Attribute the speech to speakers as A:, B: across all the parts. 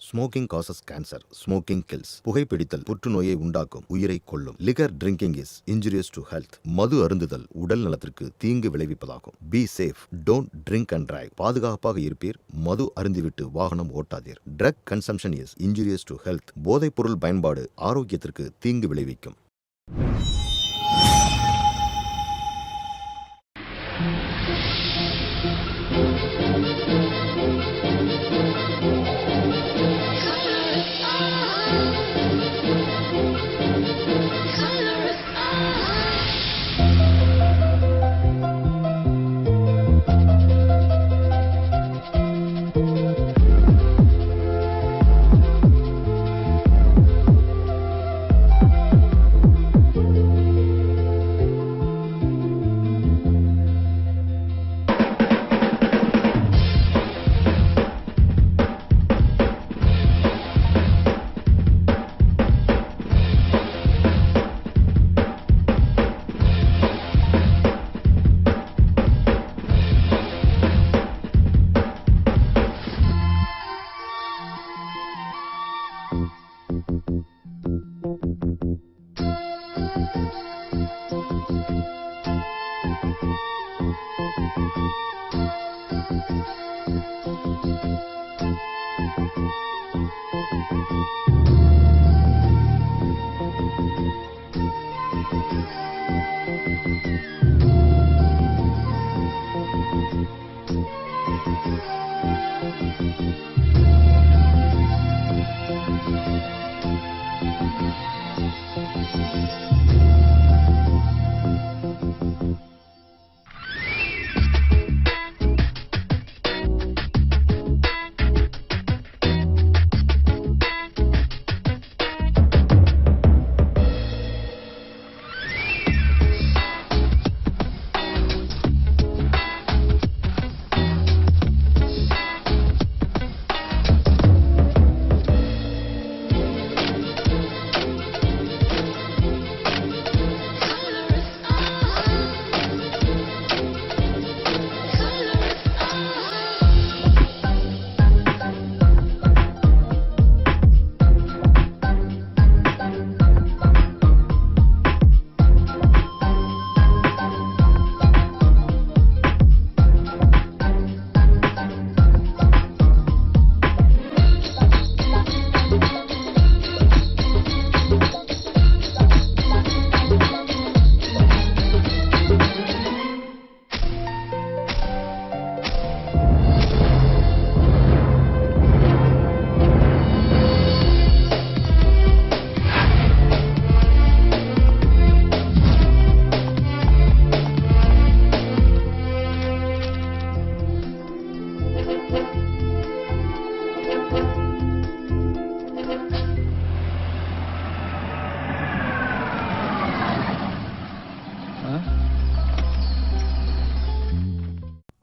A: Smoking causes cancer, smoking kills. புகைப்பிடித்தல் புற்றுநோயை உண்டாக்கும், உயிரை கொல்லும். Liquor drinking is injurious to health. மது அருந்துதல் உடல் நலத்திற்கு தீங்கு விளைவிப்பதாகும். Be safe, don't drink and drive. பாதுகாப்பாக இருப்பீர், மது அருந்திவிட்டு வாகனம் ஓட்டாதீர். Drug consumption is injurious to health. போதைப் பொருள் பயன்பாடு ஆரோக்கியத்திற்கு தீங்கு விளைவிக்கும்.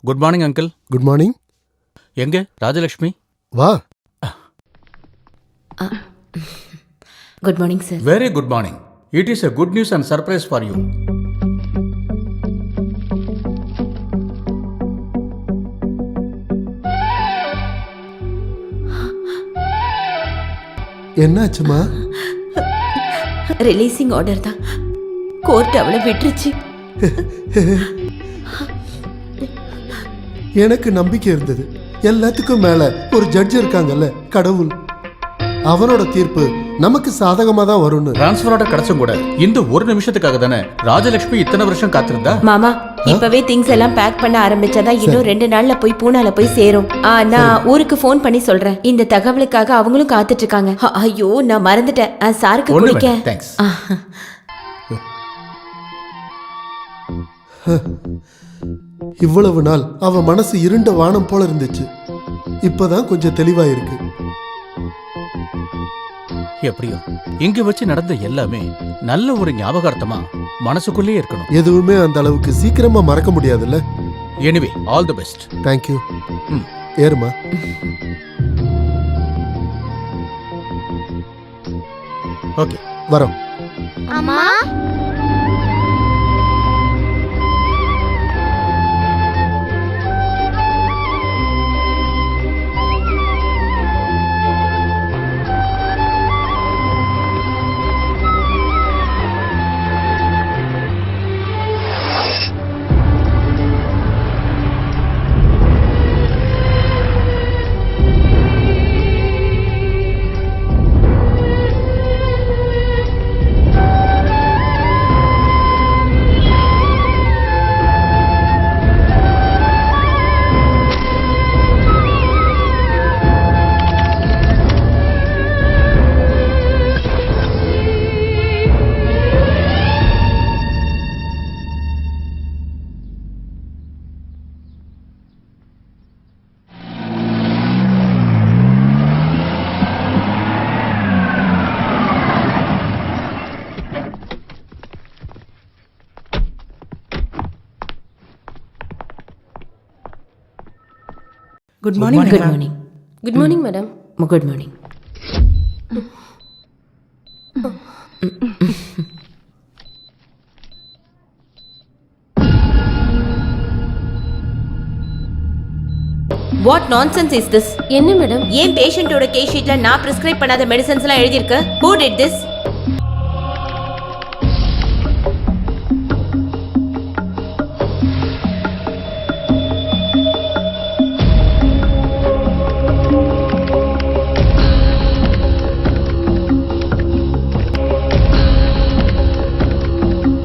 B: Good morning uncle.
C: Good morning.
B: எங்க ராஜலட்சுமி?
C: வா.
D: Good morning sir.
B: Very good morning. It is a good news and surprise for you.
C: என்னாச்சுமா?
D: ரிலீசிங் ஆர்டர் தான். கோர்ட் அவளை விட்டுருச்சு.
C: எனக்கு நம்பிக்கை இருந்தது. எல்லாத்துக்கும் மேல ஒரு ஜட்ஜ் இருக்காங்கல்ல, கடவுள். அவனோட தீர்ப்பு நமக்கு சாதகமா தான் வரும்னு.
B: டிரான்ஸ்ஃபரோட கிடைச்சும் கூட இந்த ஒரு நிமிஷத்துக்காக தானே ராஜலட்சுமி இத்தனை வருஷம் காத்திருந்தா.
D: மாமா, இப்பவே திங்ஸ் எல்லாம் பேக் பண்ண ஆரம்பிச்சாதான் இன்னும் 2 நாள்ல போய் பூனால போய் சேரும். நான் ஊருக்கு ஃபோன் பண்ணி சொல்றேன். இந்த தகவலுக்காக அவங்களும் காத்துட்டு இருக்காங்க. ஐயோ, நான் மறந்துட்டேன். சாருக்கு குடிக்க.
B: தேங்க்ஸ்.
C: இவ்வளவு நாள் அவ மனசு இருண்ட வானம் போல இருந்துச்சு. இப்பதான் கொஞ்சம் தெளிவா இருக்கு.
B: எப்படியோ இங்க வச்சு நடந்த எல்லாமே நல்ல ஒரு ஞாபகார்த்தமா மனசுக்குள்ளே இருக்கணும்.
C: எதுவுமே அந்த அளவுக்கு சீக்கிரமா மறக்க முடியாதுல்ல.
B: Anyway, all the best.
C: Thank you. ஏறுமா.
B: ஓகே,
C: வரோம்.
E: அம்மா, good morning
D: good morning.
F: Good morning madam.
D: Good morning. What nonsense is this?
F: என்ன மேடம்?
D: ஏன் பேஷண்டோட கேஸ் ஷீட்ல நான் பிரிஸ்கிரைப் பண்ணாத மெடிசன்ஸ் எல்லாம் எழுதி இருக்கு? Who did this?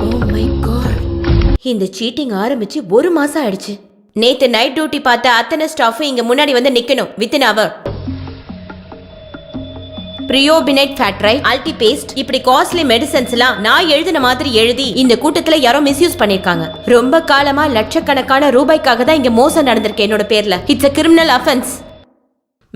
D: Oh my God. இந்த சீட்டிங் ஆரம்பிச்சு 1 மாசம் ஆயிடுச்சு. நேத்து நைட் டியூட்டி பார்த்த அத்தனை ஸ்டாஃபும் இங்க முன்னாடி வந்து நிக்கணும் வித்தின் அவர். பிரியோபினேட் ஃபேட்ரை, அல்டி பேஸ்ட், இப்படி காஸ்ட்லி மெடிசன்ஸ் எல்லாம் நான் எழுதின மாதிரி எழுதி இந்த கூட்டத்துல யாரோ மிஸ்யூஸ் பண்ணிருக்காங்க. ரொம்ப காலமா லட்சக்கணக்கான ரூபாய்க்காக தான் இங்க மோசம் நடந்திருக்கு என்னோட பேர்ல. It's a criminal offense.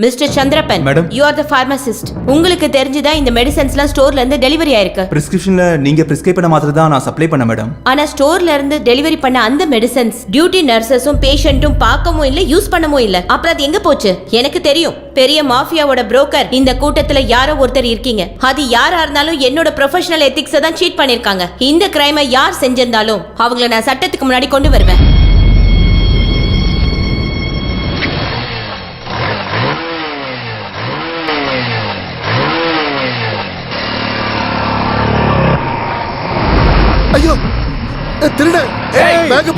D: Mister Chandrappan,
G: madam,
D: you are the pharmacist. உங்களுக்கு தெரிஞ்சுதான் இந்த மெடிசன்ஸ்லாம் ஸ்டோர்ல இருந்து டெலிவரி ஆயிருக்கு.
G: பிரிஸ்கிரிப்ஷன்ல நீங்க பிரிஸ்கிரைப் பண்ண மாத்திரம் தான் நான் சப்ளை பண்ண மேடம்.
D: ஆனா ஸ்டோர்ல இருந்து டெலிவரி பண்ண அந்த மெடிசன்ஸ் டியூட்டி நர்சஸும் பேஷண்ட்டும் பார்க்கவும் இல்ல, யூஸ் பண்ணவும் இல்ல. அப்புறம் அது எங்க போச்சு? எனக்கு தெரியும், பெரிய மாஃபியாவோட புரோக்கர் இந்த கூட்டத்துல யாரோ ஒருத்தர் இருக்கீங்க. அது யாரா இருந்தாலும் என்னோட ப்ரொஃபஷனல் எத்திக்ஸை தான் சீட் பண்ணிருக்காங்க. இந்த கிரைமை யார் செஞ்சிருந்தாலும் அவங்கள நான் சட்டத்துக்கு முன்னாடி கொண்டு வருவேன்.
C: ஐயோ திருட பேக்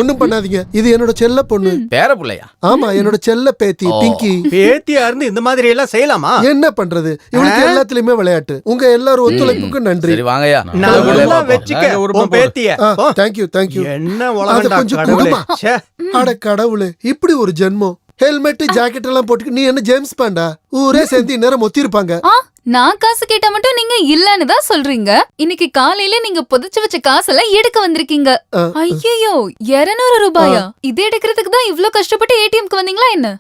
C: ஒண்ணும் பண்ணாதீங்க. இது என்னோட செல்ல பொண்ணு.
H: பேர புள்ளையா?
C: ஆமா, என்னோட செல்ல பேத்தி பிங்கி.
I: பேத்தியா இருந்து இந்த மாதிரி எல்லாம் செய்யலாமா?
C: என்ன பண்றது, இவளுக்கு எல்லாத்துலயுமே விளையாட்டு. உங்க எல்லாரும் ஒத்துழைப்புக்கு நன்றி.
H: சரி வாங்கயா.
I: நான் வெச்சுக்க உன் பேத்திய.
C: தேங்க்யூ.
I: என்ன உலகம்டா கடவுளே. ச்சே.
C: அட கடவுளே, இப்படி ஒரு ஜென்மம். ஹெல்மெட் ஜாக்கெட் எல்லாம் போட்டு நீ என்ன ஜேம்ஸ் பாண்டா? ஊரே சேர்ந்து நேரம் ஒத்தி இருப்பாங்க.
E: நான் காசு கேட்டா மட்டும் நீங்க இல்லன்னு தான் சொல்றீங்க. இன்னைக்கு காலையில நீங்க புதைச்சு வச்ச காசெல்லாம் எடுக்க வந்திருக்கீங்க. ஐயோ, 200 ரூபாயா? இது எடுக்கிறதுக்கு தான் இவ்ளோ கஷ்டப்பட்டு ஏடிஎம்க்கு வந்தீங்களா என்ன?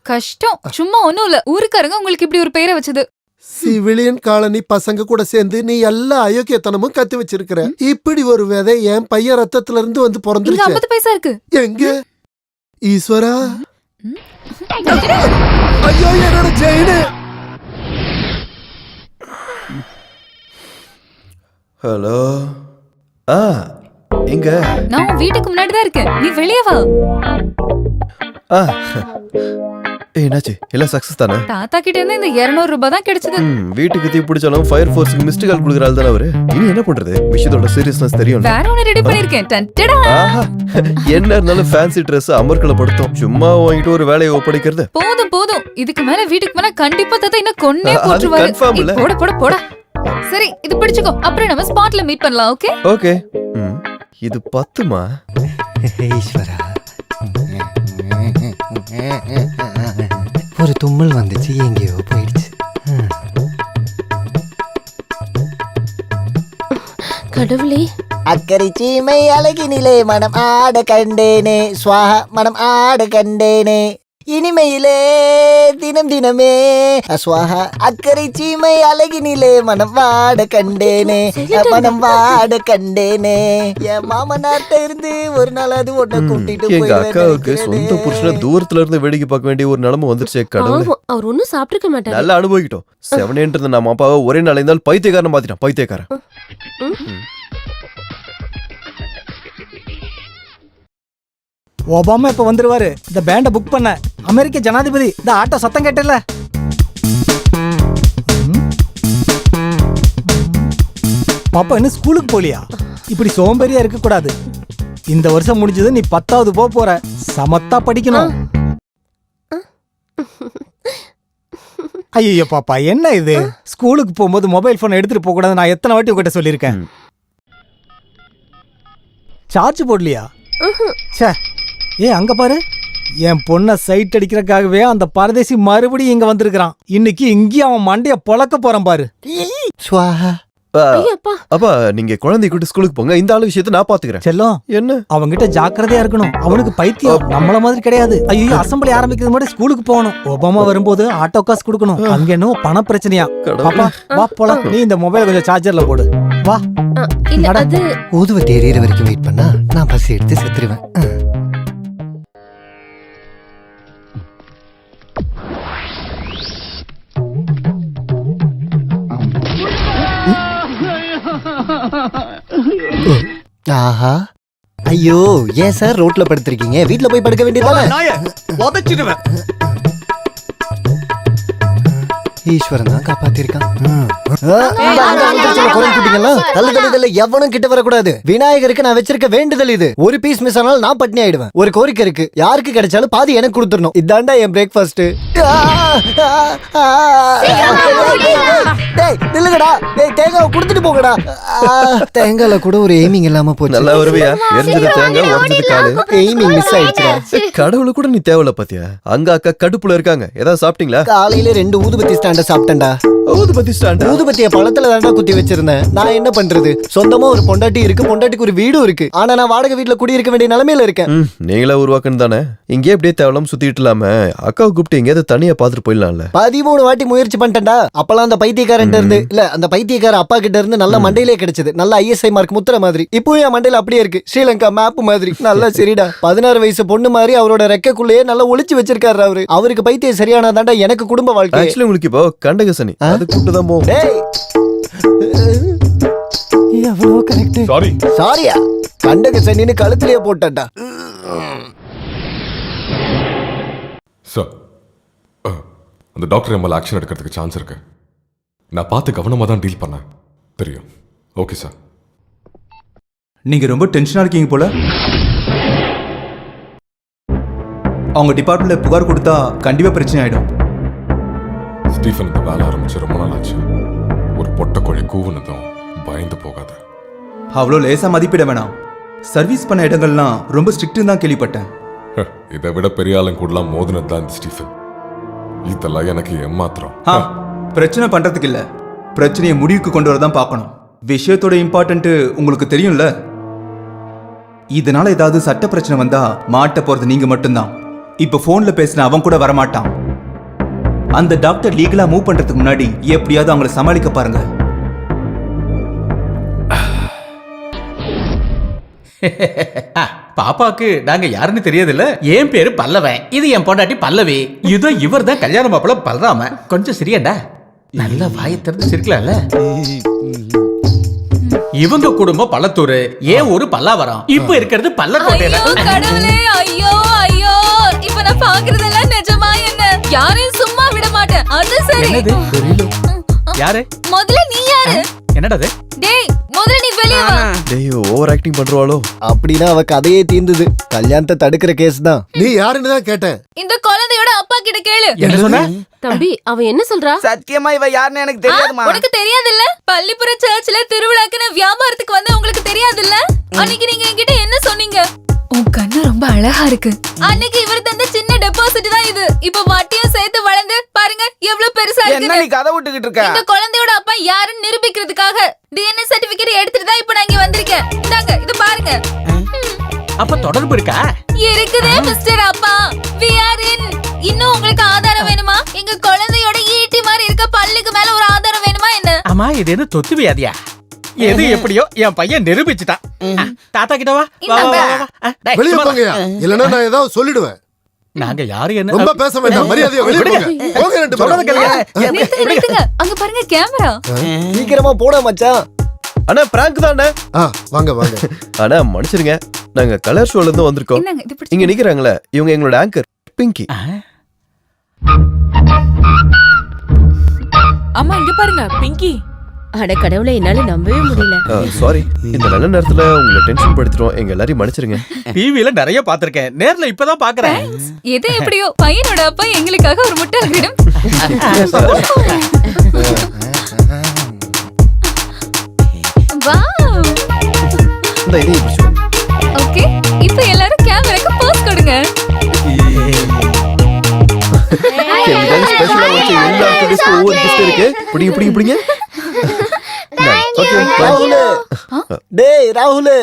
E: கஷ்டம் சும்மா ஒண்ணும் இல்ல. ஊருக்காரங்க உங்களுக்கு இப்படி ஒரு பெயரை வச்சது.
C: சிவிலியன் காலனி பசங்க கூட சேர்ந்து நீ எல்லா அயோக்கியத்தனமும் கத்து வச்சிருக்கிற. இப்படி ஒரு விதை என் பையன் ரத்தத்துல இருந்து வந்து
E: இங்க
C: பிறந்துருச்சு.
E: 50 பைசா இருக்கு.
C: எங்க ஈஸ்வரா? ஐயோ, என்னோட செயினு.
J: ஹலோ, எங்க?
E: நான் உன் வீட்டுக்கு முன்னாடி தான் இருக்கேன். நீ வெளியே வா.
J: என்னாச்சு? எல்லாம் சக்சஸ் தானே?
E: தாத்தா கிட்ட இருந்து இந்த 200 ரூபாய் தான் கிடைச்சது.
J: வீட்டுக்கு தீ பிடிச்சாலும் ஃபயர் ஃபோர்ஸ்க்கு மிஸ்ட் கால் கொடுக்குறாள் தானே அவரு. இனி என்ன பண்றது? விஷயத்தோட சீரியஸ்னஸ் தெரியும்.
E: வேற ஒன்னு ரெடி பண்ணிருக்கேன். டடா.
J: என்ன இருந்தாலும் ஃபேன்சி Dress அமர்க்கலப்படுத்தும். சும்மா வாங்கிட்டு ஒரு வேலையை ஒப்படைக்கிறது.
E: போதும். இதுக்கு மேல வீட்டுக்கு போனா கண்டிப்பா தாத்தா இன்னும் கொன்னே போட்டுருவாரு. போட. சரி, இது பிடிச்சுக்கோ. அப்புறம் நம்ம ஸ்பாட்ல மீட் பண்ணலாம். ஓகே?
J: ஓகே. இது 10மா?
I: ஈஸ்வரா, ஒரு தும்மல் வந்துச்சு, எங்கேயோ போயிடுச்சு.
F: கடவுளே.
K: அக்கறை சீமை அழகினிலே மனம் ஆட கண்டேனே, ஸ்வாஹா மனம் ஆட கண்டேனே, இனிமையிலே தினம் தினமே ஸ்வாஹா. அக்கறை சீமை அழகினிலே மனம் வாட கண்டேனே, மனம் வாட கண்டேனே. என் மாமனார்ட்ட இருந்து ஒரு நாள் அது ஒன்ன கூட்டிட்டு
J: எங்க அக்காவுக்கு சொந்த புருஷனை தூரத்துல இருந்து வேடிக்கை பார்க்க வேண்டிய ஒரு நிலைமை வந்துருச்சு. கடவுளே,
F: அவர் ஒன்னும் சாப்பிட்டுக்க மாட்டாரு.
J: நல்லா அனுபவிக்கிட்டோம். 7 நம்ம அப்பாவை ஒரே நாள் இருந்தாலும் பைத்தியக்காரன் மாத்திட்டான். பைத்தியக்காரன்.
I: ஒபாமா இப்ப வந்துருவாரு. இந்த பேண்ட புக் பண்ண அமெரிக்க ஜனாதிபதி. இந்த ஆட்டோ சத்தம் கேட்டல. பாப்பா இன்னும் ஸ்கூலுக்கு போலியா? இப்படி சோம்பேறியா இருக்க கூடாது. இந்த வருஷம் முடிஞ்சது, நீ 10வது போற. சமத்தா படிக்கணும். ஐயோ பாப்பா, என்ன இது? ஸ்கூலுக்கு போகும்போது மொபைல் போன் எடுத்துட்டு போக கூடாது. நான் எத்தனை வாட்டி உங்ககிட்ட சொல்லியிருக்கேன். சார்ஜ் போடலையா? சே, அங்க பாரு. என் பொண்ணை சைட் அடிக்கிறதுக்காகவே அந்த பரதேசி மறுபடியும் இங்க வந்திருக்கான். இன்னைக்கு இங்கேயும் அவன் மண்டைய பொளக்க போறான் பாரு.
F: ஐயோ அப்பா
J: அப்பா நீங்க குழந்தை கூட்டு ஸ்கூலுக்கு போங்க, இந்த ஆளு விஷயத்தை நான் பாத்துக்கிறேன்.
I: செல்லம்
J: என்ன
I: அவங்கிட்ட ஜாக்கிரதையா இருக்கணும். அவனுக்கு பைத்தியம் நம்மள மாதிரி கிடையாது. ஐயோ அசம்பிளி ஆரம்பிக்கிறது முன்னாடி ஸ்கூலுக்கு போகணும். ஒபாமா வரும்போது ஆட்டோ காசு கொடுக்கணும். அங்க என்ன பண பிரச்சனையா? பாப்பா வா போலாம். நீ இந்த மொபைல் கொஞ்சம் சார்ஜர்ல போடு. வா.
F: இல்ல அது
K: ஊதுவத்தி எரியற வரைக்கும் வெயிட் பண்ணா நான் பசி எடுத்து செத்துருவேன். ஆஹா ஐயோ ஏன் சார் ரோட்ல படுத்திருக்கீங்க? வீட்ல போய் படுக்க வேண்டியதானே? ஈஸ்வரன் தான் காப்பாத்திருக்கான். எவனும் கிட்ட வரக்கூடாது. விநாயகருக்கு நான் வச்சிருக்க வேண்டுதல் இது. ஒரு பீஸ் மிஸ் ஆனாலும் நான் பட்னி ஆயிடுவேன். ஒரு கோரிக்கை இருக்கு, யாருக்கு கிடைச்சாலும் பாதி எனக்கு கொடுத்துடணும். இதாண்டா என் பிரேக்ஃபாஸ்ட். நில்லுங்கடா, தேங்காய் கொடுத்துட்டு போங்கடா. தேங்காய்ல கூட ஒரு எய்மிங் இல்லாம போச்சு.
J: நல்லா வருவியா? எரிஞ்சது தேங்காய், உடஞ்சது காலு.
K: எய்மிங் மிஸ் ஆயிடுச்சு.
J: கடவுளு கூட நீ தேவையில்ல பாத்தியா? அங்க அக்கா கடுப்புல இருக்காங்க. ஏதாவது சாப்பிட்டீங்களா?
K: காலையில 2 ஊதுபத்தி ஸ்டாண்ட சாப்பிட்டேன்டா.
J: ஊதுபத்தி ஸ்டாண்டா?
K: ஊதுபத்திய பழத்துல தாண்டா குத்தி வச்சிருந்தேன். நான் என்ன பண்றது? சொந்தமா ஒரு பொண்டாட்டி இருக்கு, பொண்டாட்டிக்கு ஒரு வீடும் இருக்கு. ஆனா நான் வாடகை வீட்டுல குடியிருக்க வேண்டிய நிலைமையில இருக்கேன்.
J: நீங்களா உருவாக்கணும் தானே. இங்கே அப்படியே தேவலாம் சுத்திட்டு இல்லாம அக்காவை கூப்பிட்டு எங்கேயாவது தனியா பாத்துட்டு போயிடலாம்ல.
K: 13 வாட்டி முயற்சி பண்ணிட்டேன்டா. அப்பெல்லாம் அந்த பைத்தியக்காரன் இருந்து இல்ல, அந்த பைத்தியக்கார அப்பா கிட்ட இருந்து நல்ல மண்டையிலே கிடைச்சது. நல்ல ISI மார்க் முத்திர மாதிரி. இப்பவும் என் மண்டையில அப்படியே இருக்கு, ஸ்ரீலங்கா மேப் மாதிரி. நல்லா சரிடா. 16 வயசு பொண்ணு மாதிரி அவரோட ரெக்கைக்குள்ளேயே நல்லா ஒளிச்சு வச்சிருக்காரு அவரு. அவருக்கு பைத்தியம் சரியானதாண்டா எனக்கு குடும்ப வாழ்க்கை.
J: ஆக்சுவலி உங்களுக்கு இப்போ கண்டகசனி, அது கூப்பிட்டு தான் போவோம்.
K: எவ்வளவு கரெக்ட். சாரியா கண்டகசனின்னு கழுத்திலேயே போட்டா.
H: சார், அந்த டாக்டர் என் மேல ஆக்ஷன் எடுக்கிறதுக்கு சான்ஸ் இருக்கு. நான் பார்த்து கவனமாக தான் டீல் பண்ணேன். தெரியும். Okay sir.
G: நீங்க ரொம்ப டென்ஷனா இருக்கீங்க போல. அவங்க டிபார்ட்மெண்ட்ல புகார் கொடுத்தா கண்டிப்பா பிரச்சனை ஆயிடும்.
H: ஸ்டீஃபன் இந்த வேலை ஆரம்பிச்சு ரொம்ப நாள் ஆச்சு. ஒரு பொட்டை கோழி கூவுனதும் பயந்து போகாத.
G: அவ்வளோ லேசா மதிப்பிட வேணாம். சர்வீஸ் பண்ண இடங்கள்லாம் ரொம்ப ஸ்ட்ரிக்ட்னு தான் கேள்விப்பட்டேன்.
H: இதை விட பெரிய ஆளுங்க கூடலாம் மோதினது தான் இந்த ஸ்டீஃபன். இதெல்லாம் எனக்கு ஏமாத்திரம்.
G: பிரச்சனை பண்றதுக்கு இல்ல, பிரச்சனையை முடிவுக்கு கொண்டு வரதான் பார்க்கணும். விஷயத்தோட இம்பார்ட்டன்ட் உங்களுக்கு தெரியும்ல. இதனால ஏதாவது சட்ட பிரச்சனை வந்தா மாட்ட போறது நீங்க மட்டும்தான். இப்ப போன்ல பேசின அவன் கூட வரமாட்டான். அந்த டாக்டர் லீகலா மூவ் பண்றதுக்கு முன்னாடி எப்படியாவது அவங்கள சமாளிக்க பாருங்க.
B: பாப்பாக்கு நாங்க யாருன்னு தெரியாதுல்ல. என் பேரு பல்லவன், இது என் பொண்டாட்டி பல்லவி, இதோ இவர் தான் கல்யாண மாப்பிள்ள பல்ராம. கொஞ்சம் சிரியண்டா, நல்ல வாயை திறந்து சிரிக்கலாம்ல. இவங்க குடும்பம் பள்ளத்தூர், ஏன் ஒரு பல்லாவரம். இப்ப இருக்கிறது பல்லக்கோட்டை.
E: ஐயோ ஐயோ, இப்ப நான் பாக்குறதெல்லாம் நிஜமா? என்ன யாரையும் சும்மா விட மாட்டேன். அது சரி.
B: யாரு?
E: முதல்ல நீ யாரு?
B: என்னடா அது?
E: டேய் முதல்ல நீ வெளிய வா.
J: டேய் ஓவர் ஆக்டிங் பண்றவாளோ?
K: அப்படின்னா அவ கதையே தீர்ந்தது. கல்யாணத்தை தடுக்கிற கேஸ் தான்.
C: நீ யாருன்னு தான் கேட்டேன்.
E: இந்த குழந்தையோட அப்பா கிட்ட கேளு.
B: என்ன சொன்ன?
F: தம்பி அவ என்ன சொல்றா?
K: சத்தியமா இவ யாருன்னு எனக்கு தெரியாதுமா.
E: உனக்கு தெரியாதுல்ல? பள்ளிப்புற சர்ச்சில் திருவிழாக்குன்னு வியாபாரத்துக்கு வந்து உங்களுக்கு தெரியாதுல்ல? அன்னைக்கு நீங்க என்கிட்ட என்ன சொன்னீங்க? உன் கண்ணு ரொம்ப அழகா இருக்கு. அன்னைக்கு இவர் தந்த சின்ன டெபாசிட் தான் இது. இப்ப வட்டியும் சேர்த்து வளர்ந்து பாருங்க எவ்வளவு பெருசா இருக்கு.
K: என்ன நீ கதை விட்டுக்கிட்டு இருக்க?
E: இந்த குழந்தையோட அப்பா யாருன்னு நிரூபிக்கிறதுக்காக DNA சர்டிபிகேட் எடுத்துட்டு தான் இப்ப நான் இங்க வந்திருக்கேன். இந்தாங்க இது பாருங்க.
B: அப்ப தொடர்பு இருக்கா?
E: இருக்குதே மிஸ்டர் அப்பா. We are in. இன்னும் உங்களுக்கு ஆதாரம் வேணுமா? எங்க குழந்தையோட ஈட்டி மாதிரி இருக்க பல்லுக்கு மேல ஒரு ஆதாரம் வேணுமா என்ன?
B: ஆமா, இது என்ன தொத்து வியாதியா? எது எப்படியோ என் பையன் நிரூபிச்சுட்டான். தாத்தா கிட்ட வா.
C: வெளியே போங்கயா, இல்லன்னா நான் ஏதாவது சொல்லிடுவேன்.
B: நாங்க யாரு என்ன
C: ரொம்ப பேச வேண்டாம், மரியாதையா வெளியே போங்க. போங்க ரெண்டு பேரும்.
E: நிறுத்துங்க. அங்க பாருங்க கேமரா.
K: சீக்கிரமா போடா மச்சான்.
J: அண்ணா பிராங்க் தான் அண்ணா.
C: வாங்க வாங்க.
J: அண்ணா மன்னிச்சிருங்க, நாங்க கலர் ஷோல இருந்து வந்திருக்கோம். இங்க நிக்கிறாங்களே இவங்க எங்களோட ஆங்கர் பிங்கி.
F: அம்மா இங்க பாருங்க பிங்கி.
D: அட கடவுளே, என்னால நம்பவே முடியல.
J: சாரி, இந்த நல்ல நேரத்துல உங்களை டென்ஷன் படுத்திட்டோம். எங்க எல்லாரையும் மன்னிச்சிருங்க.
B: டிவில நிறைய பாத்திருக்கேன், நேர்ல இப்பதான் பாக்குறேன்.
E: எது எப்படியோ பையனோட அப்பா எங்களுக்காக ஒரு முட்டை ஆகிடும். வாவ்.
J: இந்த இதையும் பிடிச்சுக்கோங்க.
E: ஓகே, இப்போ எல்லாரும் கேமராக்கு போஸ் கொடுங்க.
J: ஸ்பெஷலா வச்சு எல்லா ஆர்டிஸ்ட்க்கும் ஒவ்வொரு கிஃப்ட் இருக்கு. பிடிங்க பிடிங்க பிடிங்க. ஓகே
K: ராகுல் டேய் ராகுல்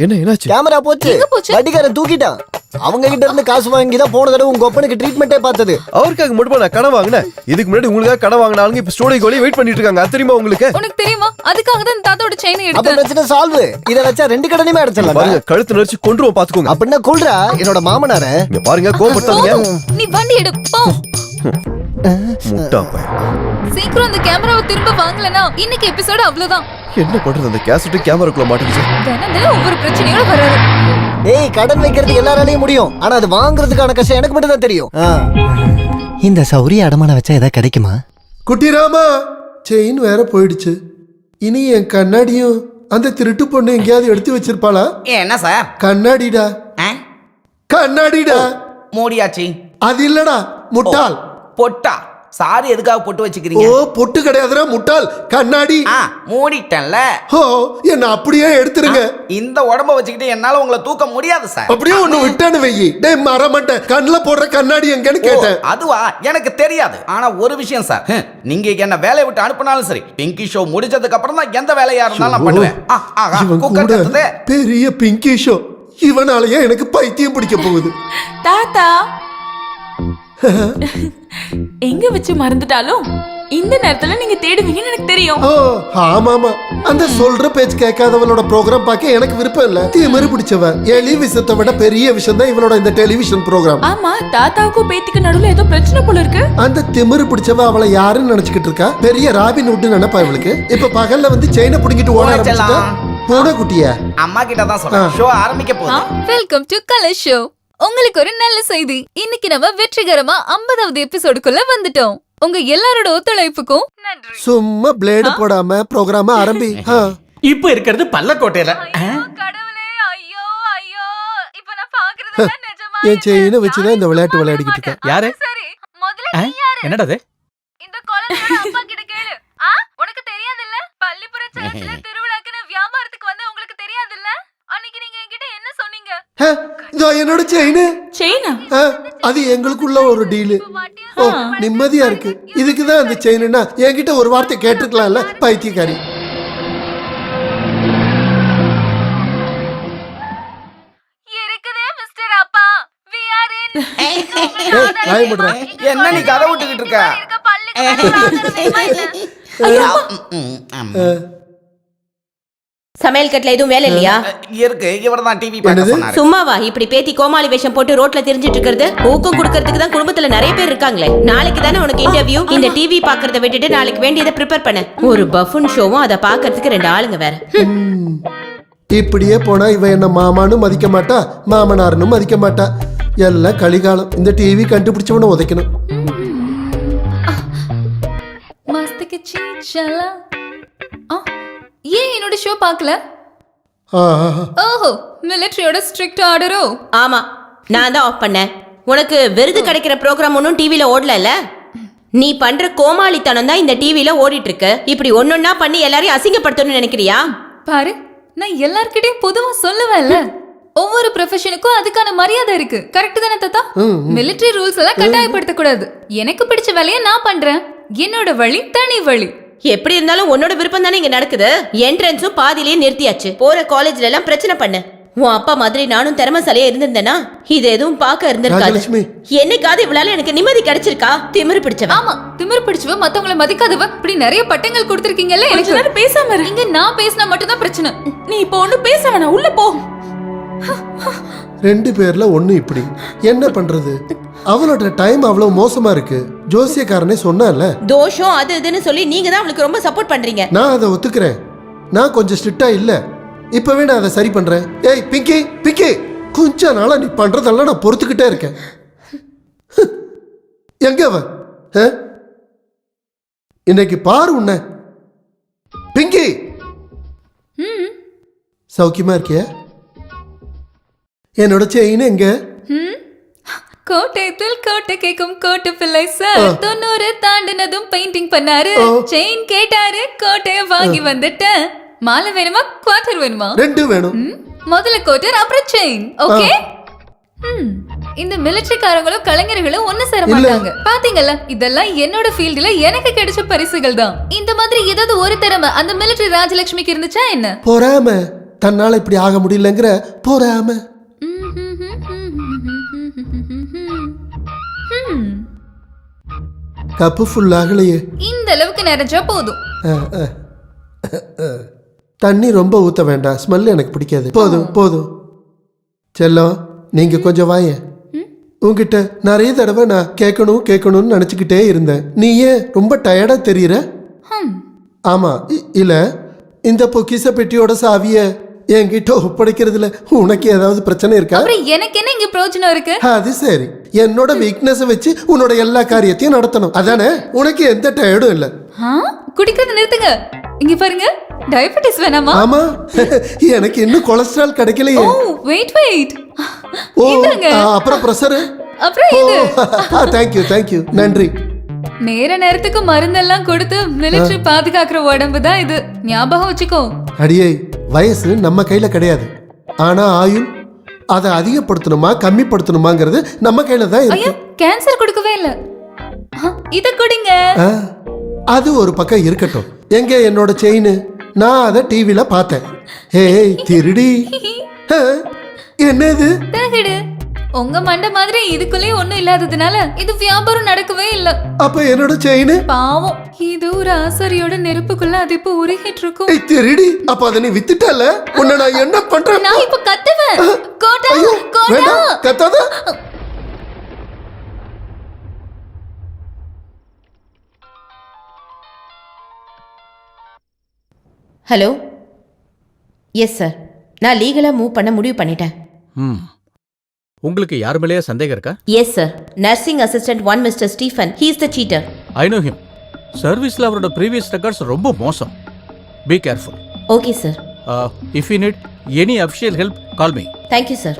J: என்னாச்சு?
K: கேமரா போச்சு
E: எங்க போச்சு?
K: வட்டிக்காரன் தூக்கிட்டான். அவங்க கிட்ட இருந்து காசு வாங்கி தான் போன தடவை உங்க ஒப்பனுக்கு ட்ரீட்மெண்ட்டே பார்த்தது.
J: அவருக்காக மட்டும் நான் கடன் வாங்கினேன். இதுக்கு முன்னாடி உங்களுக்காக கடன் வாங்கினாலும் இப்ப ஸ்டோரிக்கு வெளியே வெயிட் பண்ணிட்டு இருக்காங்க. அது தெரியுமா உங்களுக்கு?
E: உனக்கு தெரியுமா? அதுக்காக தான் தாத்தாவோட செயினை
K: அப்ப
E: எடுத்தேன்.
K: பிரச்சனை சால்வ். இத வச்சா 2 கடனையுமே அடைச்சிடலாம்.
J: பாருங்க, கழுத்து நெரிச்சு கொன்றுவோம் பாத்துக்கோங்க.
K: அப்படின்னா கொல்றா என்னோட மாமனார.
J: இங்க பாருங்க, கோபப்பட்டாதீங்க.
E: நீ வண்டி எடு போ.
J: முட்டா பையன்.
E: சீக்கிரம் அந்த கேமராவை திரும்ப வாங்கலனா இன்னைக்கு எபிசோட் அவ்வளவுதான்.
J: என்ன பண்றது? அந்த கேசட் கேமராக்குள்ள மாட்டிக்கிச்சு.
E: தினம் ஒவ்வொரு பிரச்சனையோட வராரு.
K: டேய் கடன் வைக்கிறது எல்லாராலையும் முடியும். ஆனா அது வாங்குறதுக்கான கஷ்டம் எனக்கு மட்டும் தான் தெரியும். இந்த சௌரிய அடமான வச்சா ஏதாவது கிடைக்குமா?
C: குட்டிராமா செயின் வேற போயிடுச்சு. இனி என் கண்ணாடியும் அந்த திருட்டு பொண்ணு எங்கேயாவது எடுத்து வச்சிருப்பாளா?
B: என்ன சார்?
C: கண்ணாடிடா, கண்ணாடிடா.
B: மூடியாச்சு.
C: அது இல்லடா முட்டாள்.
B: பொட்டா? சாரி எதுக்காக பொட்டு வச்சுக்கிறீங்க?
C: ஓ பொட்டு கிடையாதுடா முட்டாள், கண்ணாடி.
B: மூடிட்டேன்ல.
C: ஓ என்ன அப்படியே எடுத்துருங்க.
B: இந்த உடம்ப வச்சுக்கிட்டு என்னால உங்களை தூக்க முடியாது சார்.
C: அப்படியே ஒண்ணு விட்டானு வெயி. டேய் மறமாட்டேன், கண்ணுல போடுற கண்ணாடி எங்கன்னு கேட்டேன்.
B: அதுவா? எனக்கு தெரியாது. ஆனா ஒரு விஷயம் சார், நீங்க என்ன வேலையை விட்டு அனுப்பினாலும் சரி, பிங்கி ஷோ முடிஞ்சதுக்கு அப்புறம் தான் எந்த வேலையா இருந்தாலும் நான் பண்ணுவேன்.
C: இவன்
B: குக்கர்
C: கூட
B: கத்துது.
C: பெரிய பிங்கி ஷோ. இவனாலயே எனக்கு பைத்தியம் பிடிக்க போகுது.
F: தாத்தா எங்க வச்சு மறந்துட்டாலும் இந்த நேரத்துல நீங்க தேடுவீங்கன்னு எனக்கு தெரியும்.
C: ஓ ஆமாமா, அந்த சொல்ற பேச்சு கேட்காதவளோட ப்ரோக்ராம் பார்க்க எனக்கு விருப்பம் இல்ல. திமிரு பிடிச்சவ. எலி விஷத்தை விட பெரிய விஷயம் தான் இவளோட இந்த டெலிவிஷன் ப்ரோக்ராம்.
F: ஆமா, தாத்தாவுக்கும் பேத்திக்கு நடுவுல ஏதோ பிரச்சனை போல இருக்கு.
C: அந்த திமிரு பிடிச்சவ அவளை யாருன்னு நினைச்சுக்கிட்டு இருக்கா? பெரிய ராபின் ஹுட் நினைப்பா இவளுக்கு. இப்ப பகல்ல வந்து செயினை புடிங்கிட்டு ஓட ஆரம்பிச்சிட்டா. பூனை குட்டியா?
B: அம்மா கிட்ட தான் சொல்றேன், ஷோ ஆரம்பிக்க போகுது.
E: Welcome to colour show. உங்களுக்கு ஒரு நல்ல செய்தி. இன்னைக்கு நம்ம வெற்றிகரமா 50வது எபிசோடுக்குள்ள வந்துட்டோம். உங்க எல்லாரோட ஒத்துழைப்புக்கும் நன்றி.
C: சும்மா பிளேடு போடாம ப்ரோக்ராம ஆரம்பி.
B: இப்ப இருக்கிறது பல்லக்கோட்டையில.
E: கடவுளே, ஐயோ ஐயோ, இப்ப நான் பாக்குறதெல்லாம் நிஜமா?
C: என் செயினை வச்சுதான் இந்த விளையாட்டு விளையாடிக்கிட்டு இருக்கேன்.
B: யாரு?
E: சரி, முதல்ல நீ யாரு?
B: என்னடா அது?
E: இந்த குழந்தையோட அப்பா கிட்ட கேளு. உனக்கு தெரியாதுல்ல? பள்ளிப்புற சர்ச்சில் திருவிழாக்கு நான் வியாபாரத்துக்கு வந்தா உங்களுக்கு தெரியாதுல்ல? அன்னைக்கு நீங்க என்கிட்ட என்ன சொன்னீங்க?
C: இதோ என்னோட செயின்.
F: செயினா?
C: அது எங்களுக்குள்ள ஒரு டீலு. ஓ நிம்மதியா இருக்கு. இதுக்குதான் அந்த செயின்னா என்கிட்ட ஒரு வார்த்தை கேட்டுக்கலாம்ல பைத்தியக்காரி.
E: இருக்குதே மிஸ்டர் அப்பா. we are in.
B: என்ன நீ கதை விட்டுக்கிட்டு இருக்க?
D: சமையல் கட்டுல எதுவும் வேலை இல்லையா?
B: இருக்கு, இவர்தான் டிவி பார்க்க சொன்னாரு.
D: சும்மாவா இப்படி பேத்தி கோமாளி வேஷம் போட்டு ரோட்ல திரிஞ்சிட்டு இருக்கிறது? ஊக்கம் கொடுக்கறதுக்கு தான் குடும்பத்துல நிறைய பேர் இருக்காங்களே. நாளைக்கு தானே உனக்கு இன்டர்வியூ. இந்த டிவி பாக்குறத விட்டுட்டு நாளைக்கு வேண்டியதை ப்ரிப்பேர் பண்ண. ஒரு பஃபன் ஷோவும் அதை பாக்குறதுக்கு 2 ஆளுங்க வேற.
C: இப்படியே போனா இவ என்ன மாமான்னு மதிக்க மாட்டா, மாமனார்னு மதிக்க மாட்டா. எல்லாம் கலிகாலம். இந்த டிவி கண்டுபிடிச்சவன உதைக்கணும்.
E: மஸ்துக்கு சீச்சலா. ஏன் என்னோட ஷோ பார்க்கல? ஓஹோ, மிலிட்டரியோட ஸ்ட்ரிக்ட் ஆர்டரோ?
D: ஆமா, நான் தான் ஆஃப் பண்ணேன். உனக்கு விருது கிடைக்கிற ப்ரோக்ராம் ஒன்னும் டிவில ஓடல. நீ பண்ற கோமாளித்தனம் தான் இந்த டிவில ஓடிட்டு இருக்கு. இப்படி ஒன்னொன்னா பண்ணி எல்லாரையும் அசிங்கப்படுத்தணும்னு நினைக்கிறியா?
E: பாரு, நான் எல்லார்கிட்டயும் பொதுவா சொல்லுவேன்ல, ஒவ்வொரு ப்ரொஃபஷனுக்கும் அதுக்கான மரியாதை இருக்கு. கரெக்ட் தானே தாத்தா? மிலிட்டரி ரூல்ஸ் எல்லாம் கட்டாயப்படுத்த கூடாது. எனக்கு பிடிச்ச வேலையை நான் பண்றேன். என்னோட வழி தனி வழி.
D: எப்படி இருந்தாலும் உன்னோட விருப்பம் தானே இங்க நடக்குது. என்ட்ரன்ஸும் பாதியிலேயே நிறுத்தியாச்சு. போற காலேஜ்ல எல்லாம் பிரச்சனை பண்ண. உன் அப்பா மாதிரி நானும் திறமைசாலியா இருந்திருந்தேனா இது எதுவும் பார்க்க இருந்திருக்காது. என்னைக்காவது இவளால எனக்கு நிம்மதி கிடைச்சிருக்கா? திமிரு பிடிச்சவ.
E: ஆமா, திமிரு பிடிச்சவ, மத்தவங்கள மதிக்காதவ. இப்படி நிறைய பட்டங்கள் கொடுத்திருக்கீங்கல்ல. எனக்கு
F: பேசாம இரு.
E: இங்க நான் பேசினா மட்டும் தான் பிரச்சனை.
F: நீ இப்போ ஒண்ணு பேச வேணாம், உள்ள போ.
C: 2 பேர்ல ஒண்ணு இப்படி. என்ன பண்றது? அவளோட டைம் அவ்வளவு மோசமா இருக்கு. ஜோசியக்காரனே சொன்னால
D: தோஷம் அது இதுன்னு சொல்லி நீங்க தான் அவளுக்கு ரொம்ப சப்போர்ட் பண்றீங்க.
C: நான் அதை ஒத்துக்கிறேன். நான் கொஞ்சம் ஸ்ட்ரிக்டா இல்ல. இப்பவே நான் அதை சரி பண்றேன். ஏய் பிங்கி, பிங்கி, கொஞ்ச நாளா நீ பண்றதெல்லாம் நான் பொறுத்துக்கிட்டே இருக்கேன். எங்க அவ? இன்னைக்கு பாரு உன்ன. பிங்கி, சௌக்கியமா இருக்கியா? என்னோட செயின் எங்க?
E: கோட்டையில் கோட்டை கேக்கும் கோட்டு பிள்ளை சார் 90 தாண்டினதும் பெயிண்டிங் பண்ணாரு. செயின் கேட்டாரு, கோட்டைய வாங்கி வந்துட்டேன். மாலை வேணுமா குவார்டர் வேணுமா?
C: 2 வேணும்.
E: முதல்ல கோட்டர் அப்புறம் செயின். ஓகே. இந்த மிலிட்டரிக்காரங்களும் கலைஞர்களும் ஒண்ணு சேர மாட்டாங்க. பாத்தீங்கல்ல, இதெல்லாம் என்னோட ஃபீல்டுல எனக்கு கிடைச்ச பரிசுகள் தான். இந்த மாதிரி ஏதாவது ஒரு திறமை அந்த மிலிட்டரி ராஜலட்சுமிக்கு இருந்துச்சா என்ன?
C: பொறாம, தன்னால இப்படி ஆக முடியலங்கிற பொறாம. கப்பு ஃபுல் ஆகலையே.
E: இந்த அளவுக்கு நிறைஞ்சா போதும்.
C: தண்ணி ரொம்ப ஊத்த வேண்டாம், ஸ்மெல் எனக்கு பிடிக்காது. போதும் போதும். செல்லம், நீங்க கொஞ்சம் வாங்க. உங்ககிட்ட நிறைய தடவை நான் கேட்கணும்னு நினைச்சுக்கிட்டே இருந்தேன். நீ ஏன் ரொம்ப டயர்டா தெரியற? ஆமா, இல்ல இந்த பொக்கிச பெட்டியோட சாவிய என்கிட்ட ஒப்படைக்கிறதுல உனக்கு ஏதாவது பிரச்சனை இருக்கா?
E: அப்புறம் எனக்கு என்ன இங்க பிரயோஜனம் இருக்கு?
C: அது சரி, என்னோட வீக்னஸ் வச்சு உன்னோட எல்லா காரியத்தையும் நடத்தணும், அதானே? உனக்கு எந்த டயர்டும் இல்ல.
E: குடிக்கிறத நிறுத்துங்க. இங்க பாருங்க, டயபெட்டிஸ் வேணாமா?
C: ஆமா, எனக்கு இன்னும் கொலஸ்ட்ரால் கிடைக்கலையே.
E: Wait wait.
C: ஓ,
E: இந்தாங்க.
C: அப்புறம் பிரஷர்.
E: அப்புறம் இது.
C: தேங்க் யூ, நன்றி.
E: நேரத்துக்கு மருந்தெல்லாம் கொடுத்து மிலிட்டரி பாதுகாக்கிற உடம்பு தான் இது, ஞாபகம் வச்சுக்கோ.
C: அடியே, வயசு நம்ம கையில கிடையாது, ஆனா ஆயுள் அதை அதிகப்படுத்தணுமா கம்மிப்படுத்தணுமாங்கிறது நம்ம கையில தான்
E: ஐயோ,
C: இருக்கு.
E: கேன்சர் கொடுக்கவே இல்ல. இத குடிங்க.
C: அது ஒரு பக்கம் இருக்கட்டும். எங்க என்னோட செயின்? நான் அதை டிவில பார்த்தேன். ஏய் திருடி, என்னது?
E: தகடு. உங்க மண்ட மாதிரி இதுக்குள்ளே ஒண்ணும் இல்லாததுனால இது வியாபாரம் நடக்கவே இல்ல.
C: அப்ப என்னோட செயின்?
E: பாவம், இது ஒரு ஆசாரியோட நெருப்புக்குள்ள அது இப்ப உருகிட்டு இருக்கும்.
C: ஏய் திருடி, அப்ப அதை நீ வித்துட்டல, உன்னை நான் என்ன பண்றேன்?
E: நான் இப்ப கத்துவேன். Quota, quota.
C: வேண்டாம், கத்தாத.
D: ஹலோ. எஸ் சார், நான் லீகலா மூவ் பண்ண முடிவு பண்ணிட்டேன்.
B: உங்களுக்கு யார் மேலேயே சந்தேகம் இருக்கா?
D: Yes sir, nursing assistant 1 mister Stephen, he is the cheater.
B: I know him. சர்வீஸ்ல அவரோட ப்ரீவியஸ் ரெக்கார்ட்ஸ் ரொம்ப மோசம். Be careful.
D: Okay sir.
B: If you need any official help, call me.
D: Thank you sir.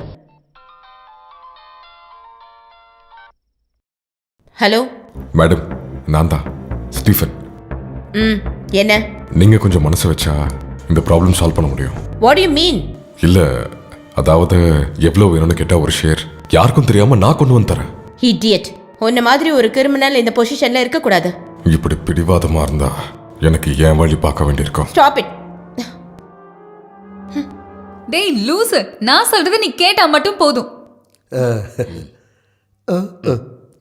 D: Hello
H: madam, நான் தான் Stephen.
D: என்ன?
H: நீங்க கொஞ்சம் மனசு வச்சா இந்த ப்ராப்ளம் சால்வ் பண்ண முடியும்.
D: What to you mean?
H: இல்ல, அதாவது எவ்வளவு வேணும்னு கேட்டா ஒரு ஷேர் யாருக்கும் தெரியாம நான் கொண்டு வந்து தரேன்.
D: இடியட், உன்ன மாதிரி ஒரு கிரிமினல் இந்த பொசிஷன்ல இருக்க கூடாது.
H: இப்படி பிடிவாதமா இருந்தா எனக்கு ஏன் வழி பார்க்க வேண்டியிருக்கும்.
D: Stop it.
E: டேய் லூசு, நான் சொல்றத நீ கேட்டா மட்டும் போதும்.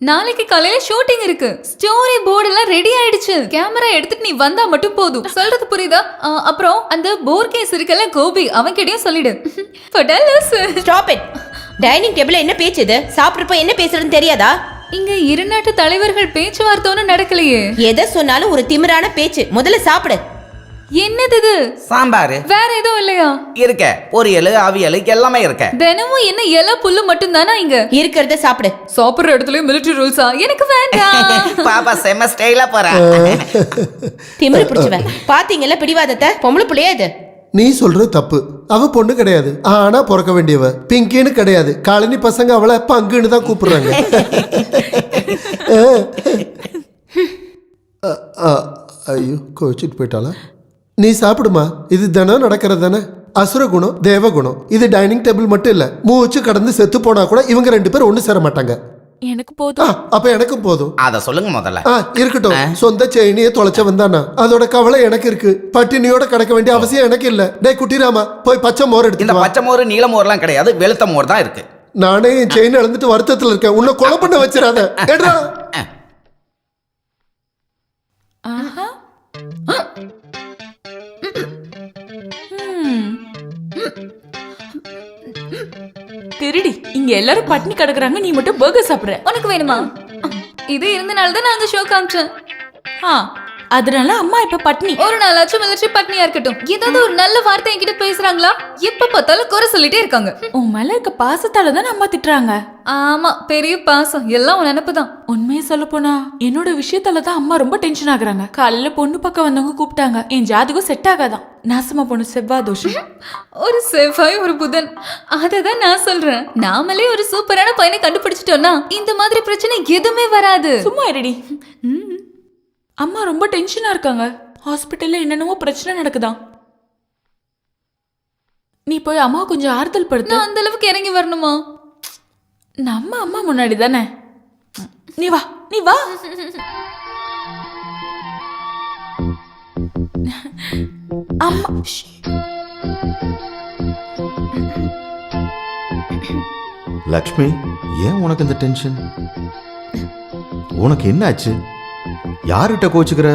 E: நாளைக்கு காலையில ஷூட்டிங் இருக்கு. ஸ்டோரி போர்டு எல்லாம் ரெடி ஆயிடுச்சு. கேமரா எடுத்துட்டு நீ வந்தா மட்டும் போதும். சொல்றது புரியுதா? அப்புறம் அந்த போர் கேஸ் இருக்கல கோபி, அவன் கிட்டயும் சொல்லிடு.
D: Stop it. டைனிங் டேபிள்ல என்ன பேச்சு இது? சாப்பிடுறப்ப என்ன பேசுறதுன்னு தெரியாதா?
E: இங்க இரு நாட்டு தலைவர்கள் பேச்சுவார்த்தை ஒன்றும் நடக்கலையே.
D: எதை சொன்னாலும் ஒரு திமிரான பேச்சு. முதல்ல சாப்பிடு.
E: என்னது இது?
L: சாம்பார்.
E: வேற எதுவும் இல்லையா?
L: இருக்க, பொரியல், அவியல் எல்லாமே இருக்க.
E: தினமும் என்ன எல்லா புல்லு மட்டும் தானா இங்க?
D: இருக்கிறத சாப்பிடு.
E: சாப்பிடுற இடத்துல மிலிட்டரி ரூல்ஸா? எனக்கு வேண்டாம்.
L: பாப்பா செம ஸ்டைலா போறா.
D: திமிரு பிடிச்சவன். பாத்தீங்கல்ல பிடிவாதத்தை? பொம்பளை புள்ளையா இது?
C: நீ சொல்ற தப்பு. அவ பொண்ணு கிடையாது, ஆனா பிறக்க வேண்டியவ. பிங்கின்னு கிடையாது, காலனி பசங்க அவளை பங்குன்னு தான் கூப்பிடுறாங்க. ஐயோ, கோச்சிட்டு போயிட்டாளா? நீ சாப்பிடுமா, இது தினம் நடக்கிறது தானே. அசுர குணம், தேவ குணம். இது டைனிங் டேபிள் மட்டும் இல்ல, மூச்சு கடந்து செத்து போனா கூட இவங்க 2 பேரும் ஒண்ணு சேர மாட்டாங்க.
F: எனக்கு போதும்.
C: அப்ப எனக்கும் போதும்.
L: அத சொல்லுங்க முதல்ல.
C: இருக்கட்டும். சொந்த செயினியே தொலைச்ச வந்தானா, அதோட கவலை எனக்கு இருக்கு. பட்டினியோட கிடக்க வேண்டிய அவசியம் எனக்கு இல்ல. டேய் குட்டிராமா, போய் பச்சை மோர் எடுத்து.
L: இந்த பச்சை மோர் நீல மோர்லாம் கிடையாது, வெளுத்த மோர் தான் இருக்கு.
C: நானே என் செயின் இழந்துட்டு வருத்தத்துல இருக்கேன். உன்னை கொலை பண்ண வச்சிடாத. ஏடா
F: திருடி, இங்க எல்லாரும் பட்டினி கிடக்குறாங்க, நீ மட்டும் பர்கர் சாப்பிடுற.
E: உனக்கு வேணுமா? இது இருந்தனால தான் நாங்க ஷோ காமிச்சோம்.
F: அதனால அம்மா இப்ப பட்னி.
E: ஒரு நாளாச்சும் மிலிட்டரி பட்னியா இருக்கட்டும். ஏதாவது ஒரு நல்ல வார்த்தை என்கிட்ட பேசுறாங்களா? எப்ப பார்த்தாலும் குறை சொல்லிட்டே இருக்காங்க.
F: உன் மேல இருக்க பாசத்தால தான் அம்மா திட்டுறாங்க.
E: ஆமா, பெரிய பாசம். எல்லாம் உன் நினைப்புதான்.
F: உண்மையை சொல்ல போனா என்னோட விஷயத்தால தான் அம்மா ரொம்ப டென்ஷன் ஆகுறாங்க. காலையில பொண்ணு பக்கம் வந்தவங்க கூப்பிட்டாங்க. என் ஜாதகம் செட் ஆகாதான். நாசமா பொண்ணு செவ்வாய் தோஷம்.
E: ஒரு செவ்வாய் ஒரு புதன். அததான் நான் சொல்றேன். நாமளே ஒரு சூப்பரான பையனை கண்டுபிடிச்சிட்டோம்னா இந்த மாதிரி பிரச்சனை எதுவுமே வராது.
F: சும்மா இருடி. அம்மா ரொம்ப டென்ஷனா இருக்காங்க. ஹாஸ்பிட்டல்ல என்னென்னவோ பிரச்சனை நடக்குதான். நீ போய் அம்மா கொஞ்சம் ஆறுதல் படுத்து.
E: அந்த அளவுக்கு இறங்கி வரணுமா?
F: நம்ம அம்மா முன்னாடி தானே. நீ வா, நீ வா. அம்மா
A: லக்ஷ்மி, ஏன் உனக்கு இந்த டென்ஷன்? உனக்கு என்ன ஆச்சு? யார்கிட்ட கோச்சுக்கிற?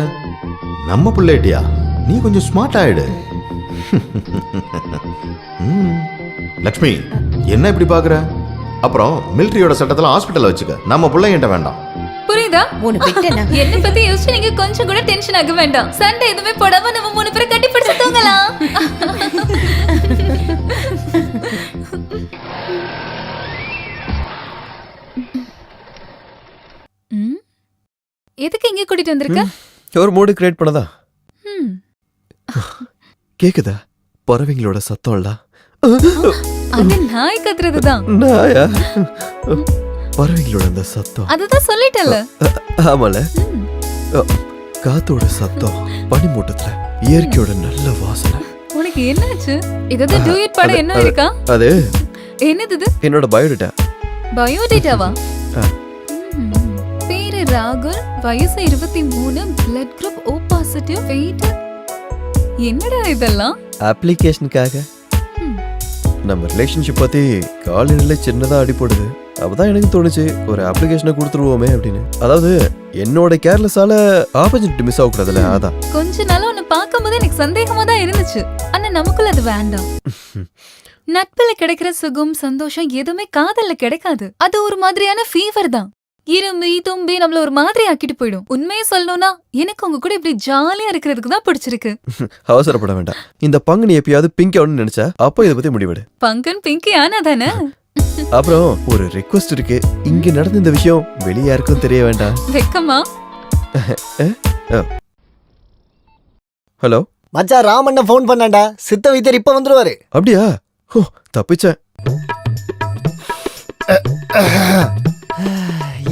A: நம்ம பிள்ளைட்டியா? நீ கொஞ்சம் ஸ்மார்ட் ஆயிடு. லக்ஷ்மி, என்ன இப்படி பாக்குற? அப்புறம் மிலிட்டரியோட சட்டத்துல ஹாஸ்பிட்டல்ல வச்சுக்க. நம்ம பிள்ளைங்கிட்ட வேண்டாம்.
E: புரியுதா?
D: உனக்கு விட்டேனா?
E: என்ன பத்தி யோசிச்சு நீங்க கொஞ்சம் கூட டென்ஷன் ஆக வேண்டாம். சண்டை எதுவுமே போடாம நம்ம 3 பேரும் கட்டி பிடிச்சு தூங்கலாம். எதுக்கு இங்க கூட்டிட்டு வந்திருக்க?
J: ஒரு மூடு கிரியேட் பண்ணதா?
E: ம்.
J: கேக்குதா பறவைங்களோட சத்தம்ல?
E: அது நாய் கத்துறதுதான்.
J: நாயா? பறவைங்களோட அந்த சத்தம்.
E: அதுதான் சொல்லிட்டல.
J: ஆமால. காத்தோட சத்தம், பனிமூட்டத்துல இயற்கையோட நல்ல வாசனை.
E: உனக்கு என்னாச்சு? இதாவது டூயட் பாட என்ன இருக்கா?
J: அது
E: என்னது இது?
J: என்னோட பயோடேட்டா.
E: பயோடேட்டாவா? பேரு ராகுல், வயசு 23, blood group O positive, weight. என்னடா இதெல்லாம்?
J: அப்ளிகேஷனுக்காக. நம்ம ரிலேஷன்ஷிப் பத்தி காலையில சின்னதா அடிப்படுது. அப்பதான் எனக்கு தோணுச்சு ஒரு அப்ளிகேஷனை கொடுத்துருவோமே அப்படின்னு. அதாவது என்னோட கேர்லெஸ்ஸால ஆப்பர்ச்சுனிட்டி மிஸ் ஆகக்கூடாதுல, அதான்.
E: கொஞ்ச நாள் உன்னை பார்க்கும்போது எனக்கு சந்தேகமா தான் இருந்துச்சு. ஆனா நமக்குள்ள அது வேண்டாம். நட்புல கிடைக்கிற சுகம், சந்தோஷம் எதுவுமே காதல்ல கிடைக்காது. அது ஒரு மாதிரியான ஃபீவர் தான். இரும்பி தும்பி நம்மள ஒரு மாதிரி ஆக்கிட்டு போயிடும். உண்மையை சொல்லணும்னா எனக்கு உங்க கூட இப்படி ஜாலியா இருக்கிறதுக்கு தான் பிடிச்சிருக்கு.
J: அவசரப்பட வேண்டாம். இந்த பங்கு நீ எப்பயாவது பிங்க் ஆகணும்னு நினைச்சா அப்போ இதை பத்தி முடிவெடு.
E: பங்கன் பிங்கி ஆனா தானே.
J: அப்புறம் ஒரு ரெக்வஸ்ட் இருக்கு. இங்க நடந்த இந்த விஷயம் வெளிய யாருக்கும் தெரிய வேண்டாம்.
E: வெக்கமா?
J: ஹலோ
K: மச்சான், ராமண்ண ஃபோன் பண்ணாண்டா. சித்த வைத்தியர் இப்ப வந்துருவாரு.
J: அப்படியா? ஓ, தப்பிச்சேன்.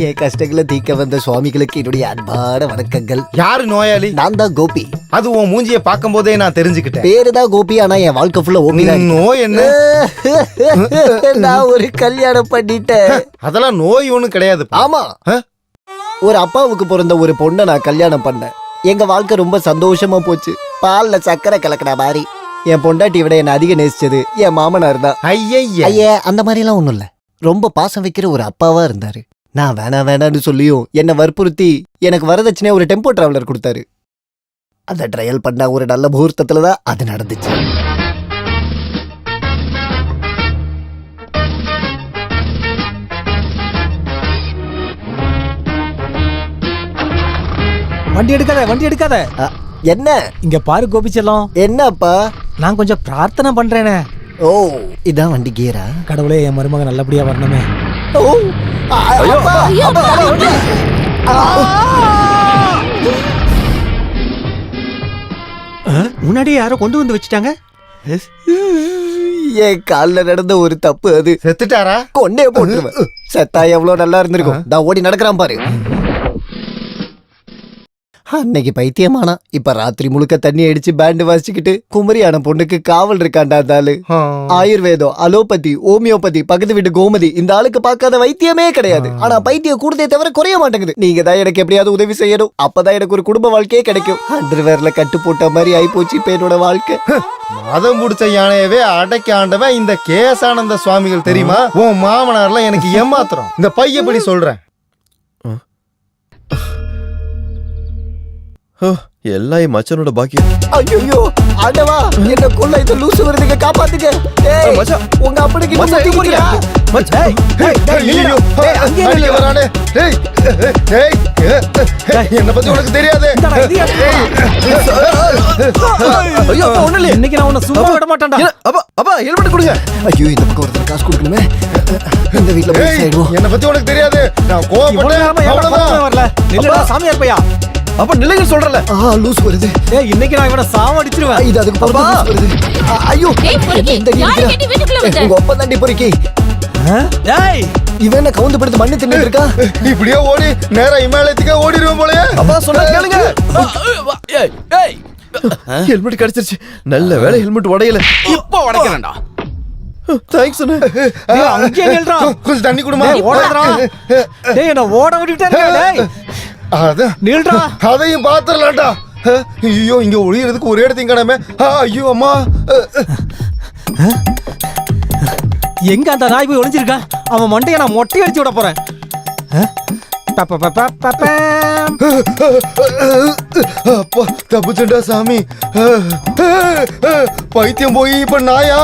K: என் கஷ்டங்களை தீக்க வந்த சுவாமிகளுக்கு என்னுடைய அன்பான வணக்கங்கள்.
M: யாரு நோயாளி?
K: நான் தான் கோபி.
M: அது உன் மூஞ்சிய பார்க்கும் போதே நான் தெரிஞ்சுக்கிட்டேன்.
K: பேரு தான் கோபி, ஆனா என் வாழ்க்கை ஃபுல்லா ஓபி தான்.
M: நோய் என்ன?
K: நான் ஒரு கல்யாணம் பண்ணிட்டேன்.
M: அதெல்லாம் நோய் ஒண்ணும் கிடையாது.
K: ஆமா, ஒரு அப்பாவுக்கு பிறந்த ஒரு பொண்ணை நான் கல்யாணம் பண்ணேன். எங்க வாழ்க்கை ரொம்ப சந்தோஷமா போச்சு. பால்ல சக்கரை கலக்கிற மாதிரி. என் பொண்டாட்டி விட என்ன அதிக நேசிச்சது என் மாமனார் தான். ஐயா, அந்த மாதிரி எல்லாம் ஒண்ணும் இல்ல. ரொம்ப பாசம் வைக்கிற ஒரு அப்பாவா இருந்தாரு. நான் வேணான்னு சொல்லியும் என்ன வற்புறுத்தி எனக்கு வரதட்சணையா ஒரு டெம்போ டிராவலர் கொடுத்தாரு. அந்த ட்ரையல் பண்ண ஒரு நல்ல முகூர்த்தத்துல தான் அது நடந்துச்சு.
I: வண்டி எடுக்காத.
K: என்ன?
I: இங்க பாரு கோபிச்செல்லம்.
K: என்னப்பா?
I: நான் கொஞ்சம் பிரார்த்தனை பண்றேனே.
K: ஓ, இதான் வண்டி கியரா?
I: கடவுளே, என் மருமகன் நல்லபடியா வரணுமே. முன்னாடி யாரோ கொண்டு வந்து வச்சுட்டாங்க.
K: என் கால்ல நடந்த ஒரு தப்பு அது.
M: செத்துட்டாரா?
K: கொண்டே போட்டுருவேன். செத்தா எவ்வளவு நல்லா இருந்திருக்கும். நான் ஓடி நடக்கிறான் பாரு. அன்னைக்கு பைத்தியமானா. இப்ப ராத்திரி முழுக்க தண்ணி அடிச்சு பேண்ட் வாசிச்சுக்கிட்டு குமரியான பொண்ணுக்கு காவல் இருக்காண்டா அந்த ஆளு. ஆயுர்வேதம், அலோபதி, ஹோமியோபதி, பக்கத்து வீட்டு கோமதி, இந்த ஆளுக்கு பார்க்காத வைத்தியமே கிடையாது. ஆனா பைத்தியம் கூடுதே தவிர குறைய மாட்டேங்குது. நீங்க தான் எனக்கு எப்படியாவது உதவி செய்யணும். அப்பதான் எனக்கு ஒரு குடும்ப வாழ்க்கையே கிடைக்கும். அண்டர்வேர்ல கட்டு போட்ட மாதிரி ஆயி போச்சு இப்ப என்னோட வாழ்க்கை.
M: மதம் முடிச்ச யானையவே அடக்கி ஆண்டவன் இந்த கேசானந்த சுவாமிகள் தெரியுமா? உன் மாமனார்லாம் எனக்கு ஏமாத்துறோம். இந்த பையப்படி சொல்றேன்.
J: எல்லாம் என் மச்சனோட பாக்கியம்.
K: ஐயோ ஆண்டவா, என்ன கொல்ல இந்த லூசு வருதுங்க, காப்பாத்துங்க. ஏய் மச்சான், உங்க அப்பனுக்கு
J: மச்சான் எங்க போறீங்க? மச்சான்
M: ஐயோ, அங்கே வரானே. டேய் டேய், என்ன பத்தி உனக்கு தெரியாது.
J: ஐயோ ஒண்ணு இல்ல.
I: இன்னைக்கு நான் உன்னை சும்மா விட மாட்டேன்டா.
J: அப்பா ஹெல்மெட் கொடுங்க.
K: ஐயோ, இந்த பக்கம் ஒருத்தர் காசு கொடுக்கணுமே. இந்த வீட்ல போய் சேருவோம்.
M: என்ன பத்தி உனக்கு தெரியாது. நான் கோவப்பட்டேன், அவ்வளவுதான்.
I: வரல. நில்லடா சாமியார் பையா.
J: அப்ப நிலைகள் சொல்றல.
K: லூஸ் வருது.
I: ஏய், இன்னைக்கு நான் இவனை சாவடிச்சிருவேன்.
K: இது அதுக்கு பொறுத்து லூஸ் வருது. ஐயோ, உங்க ஒப்பம் தாண்டி பொறுக்கி.
I: ஏய்,
K: இவன் என்ன கவுந்து படுத்து மண்ணு தின்னுட்டு இருக்கா?
M: இப்படியே ஓடி நேரா இமாலயத்துக்கு ஓடிடுவோம் போலயே.
J: அப்பா சொன்னா கேளுங்க. ஹெல்மெட் கிடைச்சிருச்சு. நல்ல வேளை ஹெல்மெட் உடையல.
L: இப்போ உடைக்கிறேன்டா.
J: தேங்க்ஸ் அண்ணே.
I: டேய், அங்கேயே நில்றா.
M: கொஞ்சம் தண்ணி குடுமா.
I: டேய், ஓடாதடா. டேய் என்ன ஓட விட்டுட்டே இருக்க டேய்.
M: அதான்
I: நில்றா.
M: அதையும் பாத்துறலாம்டா. ஐயோ இங்க ஒளியறதுக்கு ஒரே இடத்தையும் காணாம. ஐயோ அம்மா.
I: எங்க அந்த நாய் போய் ஒளிஞ்சிருக்கான்? அவன் மண்டைய நான் மொட்டை அடிச்சு விட போறேன்.
M: அப்பா தப்புச்சண்டா சாமி. பைத்தியம் போய் இப்ப நாயா?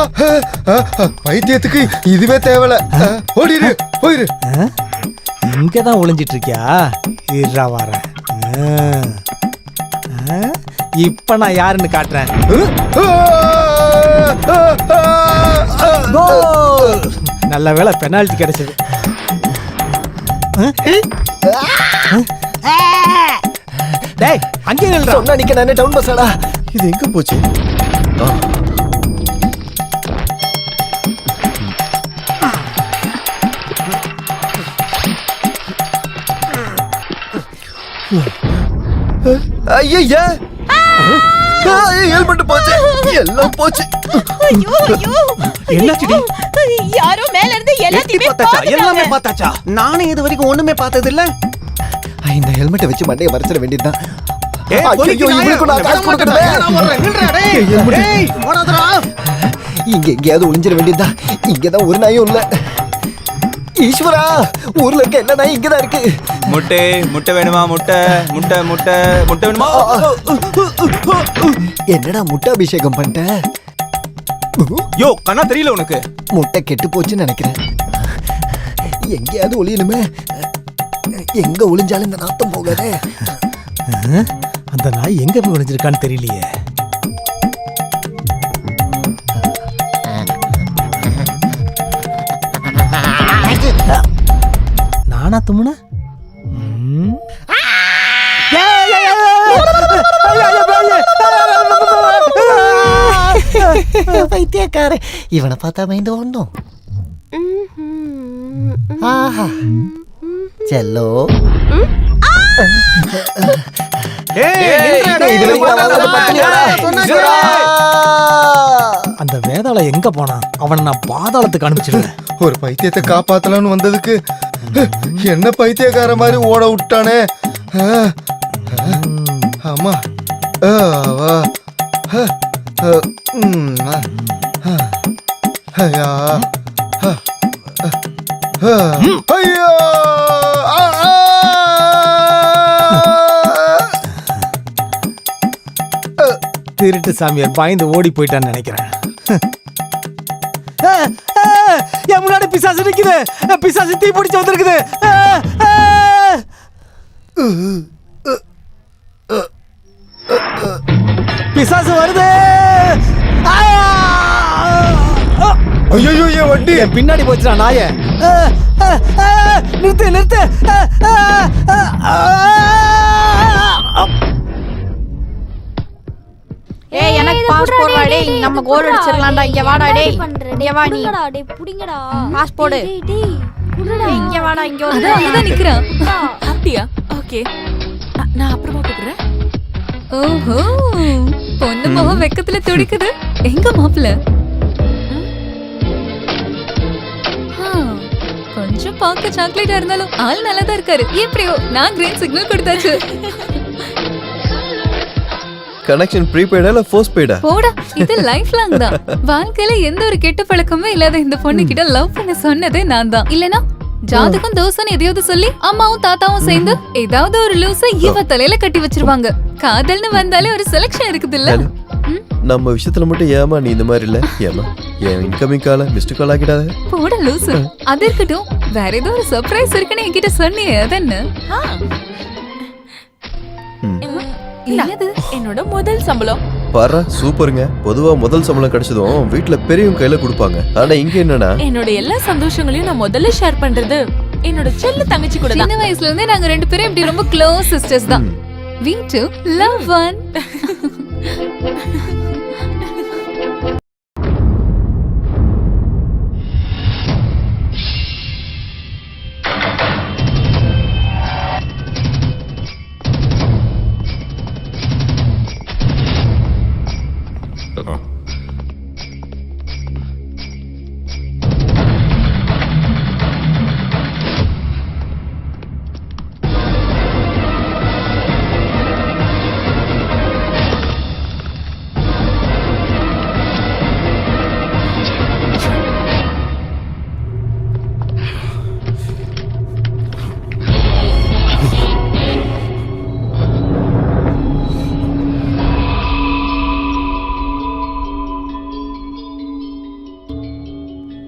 M: பைத்தியத்துக்கு இதுவே தேவல. ஓடிடு போயிரு.
I: இங்கதான் ஒளிஞ்சிட்டு இருக்கியா? இருடா வரேன். இப்ப நான் யாருன்னு காட்டுறேன். கோல்! நல்ல வேளை பெனால்டி கிடைச்சது. டேய் அங்கே நில்றா.
J: சொன்னா நிக்க நானே டவுன் பஸ்ஸாடா. இது எங்க போச்சு? ஐயா ஹெல்மெட் போச்சு. எல்லாம் போச்சு.
I: என்னாச்சுடி?
D: யாரோ மேல இருந்து
I: எல்லாமே பார்த்தாச்சா?
J: நானே இது வரைக்கும் ஒண்ணுமே பார்த்தது இல்ல. இந்த ஹெல்மெட்டை வச்சு மண்டையை மறைச்சிட வேண்டியதுதான். இங்க எங்கேயாவது ஒளிஞ்சிட வேண்டியதுதான். இங்கதான் ஒரு நாயும் இல்ல. ஈஸ்வரா, ஊர்ல இருக்க எல்லா நாயும் இங்கதான் இருக்கு.
G: முட்டை முட்டை வேணுமா? முட்டை முட்டை முட்டை முட்டை வேணுமா?
J: என்னடா முட்டை அபிஷேகம் பண்ணிட்ட?
G: யோ கண்ணா தெரியல உனக்கு?
J: முட்டை கெட்டு போச்சுன்னு நினைக்கிறேன். எங்கேயாவது ஒளியணுமே. எங்க ஒளிஞ்சாலும் இந்த நாத்தம் போகாதே.
I: அந்த நாய் எங்க போய் ஒளிஞ்சிருக்கான்னு தெரியலையே. நானா தும்முன?
K: பைத்தியக்கார, இவனை பார்த்தா மைண்ட் ஒண்ணும். ஆஹா செல்லோ.
I: அந்த வேதாளம் எங்க போனா? அவனை நான் பாதாளத்துக்கு அனுப்பிச்சிடுவேன்.
M: ஒரு பைத்தியத்தை காப்பாத்தலாம்னு வந்ததுக்கு என்ன பைத்தியக்கார மாதிரி ஓட விட்டானே. ஆமா. ஐயா ஐயோ.
I: திருட்டு சாமியார் பயந்து ஓடி போயிட்டான்னு நினைக்கிறேன். என் முன்னாடி பிசாசு நிக்குது. பிசாசு தீ பிடிச்சு வந்திருக்குது. பிசாசு வருது.
M: ஐயோ என் வண்டி
I: என் பின்னாடி போச்சுடா நாய. நிறுத்து நிறுத்து.
N: ஏய் எனக்கு பாஸ்போர்ட் வாடே. நம்ம கோல் அடிச்சிரலாம்டா. இங்க வாடா டேய். இங்க வா நீ.
E: டேய் புடிங்கடா.
N: பாஸ்போர்ட்.
E: டேய் குடுடா.
N: இங்க வாடா. இங்க
F: அதான் நிக்கிறான். அப்படியா? ஓகே, நான் அப்புறமா கூப்பிடுறேன்.
E: ஓஹோ, பொண்ணு முகம் வெக்கத்துல துடிக்குது. எங்க மாப்பிள்ள? கொஞ்சம் பார்க்க சாக்லேட்டா இருந்தாலும் ஆள் நல்லா தான் இருக்காரு. எப்படியோ நான் கிரீன் சிக்னல் கொடுத்தாச்சு.
J: கனெக்ஷன் ப்ரீபெய்டா இல்ல போஸ்ட்பெய்டா?
E: போடா, இது லைஃப் லாங் தான். வாழ்க்கையில எந்த ஒரு கெட்ட பழக்கமே இல்லாத இந்த பொண்ணு கிட்ட லவ் பண்ண சொன்னதே நான் தான். இல்லனா ஜாதகம் தோசைன்னு எதையாவது சொல்லி அம்மாவும் தாத்தாவும் சேர்ந்து ஏதாவது ஒரு லூச இவ தலையில கட்டி வச்சிருவாங்க. காதல்னு வந்தாலே ஒரு செலக்ஷன் இருக்குது இல்ல?
J: நம்ம விஷயத்துல மட்டும் ஏமா நீ இந்த மாதிரி இல்ல? ஏமா என் இன்கமிங் கால மிஸ்டு கால் ஆக்கிடாத.
E: போட லூசு. அது இருக்கட்டும், வேற ஏதோ ஒரு சர்ப்ரைஸ் இருக்குன்னு என்கிட்ட சொன்னியே, அது என்ன?
F: என்னது? என்னோட முதல் சம்பளம்.
J: பாரு சூப்பருங்க. பொதுவா முதல் சம்பளம் கிடைச்சதும் வீட்ல பெரியவங்க கையில கொடுப்பாங்க. ஆனா இங்க என்னன்னா
F: என்னோட எல்லா சந்தோஷங்களையும் நான் முதல்ல ஷேர் பண்றது என்னோட செல்ல தங்கச்சி கூட தான்.
E: சின்ன வயசுல இருந்தே நாங்க ரெண்டு பேரும் இப்படி ரொம்ப க்ளோஸ் சிஸ்டர்ஸ் தான். We two love one.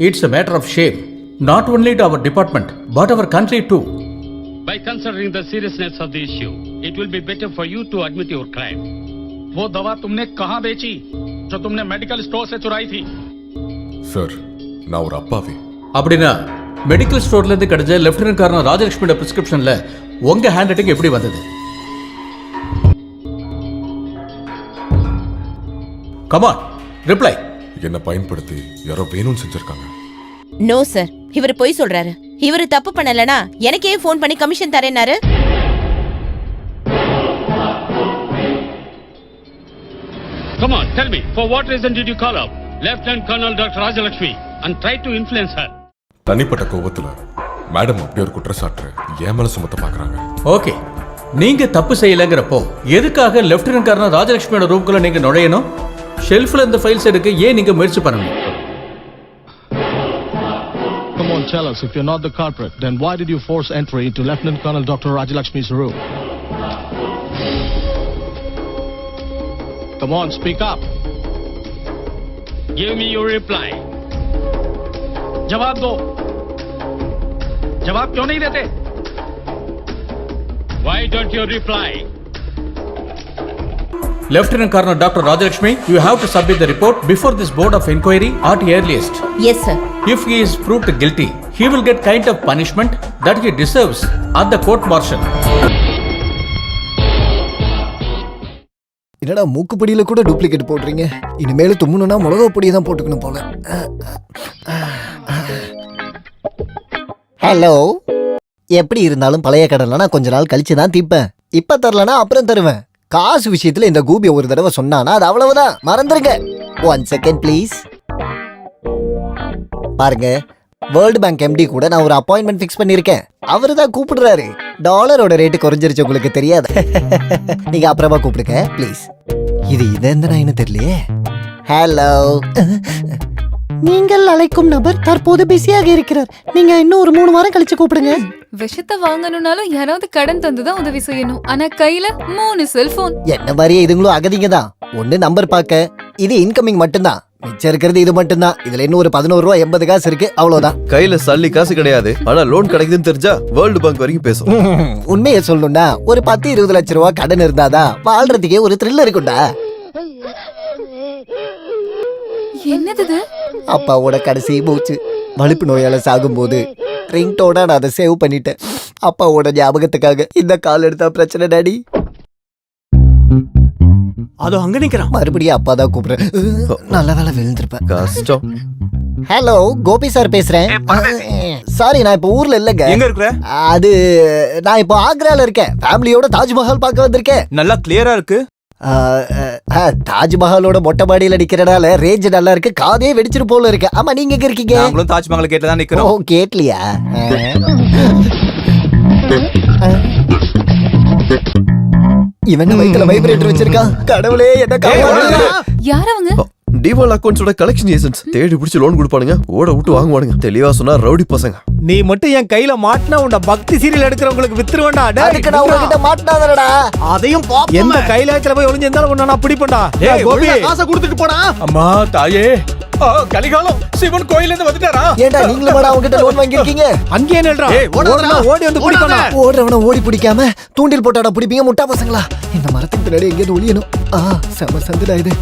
B: It's a matter of shame, not only to our department, but our country too.
O: By considering the seriousness of the issue, it will be better for you to admit your crime. वो दवा तुमने कहाँ बेची जो तुमने medical store से चुराई थी?
H: சார் நான் ஒரு அப்பாவி.
B: அப்படின்னா மெடிக்கல் ஸ்டோர்ல இருந்து கிடைச்ச லெப்டினன்ட் கர்னல் ராஜலட்சுமியோட பிரிஸ்கிரிப்ஷன்ல உங்க ஹேண்ட் ரைட்டிங் எப்படி வந்தது? Come on, reply.
H: என்னை பயன்படுத்தி யாரோ வேணும்னு செஞ்சிருக்காங்க.
D: நோ சார், இவர் பொய் சொல்றாரு. இவர் தப்பு பண்ணலனா எனக்கே ஃபோன் பண்ணி commission தரேனாரு.
O: Come on, tell me, for what reason did you call up Lieutenant Colonel Dr. Rajalakshmi and try to influence her?
H: தனிப்பட்ட கோபத்துல மேடம் அப்படி ஒரு குற்றச்சாட்டு என் மேல சுமத்த பாக்குறாங்க.
B: ஓகே, நீங்க தப்பு செய்யலங்கிறப்போ எதுக்காக லெப்டினன்ட் கர்னல் ராஜலட்சுமியோட ரூம்குள்ள நீங்க நுழையணும்? ஷெல்ஃப்ல இந்த ஃபைல்ஸ் எடுக்க ஏன் நீங்க முயற்சி பண்ணணும்?
O: Come on, tell us, if you're not the culprit, then why did you force entry into Lieutenant Colonel Dr. Rajalakshmi's room? Come on, speak up. Give me your reply. जवाब दो. जवाब क्यों नहीं देते? Why don't you reply?
B: Lieutenant Colonel Dr. Rajalakshmi, you have to submit the report before this board of inquiry at earliest.
D: Yes, sir.
B: If he is proved guilty, he will get kind of punishment that he deserves at the court martial.
K: என்னடா மூக்குப்பொடியில கூட duplicate போடுறீங்க? இனிமேல் தும்முனா மிளகா பொடியை தான் போட்டுக்கணும் போல. Hello, எப்படி இருந்தாலும் பழைய கடன்ல நான் கொஞ்ச நாள் கழிச்சு தான் தீப்பேன். இப்ப தரலனா அப்புறம் தருவேன். காசு விஷயத்துல இந்த கூபிய ஒரு தடவை சொன்னானா அது அவ்வளவுதான், மறந்துருங்க. 1 செகண்ட் ப்ளீஸ். பாருங்க, வேர்ல்டு பேங்க் எம்டி கூட நான் ஒரு அப்பாயின்மெண்ட் ஃபிக்ஸ் பண்ணிருக்கேன். அவரு தான் கூப்பிடுறாரு. டாலரோட ரேட்டு குறைஞ்சிருச்சு, உங்களுக்கு தெரியாது. நீங்க அப்புறமா கூப்பிடுங்க ப்ளீஸ். இது எந்த நாயின்னு தெரியலையே. ஹலோ, நீங்கள் அழைக்கும் நபர் தற்போது பிஸியாக இருக்கிறார். நீங்க இன்னும் ஒரு 3 வாரம் கழிச்சு கூப்பிடுங்க.
E: விஷத்தை வாங்கணும்னாலும் யாராவது கடன் தந்துதான் உதவி செய்யணும். ஆனா கையில 3 செல்போன்.
K: என்ன மாதிரியே இதுங்களும் அகதிங்க தான். ஒண்ணு நம்பர் பார்க்க, இது இன்கமிங் மட்டும்தான். மிச்சம் இருக்கிறது இது மட்டும்தான். இதுல இன்னும் ஒரு 11 ரூபா 80 காசு இருக்கு, அவ்வளவுதான்.
J: கையில சல்லி காசு கிடையாது, ஆனா லோன் கிடைக்குதுன்னு தெரிஞ்சா வேர்ல்டு பேங்க் வரைக்கும் பேசும்.
K: உண்மையை சொல்லணும்னா ஒரு 10-20 லட்சம் ரூபா கடன் இருந்தாதான் வாழ்றதுக்கே ஒரு த்ரில் இருக்கும்டா.
E: என்னது இது?
K: அப்பாவோட கடைசி மூச்சு வலிப்பு நோயால சாகும்போது ரிங்டோட நான் அதை சேவ் பண்ணிட்டேன். அப்பாவோட ஞாபகத்துக்காக. இந்த கால் எடுத்தா பிரச்சனை டாடி.
I: அதோ அங்க நிக்கிறான்.
K: மறுபடியும் அப்பா தான் கூப்பிடுறேன். நல்ல வேலை விழுந்திருப்பேன்.
J: கஷ்டம்.
K: ஹலோ, கோபி சார் பேசுறேன். சாரி, நான் இப்போ ஊர்ல இல்லங்க.
G: எங்க இருக்கிற?
K: அது நான் இப்போ ஆக்ரால இருக்கேன். ஃபேமிலியோட தாஜ்மஹால் பார்க்க வந்திருக்கேன்.
G: நல்லா கிளியரா இருக்கு.
K: தாஜ்மஹாலோட மொட்டை மாடியில நிக்கிறனால ரேஞ்ச் நல்லா இருக்கு. காதே வெடிச்சிரு போல இருக்கு. ஆமா, நீங்க எங்க இருக்கீங்க?
G: நாங்களும் தாஜ்மஹால் கேட்ல தான்
K: ஓ,
G: நிக்கிறோம்.
K: கேட்லியா? இவன் வயித்துல வைப்ரேட்டர் வச்சிருக்கான். கடவுளே, என்ன காப்பாத்து.
E: யார் அவங்க?
J: டிவால் அக்கவுண்ட்ஸோட கலெக்ஷன் ஏஜென்ட்ஸ் தேடி பிடிச்சி லோன் கொடுப்பானுங்க, ஓட விட்டு வாங்குவானுங்க. தெளிவா சொன்னா ரவுடி பசங்க.
I: நீ மட்டும் என் கையில மாட்டினா உன்னை பக்தி சீரியல் எடுக்கிறவங்களுக்கு வித்துருவேன்டா.
K: அதுக்கு நான் உங்ககிட்ட மாட்டாதடா.
I: அதையும் எந்த கைலாயத்துல போய் ஒளிஞ்சிருந்தாலும் உன்னை நான் பிடிப்பேன்டா. கோபி,
B: காசை கொடுத்துட்டு போடா. அம்மா தாயே, கலிகாலம் சிவன் கோயில இருந்து வந்துட்டாரா?
K: ஏண்டா நீங்களும் வாடா அவங்கிட்ட லோன் வாங்கிருக்கீங்க?
I: அங்கேயே நில்றா. ஓடி வந்து பிடிப்பா.
K: ஓடுறவன ஓடி பிடிக்காம தூண்டில் போட்டாடா பிடிப்பீங்க முட்டா பசங்களா. இந்த மரத்துக்கு பின்னாடி எங்கேயாவது ஒளியணும். செம சந்துடா இது.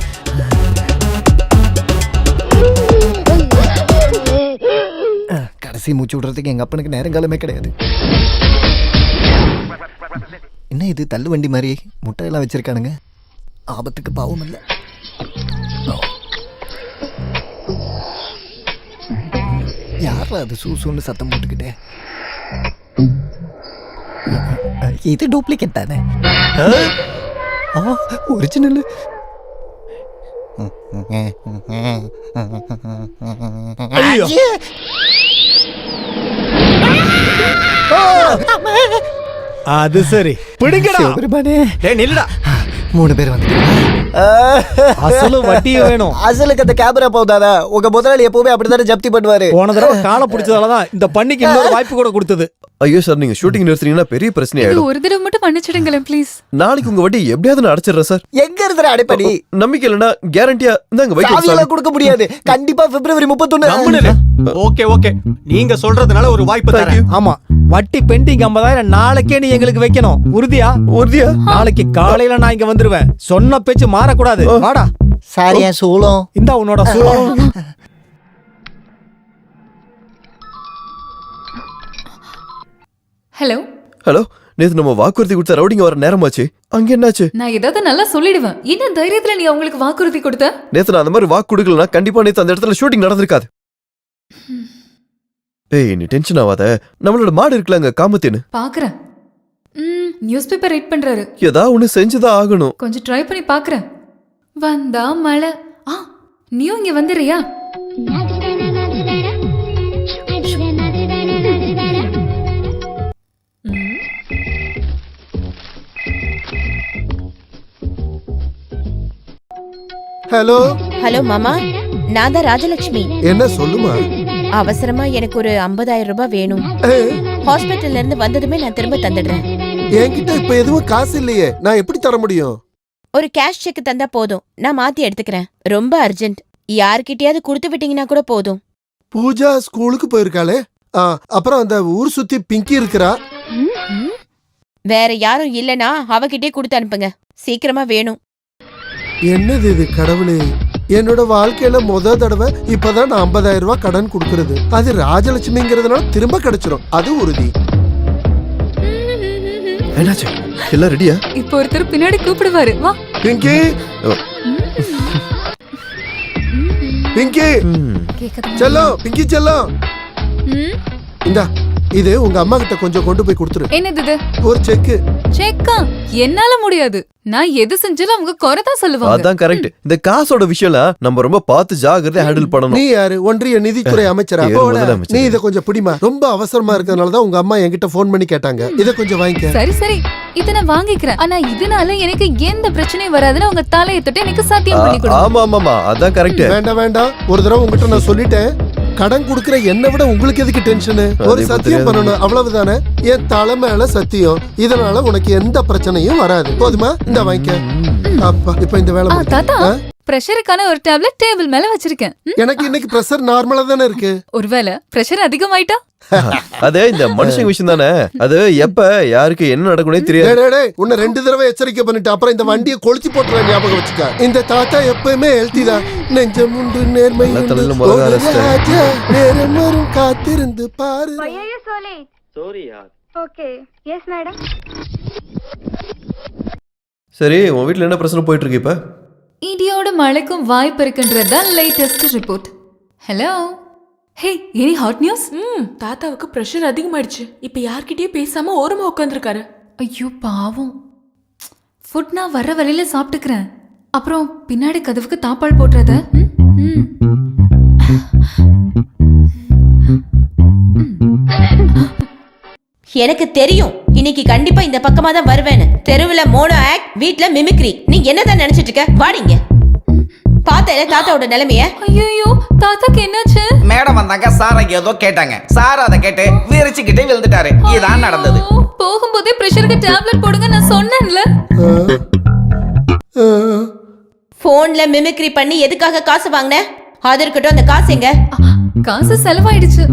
K: கடைசி மூச்சு விடுறதுக்கு எங்க அப்பனுக்கு நேரங்காலமே கிடையாது. என்ன இது தள்ளு வண்டி மாதிரி முட்டையெல்லாம் வச்சிருக்கானுங்க. ஆபத்துக்கு பாவம் இல்ல. யாரா அது சூசூன்னு சத்தம் போட்டுக்கிட்டே? இது டூப்ளிகேட் தானே? ஒரிஜினல்.
I: அது சரி, பிடிங்கடா. டேய் நில்லுடா.
K: 3 பேர் வந்து
I: அசலு வட்டியும் வேணும்.
K: அசலுக்கு அந்த கேமரா போதாதா? உங்க முதலாளி எப்பவுமே அப்படித்தானே ஜப்தி பண்ணுவாரு.
I: போன தடவை காலை பிடிச்சதாலதான் இந்த பண்ணிக்கு இன்னொரு வாய்ப்பு கூட கொடுத்தது.
J: ஐயோ சார், நீங்க ஷூட்டிங் நிறுத்துறீங்கன்னா பெரிய பிரச்சனை ஆயிடும்.
E: ஒரு தடவை மட்டும் மன்னிச்சிடுங்களேன் ப்ளீஸ்.
J: நாளைக்கு உங்க வட்டி எப்படியாவது நான் அடைச்சிடுறேன் சார்.
K: எங்க இருக்கிற அடைப்படி?
J: நம்பிக்கை இல்லைன்னா கேரண்டியா இந்தாங்க வைக்க
K: கொடுக்க முடியாது. கண்டிப்பா பிப்ரவரி 31.
I: ஓகே ஓகே, நீங்க சொல்றதுனால ஒரு வாய்ப்பு தரேன். ஆமா, வட்டி பெண்டிங் 50,000 நாளைக்கே நீ எங்களுக்கு வைக்கணும். உறுதியா?
J: உறுதியா?
I: நாளைக்கு காலையில நான் இங்க வந்துருவேன். சொன்ன பேச்சு மாறக்கூடாது. வாடா.
K: சார் என் சூளம்.
I: இந்தா உன்னோட சூளம்.
E: ஹலோ
J: ஹலோ, நேத்து நம்ம வாக்குறுதி கொடுத்த ரவுடிங்க வர நேரமாச்சு. அங்க என்னாச்சு?
E: நான் ஏதாவது நல்லா சொல்லிடுவேன். என்ன தைரியத்துல நீ அவங்களுக்கு வாக்குறுதி கொடுத்த?
J: நேத்து நான் அந்த மாதிரி வாக்கு கொடுக்கலனா கண்டிப்பா நேத்து அந்த இடத்துல ஷூட்டிங் நடந்திருக்காது. ஏய், நீ டென்ஷன் ஆகாத. நம்மளோட மாடு இருக்கலங்க, காமத்தேனு.
E: பாக்குறேன். நியூஸ் பேப்பர் ரீட் பண்றாரு.
J: ஏதாவது ஒண்ணு செஞ்சுதான் ஆகணும்.
E: கொஞ்சம் ட்ரை பண்ணி பாக்குறேன். வந்தா மழை. நீயும் இங்க வந்துறியா?
C: ஹலோ
D: ஹலோ மாமா, நான் தான் ராஜலட்சுமி.
C: என்ன சொல்லுமா?
D: அவசரமா எனக்கு ஒரு 50,000 ரூபாய் வேணும். ஹாஸ்பிட்டல்ல இருந்து வந்ததுமே நான் திரும்ப தந்துடுறேன்.
C: என்கிட்ட இப்ப எதுவும் காசு இல்லையே, நான் எப்படி தர முடியும்?
D: ஒரு கேஷ் செக் தந்தா போதும், நான் மாத்தி எடுத்துக்கிறேன். ரொம்ப அர்ஜென்ட். யார்கிட்டயாவது கொடுத்து விட்டீங்கன்னா கூட போதும்.
C: பூஜா ஸ்கூலுக்கு போயிருக்காளே. அப்புறம் அந்த ஊர் சுத்தி பிங்கி இருக்கிறா.
D: வேற யாரும் இல்லனா அவகிட்டே கொடுத்து அனுப்புங்க. சீக்கிரமா வேணும்.
C: என்னது இது கடவுளே? என்னோட வாழ்க்கையில தடவை இப்பதான் நான் 50,000 ரூபாய் கடன் கொடுக்கறது. அது ராஜலட்சுமிங்கிறதுனால திரும்ப கிடைச்சிரும், அது உறுதி.
J: என்னாச்சு? எல்லாம் ரெடியா?
E: இப்போ ஒருத்தர் பின்னாடி கூப்பிடுவாரு. வா
C: பிங்கி, பிங்கி செல்லம், பிங்கி செல்லம், இந்தா இது உங்க அம்மா கிட்ட கொஞ்சம் கொண்டு போய் கொடுத்துரு.
E: என்னது இது?
C: ஒரு செக்.
E: செக்கா? என்னால முடியாது. நான் எது செஞ்சாலும் அவங்க குறைதான் சொல்லுவாங்க.
J: அதான் கரெக்ட். இந்த காசோட விஷயம்லாம் நம்ம ரொம்ப பார்த்து ஜாகிரதையா ஹேண்டில் பண்ணணும்.
C: நீ யாரு? ஒன்றிய நிதித்துறை அமைச்சரா? நீ இத கொஞ்சம் பிடிமா. ரொம்ப அவசரமா இருக்கிறதுனால தான் உங்க அம்மா என்கிட்ட போன் பண்ணி கேட்டாங்க. இத கொஞ்சம் வாங்கிக்க.
E: சரி சரி, இத நான் வாங்கிக்கிறேன். ஆனா இதனால எனக்கு எந்த பிரச்சனையும் வராதுன்னு உங்க தலையை தொட்டு எனக்கு சத்தியம் பண்ணி கொடுங்க.
J: ஆமா ஆமா, அதான் கரெக்ட்.
C: வேண்டாம் வேண்டாம், ஒரு தடவை உங்ககிட்ட நான் சொல்லிட்டேன். கடன் குடுக்கிற என்ன விட உங்களுக்கு எதுக்கு டென்ஷன்? ஒரு சத்தியம் பண்ணணும், அவ்வளவுதானே. என் தலை மேல சத்தியம். இதனால உனக்கு எந்த பிரச்சனையும் வராது. போதுமா? இந்த வாங்கிக்க. அப்பா, இப்ப இந்த வேலை
E: தாத்தா, பிரஷருக்கான ஒரு டேப்லெட் டேபிள் மேல வச்சிருக்கேன்.
C: எனக்கு இன்னைக்கு பிரஷர் நார்மலா தானே இருக்கு.
E: ஒருவேளை பிரஷர் அதிகமாயிட்டா?
J: அதே இந்த மனுஷங்க விஷயம் தானே. அது எப்ப யாருக்கு என்ன நடக்கும்னே தெரியாது.
C: உன்னை 2 தடவை எச்சரிக்கை பண்ணிட்டு அப்புறம் இந்த வண்டியை கொளுத்தி போட்டுற ஞாபகம் வச்சுக்க. இந்த தாத்தா எப்பவுமே ஹெல்த்தி தான். நெஞ்சம் உண்டு, நேர்மை உண்டு, நேரம் வரும் காத்திருந்து பாரு.
J: சரி, உன் வீட்டுல என்ன பிரச்சனை போயிட்டு இருக்கு இப்ப?
E: இடியோட மழைக்கும் வாய்ப்பு இருக்குன்றதுதான் லேட்டஸ்ட் ரிப்போர்ட். ஹலோ, ஹே, எனி ஹாட் நியூஸ்?
F: தாத்தாவுக்கு பிரஷர் அதிகமாயிடுச்சு. இப்ப யார்கிட்டயும் பேசாம ஓரமா உட்காந்துருக்காரு.
E: ஐயோ பாவம். ஃபுட் நான் வர வழியில சாப்பிட்டுக்கிறேன். அப்புறம் பின்னாடி கதவுக்கு தாப்பால் போட்டுறத.
D: எனக்கு தெரியும் இன்னைக்கு கண்டிப்பா இந்த பக்கமா தான் வருவேன்னு. தெருவுல மோனோ ஆக்ட், வீட்ல மிமிக்ரி. நீ என்னதான் நினைச்சிட்டு இருக்க? வாடிங்க. பாத்தல தாத்தாவோட நிலைமைய.
E: ஐயோ, தாத்தாக்கு என்னாச்சு?
L: மேடம் வந்தாங்க, சார் ஏதோ கேட்டாங்க. சார் அதை கேட்டு விரிச்சுக்கிட்டே விழுந்துட்டாரு. இதான் நடந்தது.
E: போகும்போதே பிரஷருக்கு டேப்லெட் போடுங்க நான் சொன்னேன்ல.
D: போன்ல மிமிக்ரி பண்ணி எதுக்காக காசு வாங்கின? அது இருக்கட்டும், அந்த காசு எங்க?
E: காசு செலவாயிடுச்சு.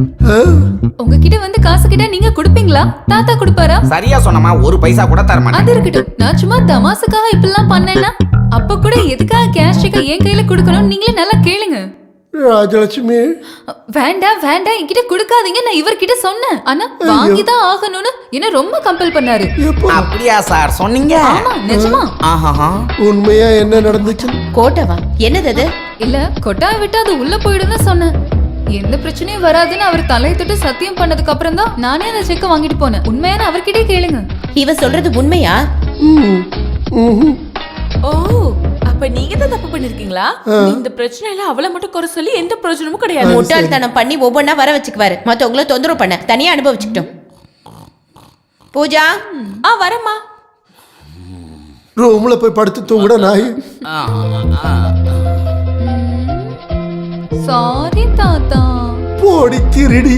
E: உங்ககிட்ட வந்து காசு கிட்ட நீங்க குடுப்பீங்களா? தாத்தா குடுப்பாரா?
L: சரியா சொன்னமா, ஒரு பைசா கூட தர மாட்டேன்.
E: அது இருக்கட்டும், நான் சும்மா தமாசுக்காக இப்படிலாம் பண்ணேன்னா அப்ப கூட எதுக்காக கேஷ் செக்க என் கையில குடுக்கணும் நீங்களே நல்லா கேளுங்க.
C: ராஜலட்சுமி,
E: வேண்டாம் வேண்டாம் என்கிட்ட குடுக்காதீங்க, நான் இவர்கிட்ட சொன்னேன். ஆனா வாங்கிதான் ஆகணும்னு என்ன ரொம்ப கம்பல் பண்ணாரு.
L: அப்படியா சார் சொன்னீங்க?
E: ஆமா, நிஜமா.
C: உண்மையா என்ன நடந்துச்சு?
D: கோட்டவா? என்னது அது?
E: இல்ல, கொட்டாய் விட்டு அது உள்ள போயிடுன்னு சொன்னேன். எந்த பிரச்சனையும் வராதுன்னு அவர் தலையை தொட்டு சத்தியம் பண்ணதுக்கு அப்புறம் தான் நானே அந்த செக்க வாங்கிட்டு போனேன். உண்மையான அவர்கிட்டே கேளுங்க.
D: இவ சொல்றது உண்மையா?
F: ஓ, அப்ப நீங்க தான் தப்பு பண்ணிருக்கீங்களா? இந்த பிரச்சனையில அவளை மட்டும் குறை சொல்லி எந்த பிரயோஜனமும் கிடையாது.
D: முட்டாள்தனம் பண்ணி ஒவ்வொன்னா வர வச்சுக்குவாரு. மத்தவங்கள தொந்தரவு பண்ண தனியா அனுபவிச்சுக்கிட்டோம். பூஜா,
F: வரமா.
C: ரூம்ல போய் படுத்து தூங்குட நாய்.
E: சாரி தாத்தா.
C: போடி திருடி.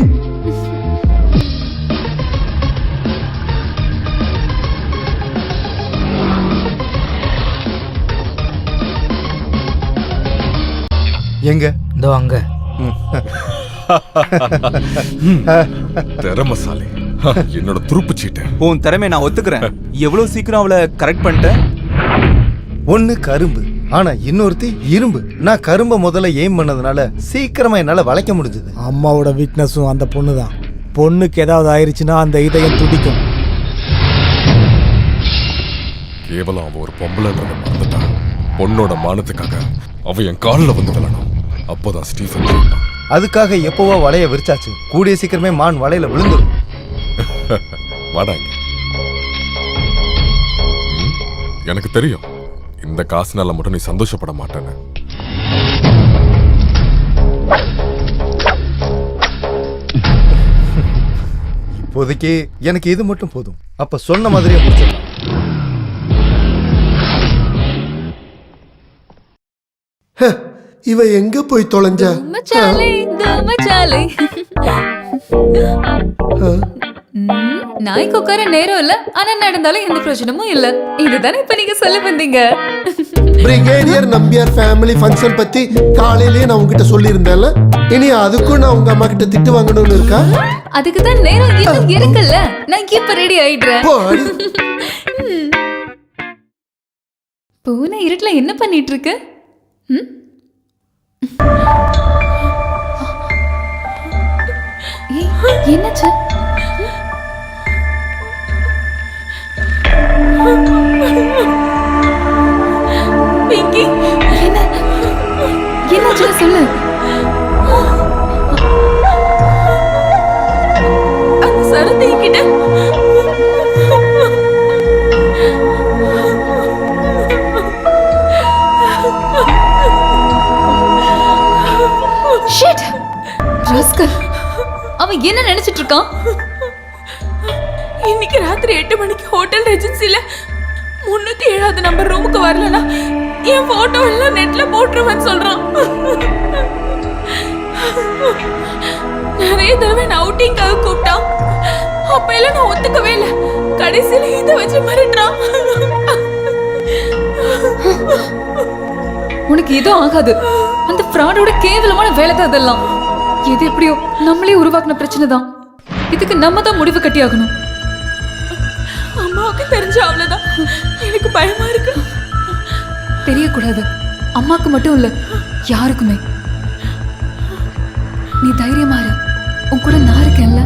I: எங்க? இதோ அங்க.
H: திறமசாலி. என்னோட துருப்பு சீட்டு.
G: உன் திறமை நான் ஒத்துக்கிறேன். எவ்வளவு சீக்கிரம் அவளை கரெக்ட் பண்ணிட்டேன்.
M: ஒண்ணு கரும்பு, ஆனா இன்னொருத்தி இரும்பு. நான் கரும்பை முதல்ல எய்ம் பண்ணதுனால சீக்கிரமா என்னால வளைக்க முடிஞ்சது.
I: அம்மாவோட வீக்னஸும் அந்த பொண்ணு தான். பொண்ணுக்கு ஏதாவது ஆயிருச்சுன்னா அந்த இதயம் துடிக்கும்.
H: கேவலம் அவ ஒரு பொம்பளைன்றத மறந்துட்டா. பொண்ணோட மானத்துக்காக அவ என் காலில் வந்து விழணும். அப்போதான் ஸ்டீஃபன் ஜெயிப்பான்.
M: அதுக்காக எப்பவோ வலைய விரிச்சாச்சு. கூடிய சீக்கிரமே மான் வலையில விழுந்துரும்.
H: வாடாங்க. எனக்கு தெரியும் இந்த காசுனால மட்டும் நீ சந்தோஷப்பட மாட்டேன்னு.
M: இப்போதைக்கு எனக்கு இது மட்டும் போதும். அப்ப சொன்ன மாதிரியே முடிச்சிடலாம்.
C: இவ எங்க போய் தொலைஞ்சா?
E: மச்சாலே மச்சாலே. நாய்க்கு உட்கார நேரம் இல்ல, ஆனா நடந்தாலும் எந்த பிரச்சனமும் இல்ல. இதுதானே இப்ப நீங்க சொல்ல வந்தீங்க.
C: பிரிகேடியர் நம்பியார் ஃபேமிலி ஃபங்க்ஷன் பத்தி காலையிலேயே நான் உங்ககிட்ட சொல்லியிருந்தேன்ல. இனி அதுக்கும் நான் உங்க அம்மா கிட்ட திட்டு வாங்கணும்னு இருக்கா?
E: அதுக்கு தான் நேரம் இன்னும் இருக்குல்ல. நான் இப்ப ரெடி ஆயிடுறேன். பூனை இருட்டுல என்ன பண்ணிட்டு இருக்கு? என்னாச்சு?
F: பிங்கி,
E: என்னாச்சு சொல்லு.
F: அந்த சரத்தை கிட்ட
E: ஷிட். ராஸ்கல். அவன் என்ன நினைச்சிட்டு இருக்கான்?
F: இன்னைக்கு ராத்திரி 8 மணிக்கு ஹோட்டல் ரெஜென்சில 307வது நம்பர் ரூமுக்கு வரலனா என் போட்டோ எல்லாம் நெட்ல போட்டுருவேன்னு சொல்றான். நிறைய தடவை நான் அவுட்டிங்காக கூப்பிட்டான். அப்ப எல்லாம் நான் ஒத்துக்கவே இல்லை. கடைசியில இதை வச்சு மிரட்டுறான்.
E: உனக்கு எதுவும் ஆகாது. அந்த ஃப்ராடோட கேவலமான வேலை தான் அதெல்லாம். எது எப்படியோ நம்மளே உருவாக்குன பிரச்சனை தான். இதுக்கு நம்ம தான் முடிவு கட்டி ஆகணும்.
F: அம்மாவுக்கு தெரிஞ்ச அவ்வளவுதான். எனக்கு பயமா இருக்கு.
E: தெரியக்கூடாது. அம்மாக்கு மட்டும் இல்ல, யாருக்குமே. நீ தைரியமா இரு. உன் கூட நான் இருக்கேன்ல.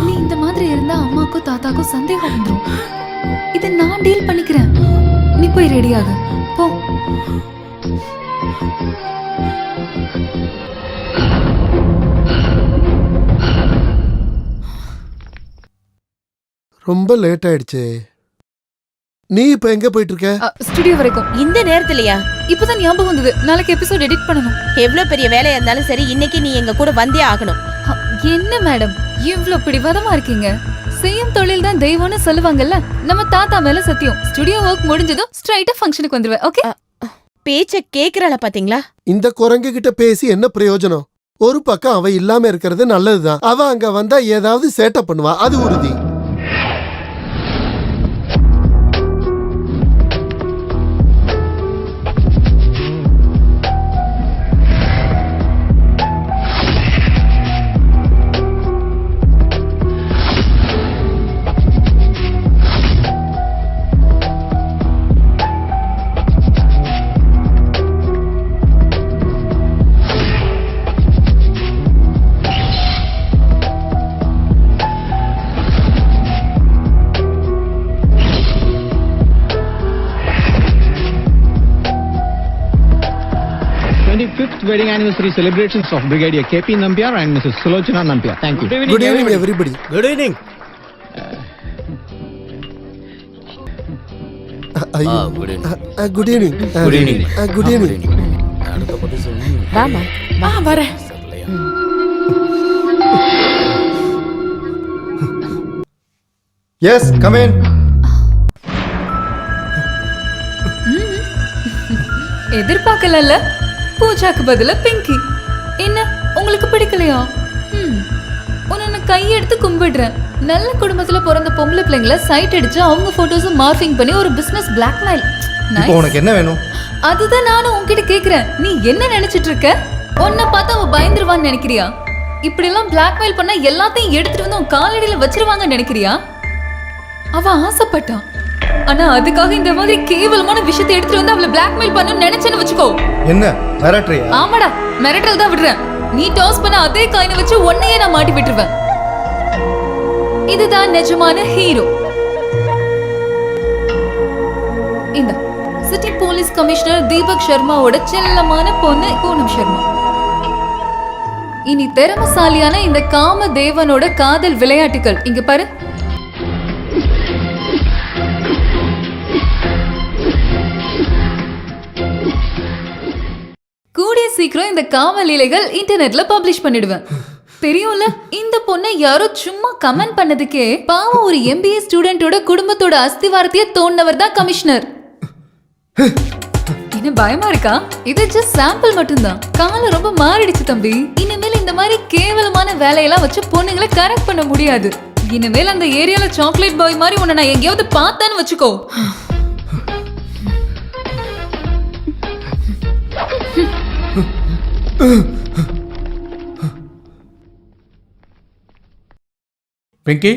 E: நீ இந்த மாதிரி இருந்தா அம்மாக்கும் தாத்தாக்கும் சந்தேகம் வந்துடும். இதை நான் டீல் பண்ணிக்கிறேன். நீ போய் ரெடியாக போ.
C: ரொம்ப லேட் ஆயிடுச்சு. நீ இப்ப எங்க போயிட்டு இருக்க?
E: ஸ்டுடியோ வரைக்கும்.
D: இந்த நேரத்துலயா?
E: இப்பதான் ஞாபகம் வந்தது. நாளைக்கு எபிசோட் எடிட் பண்ணணும்.
D: எவ்வளவு பெரிய வேலையா இருந்தாலும் சரி, இன்னைக்கு நீ எங்க கூட வந்தே ஆகணும்.
E: என்ன மேடம் இவ்ளோ பிடிவாதமா இருக்கீங்க? செய்யும் தொழில் தான் தெய்வம்னு சொல்லுவாங்கல்ல. நம்ம தாத்தா மேல சத்தியம். ஸ்டுடியோ ஒர்க் முடிஞ்சதும் ஸ்ட்ரைட்டா ஃபங்க்ஷனுக்கு வந்துருவேன். ஓகே?
D: பேச்ச கேக்குறாள பாத்தீங்களா?
C: இந்த குரங்கு கிட்ட பேசி என்ன பிரயோஜனம்? ஒரு பக்கம் அவ இல்லாம இருக்கிறது நல்லதுதான். அவ அங்க வந்தா ஏதாவது சேட்டை பண்ணுவா, அது உறுதி.
P: Wedding anniversary celebrations of Brigadier KP Nambiar and Mrs. Sulochana Nambiar. Thank you.
C: Good evening, everybody.
P: Good evening.
C: Good evening. Good evening. Good evening.
D: வாமா.
F: வரேன்.
M: Yes, come in.
E: எதிர்பார்க்கல. பூஜாக்கு பதிலா பிங்கி. என்ன உங்களுக்கு பிடிக்கலையா? உன்னை கையெடுத்து கும்பிடுறேன். நல்ல குடும்பத்துல பிறந்த பொம்பளை பிள்ளைங்களை சைட் அடிச்சு அவங்க போட்டோஸ் மார்பிங் பண்ணி ஒரு பிசினஸ் பிளாக்மெயில்.
M: இப்போ உனக்கு என்ன வேணும்?
E: அதுதான் நானும் உன்கிட்ட கேக்குறேன். நீ என்ன நினைச்சிட்டு இருக்க? உன்னை பார்த்தா அவ பயந்துருவான்னு நினைக்கிறியா? இப்படி எல்லாம் பிளாக்மெயில் பண்ணா எல்லாத்தையும் எடுத்துட்டு வந்து உன் காலடியில வச்சிருவாங்கன்னு நினைக்கிறியா? அவ ஆசைப்பட்டான், ஆனா அதுக்காக இந்த மாதிரி கேவலமான விஷயத்தை எடுத்துட்டு வந்து அவளை பிளாக்மெயில் பண்ணணும்னு நினைச்சேன்னு வச்சுக்கோ.
M: என்ன மிரட்டுறியா?
E: ஆமாடா, மிரட்டல் தான் விடுறேன். நீ டாஸ் பண்ண அதே காயினை வச்சு உன்னையே நான் மாட்டி விட்டுருவேன். இதுதான் நிஜமான ஹீரோ. இந்த சிட்டி போலீஸ் கமிஷனர் தீபக் சர்மாவோட செல்லமான பொண்ணு பூனம் சர்மா. இனி திறமசாலியான இந்த காம தேவனோட காதல் விளையாட்டுகள். இங்க பாரு. கூடிய சீக்கிரம் இந்த காம லீலைகள் இன்டர்நெட்ல பப்ளிஷ் பண்ணிடுவேன். தெரியும்ல, இந்த பொண்ணை யாரோ சும்மா கமெண்ட் பண்ணதுக்கே பாவம் ஒரு MBA ஸ்டூடெண்டோட குடும்பத்தோட அஸ்திவாரத்தையே தோண்டவர் தான் கமிஷனர். என்ன பயமா இருக்கா? இது ஜஸ்ட் சாம்பிள் மட்டும்தான். காலம் ரொம்ப மாறிடுச்சு தம்பி. இனிமேல் இந்த மாதிரி கேவலமான வேலையெல்லாம் வச்சு பொண்ணுங்களை கரெக்ட் பண்ண முடியாது. இனிமேல் அந்த ஏரியால சாக்லேட் பாய் மாதிரி உன்னை நான் எங்கேயாவது பார்த்தேன்னு வச்சுக்கோ.
B: பிங்கி,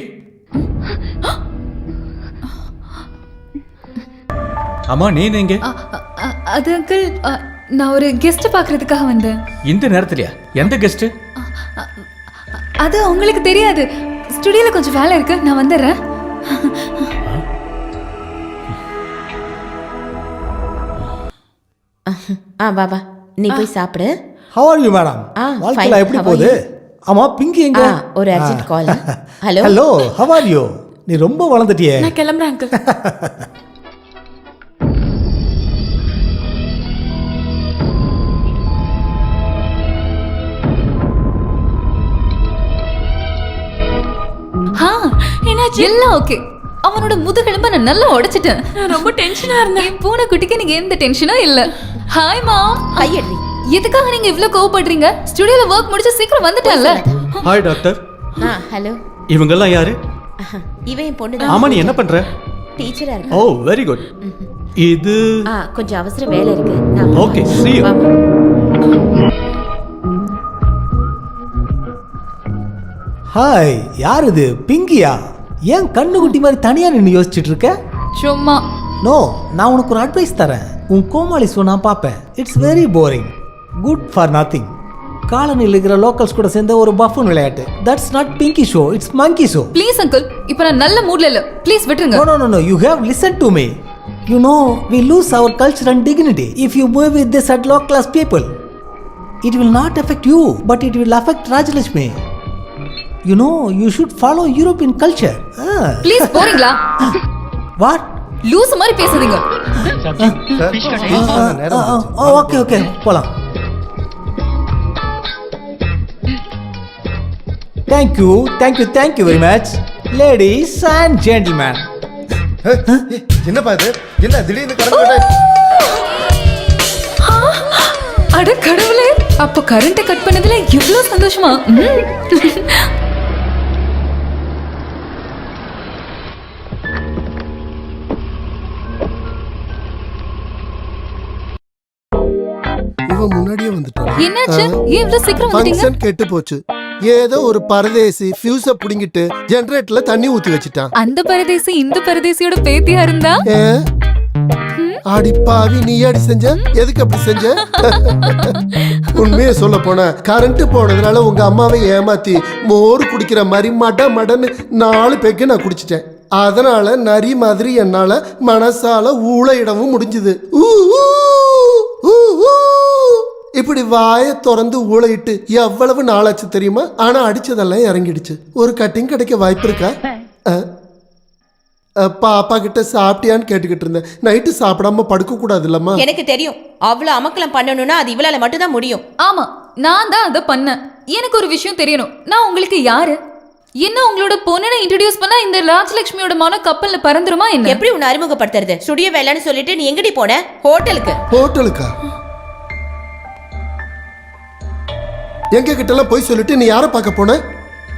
B: அம்மா நீ எங்க?
E: அது அங்கிள், நான் ஒரு கெஸ்ட் பார்க்கறதுக்காக வந்தேன்.
B: இந்த நேரத்துலயா? எந்த கெஸ்ட்?
E: அது உங்களுக்கு தெரியாது. ஸ்டுடியோல கொஞ்சம் வேலை இருக்கு, நான் வந்துடுறேன்.
D: பாபா நீ போய் சாப்பிடு.
I: How are you madam? வாழ்க்கையில எப்படி போகுது? ஆமா, பிங்கி எங்க?
D: ஒரு urgent call. Hello
I: hello, how are you? நீ ரொம்ப வளர்ந்துட்டியே.
F: நான் கிளம்புறேன் அங்கிள்.
E: என்னாச்சு? எல்லாம் ஓகே. அவனோட முதுகெலும்ப நான் நல்லா உடைச்சிட்டேன்.
F: நான் ரொம்ப டென்ஷனா இருந்தேன்.
E: என் பூனை குட்டிக்கு நீங்க எந்த டென்ஷனும் இல்ல. Hi mom.
D: கையடி.
E: எதுக்காக நீங்க இவ்ளோ கோவப்படுறீங்க? ஸ்டுடியோல வர்க் முடிச்சு சீக்கிரம் வந்துட்டேன்ல.
B: Hi doctor.
D: ஹலோ.
B: இவங்க எல்லாம் யாரு?
D: இவன் பொண்ணு தான்.
B: ஆமா, நீ என்ன பண்ற?
D: டீச்சரா இருக்க.
B: ஓ வெரி குட். இது
D: கொஞ்சம் அவசர வேலை இருக்கு. நான்
B: ஓகே, see you.
I: ஹாய், யார் இது? பிங்கியா? ஏன் கண்ணு குட்டி மாதிரி தனியா நின்று யோசிச்சுட்டு இருக்க?
E: சும்மா.
I: நோ, நான் உனக்கு ஒரு அட்வைஸ் தரேன். உன் கோமாளி ஷோ நான் பார்ப்பேன். It's very boring, good for nothing. காலனியில் இருக்கிற லோக்கல்ஸ் கூட சேர்ந்த ஒரு பஃபூன் விளையாட்டு. That's not Pinki show, it's monkey show.
E: Please uncle, இப்போ நான் நல்ல மூட்ல இல்ல. ப்ளீஸ் விட்டுருங்க.
I: No no no no, you have listen to me. You know we lose our culture and dignity if you move with this at low class people. It will not affect you, but it will affect Rajalakshmi. You know, you should follow European culture.
E: Please போறீங்களா?
I: What?
E: Loose மாதிரி பேசுறீங்க.
I: Okay okay, போலாம். Thank you very much, ladies and gentlemen.
M: என்னப்பா இது? என்ன திடீர்னு current?
E: அட கடவுளே, அப்ப கரண்ட் கட் பண்ணதுல இவ்ளோ சந்தோஷமா?
C: இவன் முன்னாடியே வந்துட்டான்.
E: என்னாச்சு? ஏன் இவ்ளோ சீக்கிரம் வந்துட்டீங்க?
C: ஃபங்க்ஷன் கெட்டு போச்சு. ஏதோ ஒரு பரதேசி ஃபியூஸ புடிங்கிட்டு ஜெனரேட்டர்ல தண்ணி ஊத்தி வச்சிட்டான்.
E: அந்த பரதேசி இந்த பரதேசியோட பேத்தியா இருந்தா?
C: அடி பாவி, நீ அடி செஞ்ச? எதுக்கு அப்படி செஞ்ச? உண்மையை சொல்ல போன, கரண்ட் போனதுனால உங்க அம்மாவை ஏமாத்தி மோர் குடிக்கிற மாதிரி மடன்னு 4 பெக்கு நான் குடிச்சிட்டேன். அதனால நரி மாதிரி என்னால மனசால ஊளையிடவும் முடிஞ்சுது. இப்படி வாயை திறந்து ஊளையிட்டு எவ்வளவு நாளாச்சு தெரியுமா? ஆனா அடிச்சதெல்லாம் இறங்கிடுச்சு. ஒரு கட்டிங் கிடைக்க வாய்ப்பு இருக்கா? பாப்பா கிட்ட சாப்பிட்டியான்னு கேட்டுக்கிட்டு இருந்தேன். நைட்டு சாப்பிடாம படுக்க கூடாது இல்லம்மா?
D: எனக்கு தெரியும், அவ்வளவு அமக்கலம் பண்ணணும்னா அது இவளால மட்டும் தான் முடியும்.
E: ஆமா, நான் தான் அதை பண்ணேன். எனக்கு ஒரு விஷயம் தெரியணும். நான் உங்களுக்கு யாரு? என்ன உங்களோட பொண்ணனை இன்ட்ரோடியூஸ் பண்ணா இந்த ராஜலட்சுமியோட மன கப்பல்ல பறந்துருமா என்ன?
D: எப்படி உன்னை அறிமுகப்படுத்துறது? ஸ்டுடியோ வேலைன்னு சொல்லிட்டு நீ எங்கடி போன? ஹோட்டலுக்கா? எங்க
C: கிட்ட எல்லாம் போய் சொல்லிட்டு நீ யாரை பார்க்க போன?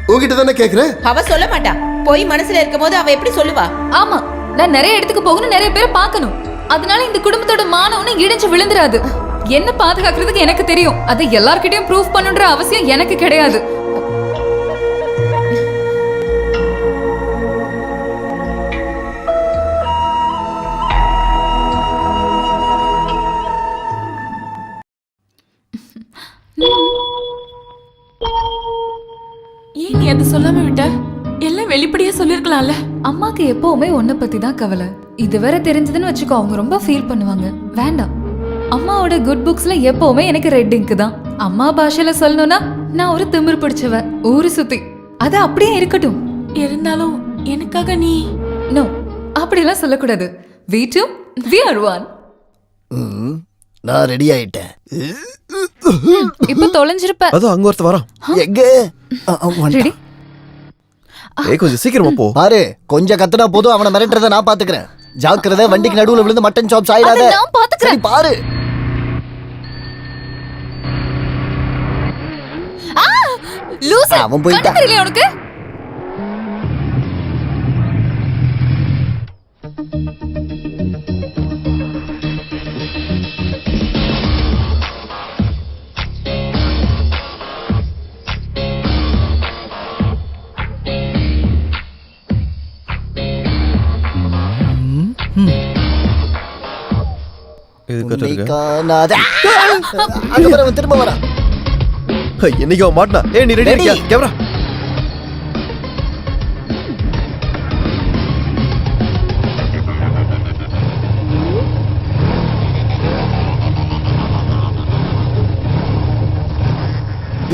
C: உங்ககிட்ட தானே கேக்குறேன்.
D: அவ சொல்ல மாட்டா. போய் மனசுல இருக்கும் போது அவ எப்படி சொல்லுவா?
E: ஆமா, நான் நிறைய இடத்துக்கு போகணும், நிறைய பேரை பார்க்கணும். அதனால இந்த குடும்பத்தோட மானவனும் இடிஞ்சு விழுந்துராது. என்ன பாதுகாக்கிறதுக்கு எனக்கு தெரியும். அதை எல்லார்கிட்டயும் ப்ரூவ் பண்ணுன்ற அவசியம் எனக்கு கிடையாது.
F: ஏன் நீ அதை சொல்லாம விட்ட? எல்லாம் வெளிப்படையா சொல்லிருக்கலாம்ல.
E: அம்மாக்கு எப்பவுமே உன்னை பத்தி தான் கவலை. இது வேற தெரிஞ்சதுன்னு வச்சுக்கோ, அவங்க ரொம்ப ஃபீல் பண்ணுவாங்க. வேண்டாம். அம்மாவோட குட் புக்ஸ்ல எப்பவுமே எனக்கு ரெட் இங்க் தான். அம்மா பாஷையில சொல்லணும்னா நான் ஒரு திமிர் பிடிச்சவ, ஊரு சுத்தி. அது அப்படியே இருக்கட்டும்.
F: இருந்தாலும் எனக்காக நீ
E: நோ, அப்படிலாம் சொல்லக்கூடாது. we two we are one.
K: நான் ரெடி ஆயிட்டேன்.
E: இப்ப தொலைஞ்சிருப்ப.
J: அது அங்க ஒருத்த வரான்.
K: எங்க?
E: ரெடி?
J: கொஞ்சம் சீக்கிரமா போ.
K: பாரு, கொஞ்சம் கத்துனா போதும், அவனை மிரட்டுறத நான் பாத்துக்கிறேன். ஜாக்கிரதை, வண்டிக்கு நடுவுல விழுந்து மட்டன் சாப்ஸ் ஆயிடாத.
E: நான் பாத்துக்கிறேன்.
K: சரி, பாரு.
E: லூசு,
K: அவன் போயிட்டான்.
E: கண்ணு தெரியலையா உனக்கு?
J: இது கட்டுங்க.
K: காணாத. அங்க பாரு, அவன் திரும்ப வரான்.
J: என்னைக்கு அவன் மாட்டினா? ஏய், நீ ரெடி இருக்கியா? கேமரா.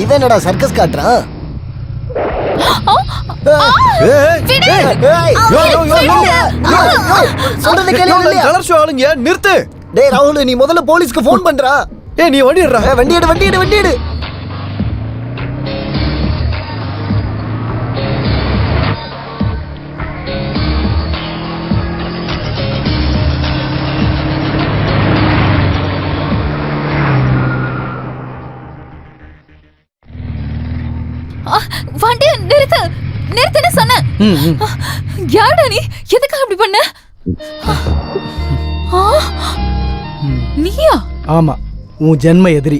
K: இவன் என்னடா சர்க்கஸ் காட்டுறான்? சொல்றது கேளு.
J: கலர் ஷோ ஆளுங்க, நிறுத்து.
K: டேய் ராகுல், நீ முதல்ல போலீஸ்க்கு ஃபோன் பண்றா.
J: ஏய், நீ வண்டி எடுறா.
K: வண்டி எடு, வண்டி எடு, வண்டி எடு.
E: வண்டியை நிறுத்து, நிறுத்துன்னு சொன்னேன். யாருடா நீ? எதுக்காக அப்படி பண்ண? நீயா?
I: ஆமா, உன் ஜென்ம எதிரி.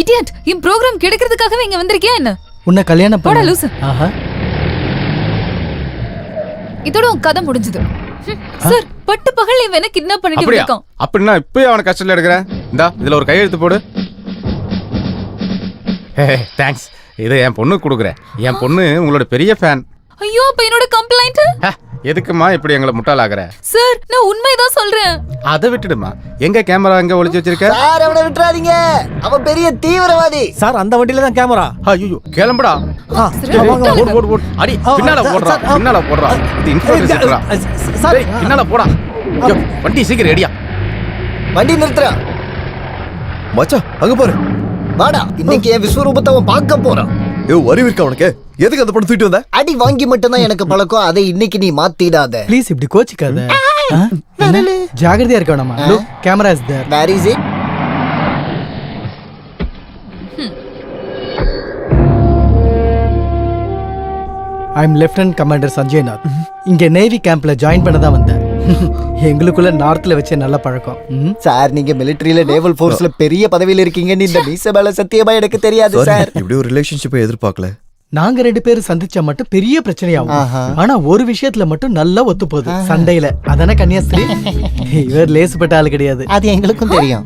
E: இடியட், இந்த ப்ரோகிராம் கிடைக்கிறதுக்காகவே இங்க வந்திருக்கியா என்ன?
I: உன்னை கல்யாணம்
E: போடா
I: பண்ண.
E: லூசு.
I: ஆஹா.
E: இதோட உன் கதை முடிஞ்சது. சார், பட்டு பகல் இவனை கிட்னாப் பண்ணிட்டு இருக்கான்.
Q: அப்படின்னா இப்பயே அவனை கஷ்டத்துல எடுக்கிறேன். இந்தா, இதுல ஒரு கையெழுத்து போடு. தேங்க்ஸ். இதை என் பொண்ணுக்கு கொடுக்குறேன். என் பொண்ணு உங்களோட பெரிய ஃபேன்.
E: ஐயோ, அப்ப என்னோட கம்ப்ளைண்ட்?
Q: எதுக்குமா இப்படி எங்களை முட்டாளாக்குற?
E: சார், நான் உண்மைதான் சொல்றேன்.
Q: அதை விட்டுடுமா. எங்க கேமரா எங்க ஒளிச்சு வச்சிருக்க?
K: சார், அவனை விட்டுறாதீங்க. அவன் பெரிய தீவிரவாதி.
I: சார், அந்த வண்டியில தான் கேமரா.
Q: ஐயோ, கிளம்புடா. அடி, பின்னால போடுறா, பின்னால போடுறா. இது இன்ஃபர்மேஷன்டா. சார், பின்னால போடா. வண்டி சீக்கிரம் ரெடியா.
K: வண்டி நிறுத்துறா.
J: மச்சான், அங்க பாரு.
K: வாடா, இன்னைக்கு என் விஸ்வரூபத்தை அவன் பார்க்க போறான்.
J: அறிவு இருக்கா உனக்கு? எதுக்கு அந்த படம் தூக்கிட்டு வந்த?
K: அடி வாங்கி மட்டும்தான் எனக்கு பழக்கம். அதை இன்னைக்கு நீ மாத்திடாத.
I: ப்ளீஸ், இப்படி கோச்சிக்காத. ஜாகிரதையா இருக்க வேணாமா? Look, camera is there.
K: Where is it?
I: I am lieutenant commander Sanjay Nath. இங்க நேவி கேம்ப்ல ஜாயின் பண்ண தான் வந்தேன். எங்களுக்குள்ள நார்த்ல வச்ச நல்ல பழக்கம்.
K: சார், நீங்க மிலிட்டரியில நேவல் ஃபோர்ஸ்ல பெரிய பதவியில இருக்கீங்கன்னு இந்த மீச மேல சத்தியமா எனக்கு தெரியாது சார்.
J: இப்படி ஒரு ரிலேஷன்ஷிப்பை எதிர்பார்க்கல.
I: நாங்க 2 பேரும் சந்திச்சா மட்டும் பெரிய பிரச்சனையாகும். ஆனா ஒரு விஷயத்துல மட்டும் நல்லா ஒத்து போகுது, சண்டையில. அதானே கன்னியாஸ்திரி? இவர் லேசுப்பட்ட ஆளு கிடையாது.
K: அது எங்களுக்கும் தெரியும்.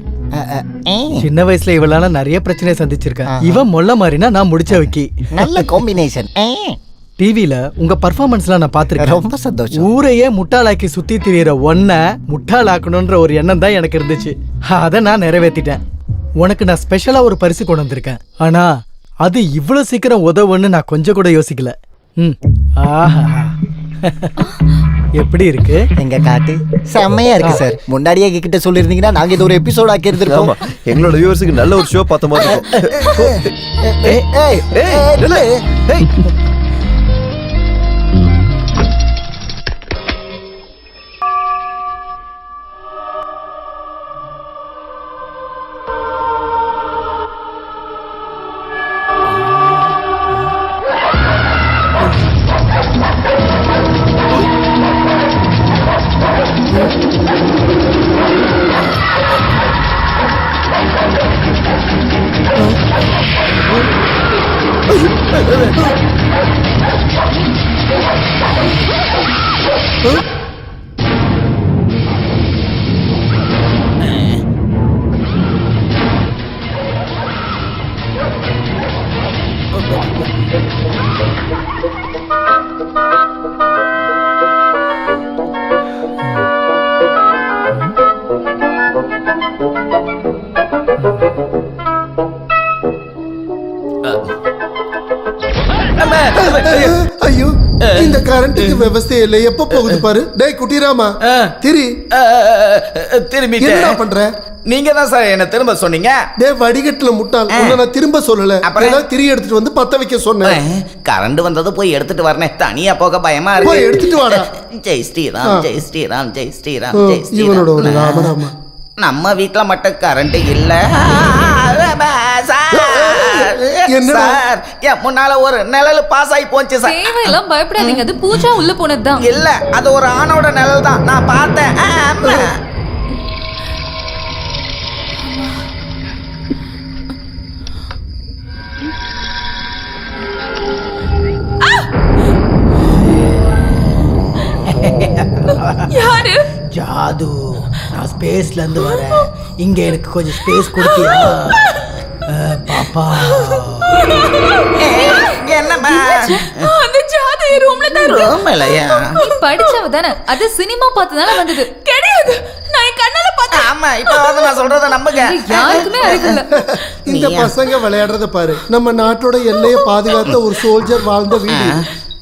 I: சின்ன வயசுல இவளால நிறைய பிரச்சனையை சந்திச்சிருக்கேன். இவன் மொல்ல மாறினா நான் முடிச்ச வைக்கி.
K: நல்ல காம்பினேஷன்.
I: டிவில உங்க பர்ஃபார்மன்ஸ்லாம் நான் பாத்துருக்கேன்.
K: ரொம்ப சந்தோஷம்.
I: ஊரையே முட்டாளாக்கி சுத்தி திரியற ஒன்ன முட்டாளாக்கணும்ன்ற ஒரு எண்ணம் தான் எனக்கு இருந்துச்சு. அதை நான் நிறைவேற்றிட்டேன். உனக்கு நான் ஸ்பெஷலா ஒரு பரிசு கொண்டு வந்திருக்கேன். ஆனா அது இவ்வளவு சீக்கிரம் உதவுன்னு நான் கொஞ்சம் கூட யோசிக்கல. ஆஹா, எப்படி இருக்கு?
K: எங்க காட்டு செம்மையா இருக்கு சார். முன்னாடியே கிட்ட சொல்லிருந்தீங்கன்னா நாங்க இது ஒரு எபிசோட் ஆக்கி இருந்திருக்கோம்.
J: எங்களோட வியூவர்ஸுக்கு நல்ல ஒரு ஷோ பார்த்த மாதிரி இருக்கும்.
C: ஐயோ இந்த கரண்ட்டுக்கு விவசாய இல்ல எப்ப போகுது பாரு. டேய் குட்டிராமா திரி
L: திரும்பி
C: என்னடா பண்ற?
L: நீங்க தான் சார் என்ன திரும்ப சொன்னீங்க.
C: டேய் வடிகட்டுல முட்டாள், உன்னை நான் திரும்ப சொல்லல. அப்புறம் திரி எடுத்துட்டு வந்து பத்த வைக்க சொன்னேன்.
L: கரண்ட் வந்தது போய் எடுத்துட்டு வரனே, தனியா போக பயமா இருக்கு.
C: போய் எடுத்துட்டு வாடா.
L: ஜெய் ஸ்ரீராம் ஜெய் ஸ்ரீராம் ஜெய் ஸ்ரீராம் ஜெய்
C: இவனோட ஒரு
L: ஸ்ரீராம்.
C: ராமராமா.
L: நம்ம வீட்ல மட்டும் கரண்ட் இல்ல
C: என்னடா?
L: சார் என் முன்னால ஒரு நிழல் பாஸ் ஆகி போச்சு சார்.
E: தேவையெல்லாம் பயப்படாதீங்க, அது பூஜா உள்ள போனதுதான்.
L: இல்ல அது ஒரு ஆணோட நிழல் தான், நான் பார்த்தேன்.
F: யாரு?
I: ஜாது, நான் ஸ்பேஸ்ல இருந்து வரேன். இங்க எனக்கு கொஞ்சம் ஸ்பேஸ் கொடுத்தியா பாப்பா?
L: என்னம்மா
F: அந்த ஜாது ரூம்ல தான் இருக்கு.
L: ரூம்லயா?
E: நீ படிச்சவ தானே, அது சினிமா பார்த்ததால வந்தது.
F: கிடையாது, நான் என் கண்ணால பார்த்தேன்.
L: ஆமா, இப்ப வந்து நான் சொல்றத நம்புங்க.
E: யாருக்குமே அறிவில்ல.
C: இந்த பசங்க விளையாடுறத பாரு. நம்ம நாட்டோட எல்லையை பாதுகாத்த ஒரு சோல்ஜர் வாழ்ந்த வீடு.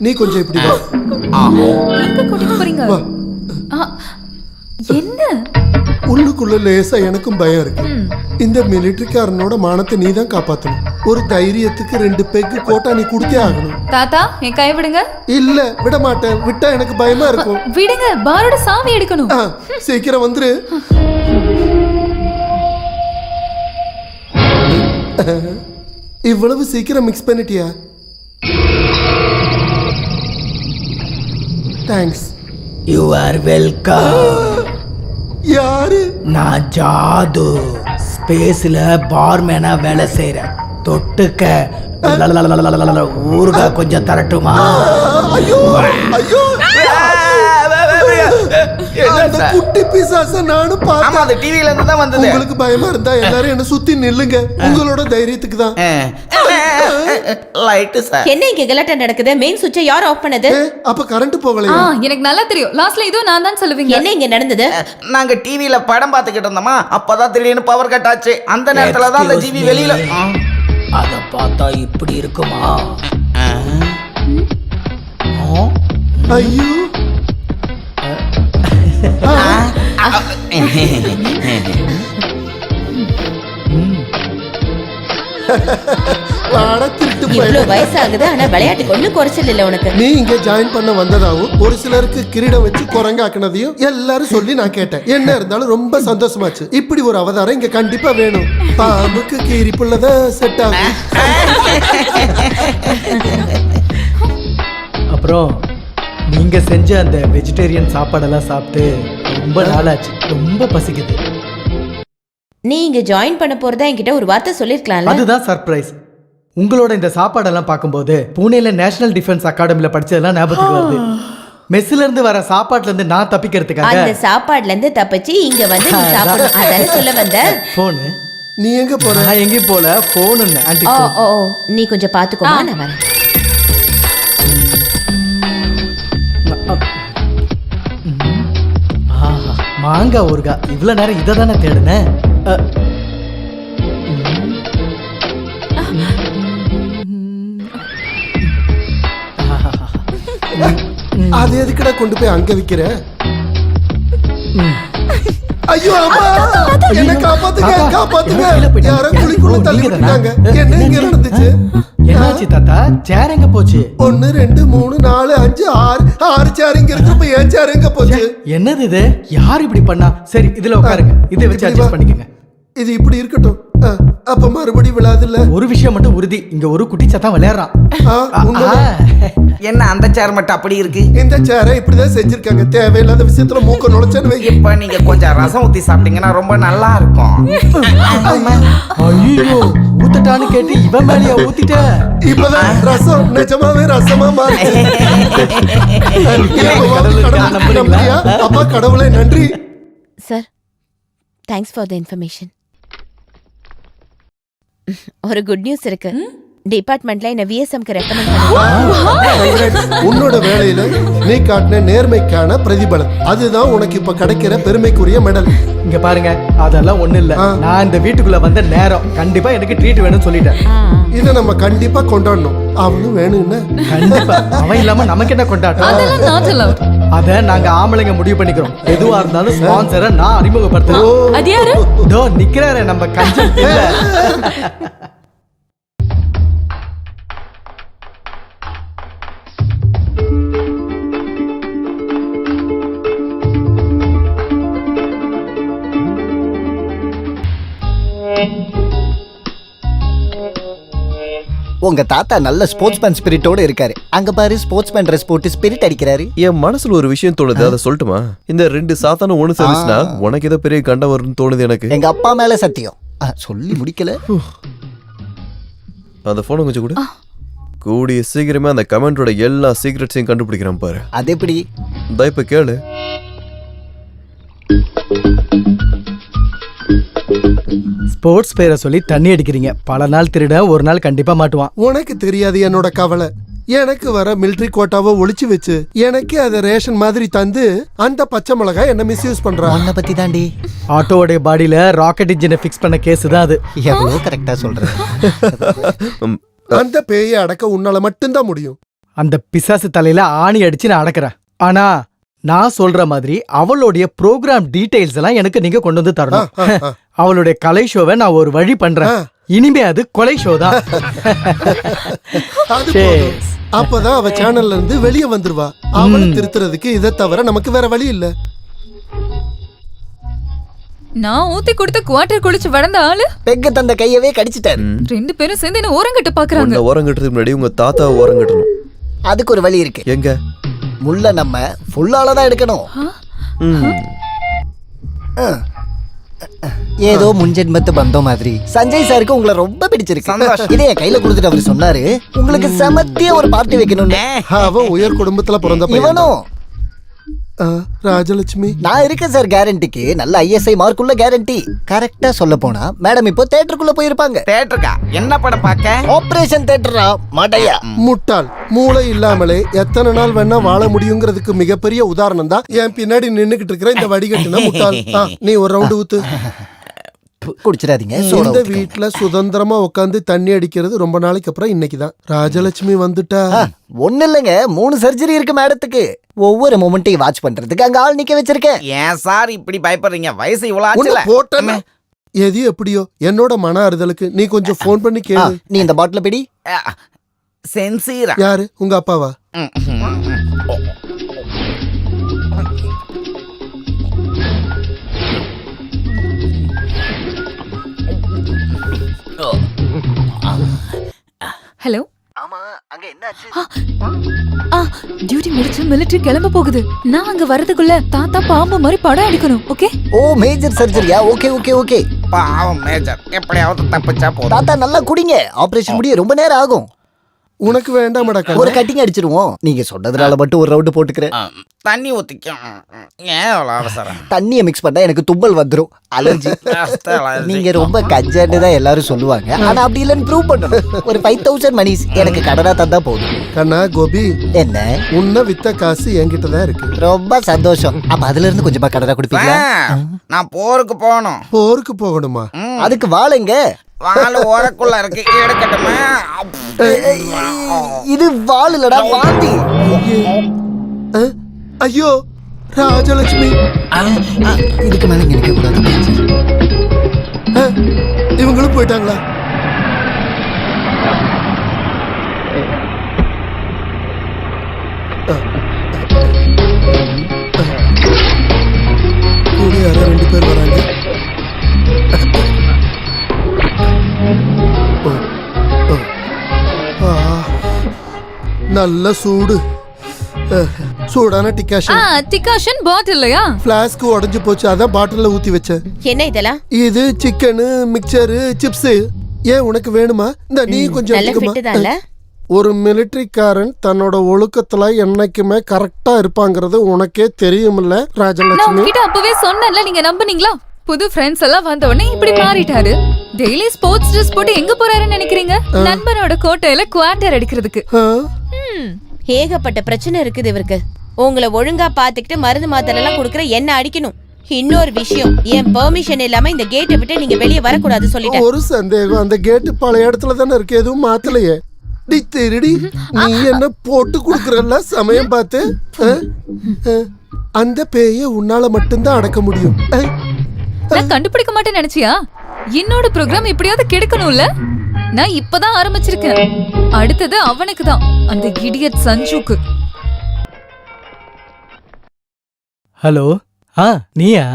C: நீ கொஞ்சம் இப்படி வா.
E: எங்க கூட்டிட்டு போறீங்க? ஆ, என்ன
C: உள்ளுக்குள்ள லேசா எனக்கும் பயம் இருக்கு. இந்த மிலிட்டரிக்காரனோட மானத்தை நீ தான் காப்பாத்தணும். ஒரு தைரியத்துக்கு 2 பெக்கு கோட்டா நீ கொடுத்தே ஆகணும்.
E: தாத்தா, என் கை விடுங்க.
C: இல்ல விட மாட்டேன். விட்டா எனக்கு பயமா இருக்கும்.
E: விடுங்க, பாரோட சாவி எடுக்கணும்.
C: சீக்கிரம் வந்துரு. இவ்வளவு சீக்கிரம் மிக்ஸ் பண்ணிட்டியா? தேங்க்ஸ்.
I: You are welcome.
C: யாரு?
I: நான் ஜாது, ஸ்பேஸ்ல பார்மேனா வேலை செய்யறேன். தொட்டுக்க ஊறுகாய் கொஞ்சம் தரட்டுமா?
C: ஐயோ ஐயோ, அந்த குட்டி பிசாச நானும் பார்த்தேன்.
L: ஆமா, அது டிவில இருந்து தான் வந்தது.
C: உங்களுக்கு பயமா இருந்தா எல்லாரும் என்ன சுத்தி நில்லுங்க. உங்களோட தைரியத்துக்கு தான்.
L: Light sir.
D: என்ன இங்க கலாட்டா நடக்குது? மெயின் சுவிட்சை யார் ஆஃப் பண்ணது?
C: அப்ப கரண்ட் போகலையா?
E: எனக்கு நல்லா தெரியும். லாஸ்ட்ல இதுவும் நான் தான் சொல்லுவீங்க.
D: என்ன இங்க நடந்தது?
L: நாங்க டிவில படம் பார்த்துக்கிட்டு இருந்தோமா, அப்பதான் திடீர்னு பவர் கட் ஆச்சு. அந்த நேரத்துல தான் அந்த ஜிவி வெளியில.
I: அத பார்த்தா இப்படி இருக்குமா?
C: ஐயோ
D: இவ்வளவு வயசாகுது, ஆனா விளையாட்டுக்கு ஒண்ணு குறைச்சல் இல்ல உனக்கு.
C: நீ இங்க ஜாயின் பண்ண வந்ததாவும் ஒரு சிலருக்கு கிரீடம் வச்சு குரங்காக்குனதையும் எல்லாரும் சொல்லி நான் கேட்டேன். என்ன இருந்தாலும் ரொம்ப சந்தோஷமாச்சு. இப்படி ஒரு அவதாரம் இங்க கண்டிப்பா வேணும். பாம்புக்கு கீரி புள்ளத செட் ஆகும்.
I: அப்புறம் நீங்க செஞ்ச அந்த வெஜிடேரியன் சாப்பாடெல்லாம் சாப்பிட்டு ரொம்ப நாளாச்சு. ரொம்ப பசிக்குது.
D: நீ இங்க ஜாயின் பண்ண போறதா என்கிட்ட ஒரு வார்த்தை சொல்லிருக்கலாம்ல.
I: அதுதான் சர்ப்ரைஸ். உங்களோட இந்த சாப்பாடெல்லாம் பார்க்கும்போது புனேல நேஷனல் டிஃபென்ஸ் அகாடமில படிச்சதெல்லாம் ஞாபகத்துக்கு வருது. மெஸ்ல இருந்து வர சாப்பாட்டுல இருந்து நான் தப்பிக்கிறதுக்காக
D: அந்த சாப்பாடுல இருந்து தப்பிச்சு இங்க வந்து நீ சாப்பிடணும். அதானே சொல்ல வந்த?
I: போனு.
C: நீ எங்க போற?
I: நான் எங்கேயும் போல. Phone aunty.
D: ஓ நீ கொஞ்சம் பாத்துக்கோமா, நான் வரேன்.
I: மாங்காய் ஊறுகாய். இவ்வளவு நேரம் இதை தானே தேடுனேன்.
C: அது எதுக்குடா கொண்டு போய் அங்க விக்கிற? ஐயோ அம்மா, என்ன காப்பாத்துங்க, காப்பாத்துங்க. யாரோ குழிக்குள்ள தள்ளி விட்டுட்டாங்க. என்ன இங்க நடந்துச்சு?
I: என்னாச்சு தாத்தா? சேர் எங்க போச்சு?
C: 1 2 3 4 5 6 சேர் இங்க இருக்கு. இப்ப ஏன் சேர் எங்க போச்சு?
I: என்னது இது? யார் இப்படி பண்ணா? சரி, இதுல உட்காருங்க. இதை வச்சு அட்ஜஸ்ட் பண்ணிக்கங்க.
C: இது இப்படி இருக்கட்டும். அப்ப மறுபடி விழாதுல்ல.
I: ஒரு விஷயம் மட்டும் உறுதி, இங்க ஒரு குட்டி சத்தம் விளையாடுறான்.
L: என்ன அந்த சேர் மட்டும் அப்படி இருக்கு?
C: இந்த சேரை இப்படிதான் செஞ்சிருக்காங்க. தேவையில்லாத விஷயத்துல மூக்க நுழைச்சேன்னு வை.
L: இப்ப நீங்க கொஞ்சம் ரசம் ஊத்தி சாப்பிட்டீங்கன்னா ரொம்ப நல்லா இருக்கும்.
I: ஐயோ, ஊத்தட்டான்னு கேட்டு இவன் மேலயா ஊத்திட்ட?
C: இப்பதான் ரசம் நிஜமாவே ரசமா மாறுது. அப்பா கடவுளே நன்றி.
D: Sir, thanks for the information. ஒரு குட் நியூஸ் இருக்கு. டிபார்ட்மெண்ட்ல என்ன விஎஸ்எம்க்கு ரெக்கமெண்ட் பண்ணுங்க.
C: உன்னோட வேலையில நீ காட்டின நேர்மைக்கான பிரதிபலன் அதுதான் உனக்கு இப்ப கிடைக்கிற பெருமைக்குரிய மெடல்.
I: இங்க பாருங்க, அதெல்லாம் ஒண்ணு இல்ல. நான் இந்த வீட்டுக்குள்ள வந்த நேரம் கண்டிப்பா எனக்கு ட்ரீட் வேணும்னு சொல்லிட்டேன்.
C: இத நம்ம கண்டிப்பா கொண்டாடணும். அவனும் வேணும்னா
I: கண்டிப்பா. அவன் இல்லாம நமக்கு என்ன கொண்டாட்டம்? அத நாங்க ஆம்பளைங்க முடிவு பண்ணிக்கிறோம். எதுவா இருந்தாலும் ஸ்பான்சரை நான் அறிமுகப்படுத்துறேன்.
F: அது யாரு?
I: இதோ நிக்கிறாரே நம்ம கஞ்சன் பிள்ளை.
K: உங்க தாத்தா நல்ல ஸ்போர்ட்ஸ்மேன் ஸ்பிரிட்டோட இருக்காரு. அங்க பாரு, ஸ்போர்ட்ஸ்மேன் ட்ரெஸ் போட்டு ஸ்பிரிட் அடிக்கிறாரு.
J: என் மனசுல ஒரு விஷயம் தோணுது, அதை சொல்லட்டுமா? இந்த 2 சாத்தானும் ஒண்ணு சேர்ந்துச்சுன்னா உனக்கு ஏதோ பெரிய கண்ட வரும்னு தோணுது எனக்கு.
K: எங்க அப்பா மேல சத்தியம். சொல்லி முடிக்கல.
J: அந்த போனை கொஞ்சம் கூட கூடிய சீக்கிரமே அந்த கமெண்டோட எல்லா சீக்ரெட்ஸையும் கண்டுபிடிக்கிறேன் பாரு.
K: அது எப்படி?
J: இந்த இப்ப கேளு.
I: ஸ்போர்ட்ஸ் பேரை சொல்லி தண்ணி அடிக்கிறீங்க. பல நாள் திருட ஒரு நாள் கண்டிப்பா மாட்டுவான்.
C: உனக்கு தெரியாது என்னோட கவலை. எனக்கு வர மிலிட்டரி கோட்டாவை ஒளிச்சு வச்சு எனக்கு அதை ரேஷன் மாதிரி தந்து அந்த பச்சை மிளகாய் என்ன மிஸ்யூஸ் பண்றான்.
K: உன்னை பத்தி தாண்டி.
I: ஆட்டோவோட பாடியில ராக்கெட் இன்ஜினை ஃபிக்ஸ் பண்ண கேஸ் தான் அது.
K: எவ்வளவு கரெக்டா சொல்றேன்.
C: அந்த பேயை அடக்க உன்னால மட்டும்தான் முடியும்.
I: அந்த பிசாசு தலையில ஆணி அடிச்சு நான் அடக்குறேன். ஆனா நான் சொல்ற மாதிரி அவளுடைய ப்ரோக்ராம் டீடைல்ஸ் எல்லாம் எனக்கு நீங்க கொண்டு வந்து தரணும். அவளுடைய கலை ஷோவை நான் ஒரு வழி பண்றேன். இனிமே அது கொலை ஷோ தான்.
C: அப்பதான் அவ சேனல்ல இருந்து வெளியே வந்துருவா. அவளை திருத்துறதுக்கு இதை தவிர நமக்கு வேற வழி இல்ல.
E: நான் ஊத்தி கொடுத்த குவார்டர் குளிச்சு வளர்ந்த ஆளு
K: பெக்க தந்த கையவே கடிச்சிட்டாரு.
E: 2 பேரும் சேர்ந்து என்ன ஓரங்கட்ட பாக்குறாங்க.
J: உன்னை ஓரங்கட்டுறதுக்கு முன்னாடி உங்க தாத்தா ஓரங்கட்டணும்.
K: அதுக்கு ஒரு வழி இருக்கு.
J: எங்க?
K: முள்ள நம்ம ஃபுல்லால தான் எடுக்கணும். ஏதோ முன்ஜென்மத்து பந்தம் மாதிரி. சஞ்சய் சாருக்கு உங்களை ரொம்ப பிடிச்சிருக்கு. இதை என் கையில கொடுத்துட்டு அவரு சொன்னாரு, உங்களுக்கு சமத்தியா ஒரு பார்ட்டி வைக்கணும்னு.
C: அவன் உயர் குடும்பத்துல பிறந்த
K: இவனும்
C: ராஜலட்சுமி.
K: நான் இருக்கேன் சார் கேரண்டிக்கு. நல்ல ஐஎஸ்ஐ மார்க் உள்ள கேரண்டி. கரெக்டா சொல்ல போனா மேடம் இப்போ தியேட்டருக்குள்ள போயிருப்பாங்க.
L: தியேட்டருக்கா? என்ன படம் பார்க்க?
K: ஆபரேஷன் தியேட்டரா? மடையா
C: முட்டாள். மூளை இல்லாமலே எத்தனை நாள் வேணா வாழ முடியுங்கிறதுக்கு மிகப்பெரிய உதாரணம் தான் என் பின்னாடி நின்னுகிட்டு இருக்கிற இந்த வடிகட்டுன முட்டாள். நீ ஒரு ரவுண்டு ஊத்து.
K: குடிச்சிடாதீங்க.
C: இந்த வீட்டுல சுதந்திரமா உட்காந்து தண்ணி அடிக்கிறது ரொம்ப நாளைக்கு அப்புறம் இன்னைக்குதான். ராஜலட்சுமி வந்துட்டா.
K: ஒண்ணு இல்லைங்க, 3 சர்ஜரி இருக்கு மேடத்துக்கு. ஒவ்வொரு மொமெண்ட்டையும் வாட்ச் பண்றதுக்கு அங்க ஆள் நிக்க வச்சிருக்கேன்.
L: ஏன் சார் இப்படி பயப்படுறீங்க? வயசு இவ்வளவு ஆச்சுல.
C: போட்டமே எது எப்படியோ என்னோட மன ஆறுதலுக்கு நீ கொஞ்சம் போன் பண்ணி கேளு.
K: நீ இந்த பாட்டில பிடி.
L: சென்சீரா?
C: யாரு? உங்க அப்பாவா?
E: ஹலோ.
K: ஆமா, அங்க என்னாச்சு?
E: டியூட்டி முடிச்சு மிலிட்டரி கிளம்ப போகுது. நான் அங்க வரதுக்குள்ள தாத்தா பாம்பு மாதிரி படம் எடுக்கணும். ஓகே?
K: ஓ, மேஜர் சர்ஜரியா? Okay okay okay.
L: பாவம் மேஜர், எப்படியாவது தப்பிச்சா போதும்.
K: தாத்தா நல்லா குடிங்க. ஆபரேஷன் முடிய ரொம்ப நேரம் ஆகும்.
C: உனக்கு வேண்டாமடா.
K: ஒரு கட்டிங் அடிச்சிருவோம். நீங்க சொன்னதுனால மட்டும் ஒரு ரவுண்ட் போட்டுக்கிறேன்.
L: தண்ணி ஊத்திக்கும். ஏன் அவ்வளவு அவசரம்?
K: தண்ணியை மிக்ஸ் பண்ணா எனக்கு தும்பல் வந்துரும். அலர்ஜி. நீங்க ரொம்ப கஞ்சான்னு தான் எல்லாரும் சொல்லுவாங்க. ஆனா அப்படி இல்லைன்னு ப்ரூவ் பண்ணணும். ஒரு 5000 மணிஸ் எனக்கு கடனா தந்தா போதும்.
C: கண்ணா கோபி,
K: என்ன
C: உன்ன வித்த காசு என்கிட்ட தான் இருக்கு.
K: ரொம்ப சந்தோஷம். அப்ப அதுல இருந்து கொஞ்சமா கடனா கொடுப்பீங்களா?
L: நான் போருக்கு போகணும்.
C: போருக்கு போகணுமா?
K: அதுக்கு வாளுங்க.
L: வாழ ஓரக்குள்ள இருக்கு, எடுக்கட்டுமா?
K: இது வாள் இல்லடா, வாந்தி.
C: ஐயோ ராஜலட்சுமி,
K: இதுக்கு மேல நினைக்க கூடாது.
C: இவங்களும் போயிட்டாங்களா? கூட யாரோ 2 பேர் வராங்க. நல்ல சூடு. சூடான டிகாஷன்.
E: டிகாஷன் பாட்டில்லையா?
C: ஃப்ளாஸ்க் உடைஞ்சு போச்சு, அதான் பாட்டில்ல ஊத்தி வச்சேன்.
D: என்ன இதெல்லாம்?
C: இது சிக்கன், மிக்சர், சிப்ஸ். ஏன் உனக்கு வேணுமா? இந்த நீ கொஞ்சம் எடுத்துக்கமா. ஒரு மிலிட்டரிக்காரன் தன்னோட ஒழுக்கத்துல என்னைக்குமே கரெக்டா இருப்பாங்கிறது உனக்கே தெரியுமில்ல ராஜலட்சுமி?
E: நான் அப்பவே சொன்னேன்ல, நீங்க நம்புனீங்களா? புது ஃப்ரெண்ட்ஸ் எல்லாம் வந்த உடனே இப்படி மாறிட்டாரு. டெய்லி ஸ்போர்ட்ஸ் ட்ரெஸ் போட்டு எங்க போறாருன்னு நினைக்கிறீங்க? நண்பனோட கோட்டையில குவார்டர் அடிக்கிறதுக்கு.
D: ஏகப்பட்ட பிரச்சனை இருக்குது இவருக்கு. உங்களை ஒழுங்கா பாத்துக்கிட்டு மருந்து மாத்திரை எல்லாம் கொடுக்கற என்ன அடிக்கணும். இன்னொரு விஷயம், என் பெர்மிஷன் இல்லாம இந்த கேட்டை விட்டு நீங்க வெளியே வரக்கூடாது சொல்லிட்டேன்.
C: ஒரு சந்தேகம், அந்த கேட்டு பழைய இடத்துல தானே இருக்கு, எதுவும் மாத்தலையே. டி திருடி, நீ என்ன போட்டு குடுக்கறல்ல சமயம் பார்த்து. அந்த பேயை உன்னால மட்டும்தான் அடக்க முடியும்.
E: நான் கண்டுபிடிக்க மாட்டேன்னு நினைச்சியா? என்னோட ப்ரோக்ராம் எப்படியாவது கெடுக்கணும்ல. நான் இப்பதான் ஆரம்பிச்சிருக்கேன். அடுத்தது அவனுக்கு தான், அந்த இடியட் சஞ்சுக்கு.
I: ஹலோ, நீயா?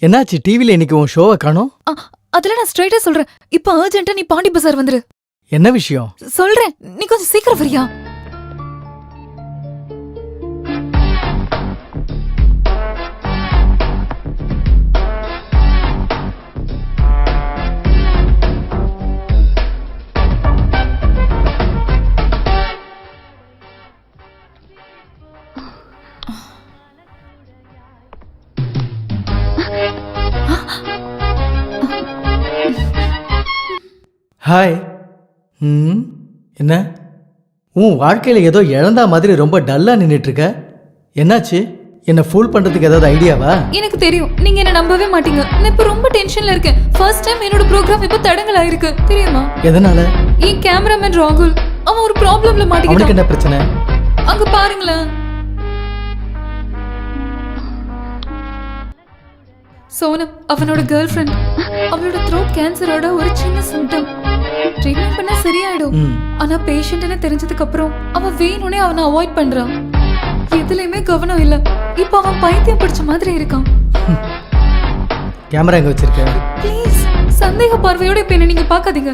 I: என்னாச்சு டிவில இன்னைக்கு உன் ஷோவை காணோம்?
E: அதெல்லாம் நான் ஸ்ட்ரைட்டா சொல்றேன். இப்ப அர்ஜென்ட்டா நீ பாண்டி பஜார் வந்துரு.
I: என்ன விஷயம்?
E: சொல்றேன், நீ கொஞ்சம் சீக்கிரம் வரியா?
I: ஹாய். என்ன உன் வாழ்க்கையில ஏதோ இழந்தா மாதிரி ரொம்ப டல்லா நின்னுட்டு இருக்க. என்னாச்சு? என்ன ஃபூல் பண்றதுக்கு ஏதாவது ஐடியாவா?
E: எனக்கு தெரியும், நீங்க என்ன நம்பவே மாட்டீங்க. நான் இப்ப ரொம்ப டென்ஷன்ல இருக்கேன். ஃபர்ஸ்ட் டைம் என்னோட ப்ரோக்ராம் இப்ப தடங்கல் ஆயிருக்கு தெரியுமா?
I: எதனால?
E: என் கேமராமேன் ராகுல், அவன் ஒரு ப்ராப்ளம்ல
I: அவனுக்கு
E: மாட்டிக்கிட்டான்.
I: என்ன பிரச்சனை?
E: அங்க பாருங்களேன். சோனம் அவனோட கேர்ள் ஃப்ரெண்ட். அவளோட த்ரோட் கேன்சரோட ஒரு சின்ன சிம்டம். ட்ரீட்மெண்ட் பண்ணா சரியாயிடும். ஆனா பேஷண்ட்னு தெரிஞ்சதுக்கு அப்புறம் அவன் வேணும்னே அவனை அவாய்ட் பண்றான். எதுலயுமே கவனம் இல்ல. இப்ப அவன் பைத்தியம் பிடிச்ச மாதிரி இருக்கான்.
I: கேமரா எங்க வச்சிருக்க?
E: ப்ளீஸ், சந்தேக பார்வையோட இப்ப என்ன நீங்க பாக்காதீங்க.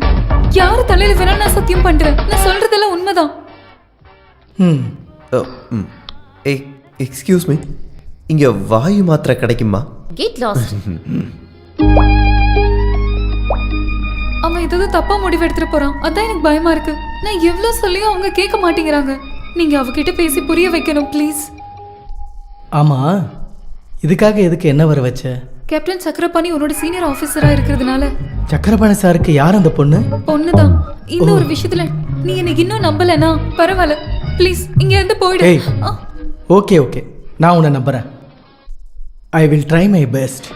E: யாரு தலையில வேணா நான் சத்தியம் பண்றேன். நான் சொல்றதெல்லாம் உண்மைதான்.
J: எக்ஸ்கியூஸ் மீ, இங்க வாயு மாத்திரை கிடைக்குமா?
D: Get lost.
E: அவன் ஏதாவது தப்பா முடிவு எடுத்துட்டு போறான். அதான் எனக்கு பயமா இருக்கு. நான் எவ்வளவு சொல்லியும் அவங்க கேட்க மாட்டேங்கிறாங்க. நீங்க அவகிட்ட பேசி புரிய வைக்கணும் ப்ளீஸ்.
I: ஆமா, இதுக்காக எதுக்கு என்ன வர வச்ச?
E: கேப்டன் சக்கரபாணி உன்னோட சீனியர் ஆபீசரா இருக்கிறதுனால.
I: சக்கரபாணி சாருக்கு யார் அந்த பொண்ணு?
E: பொண்ணுதான். இந்த ஒரு விஷயத்துல நீ எனக்கு இன்னும் நம்பலனா பரவாயில்ல, ப்ளீஸ் இங்க இருந்து போயிடு.
I: ஓகே ஓகே, நான் உன்னை நம்புறேன். I will try my best.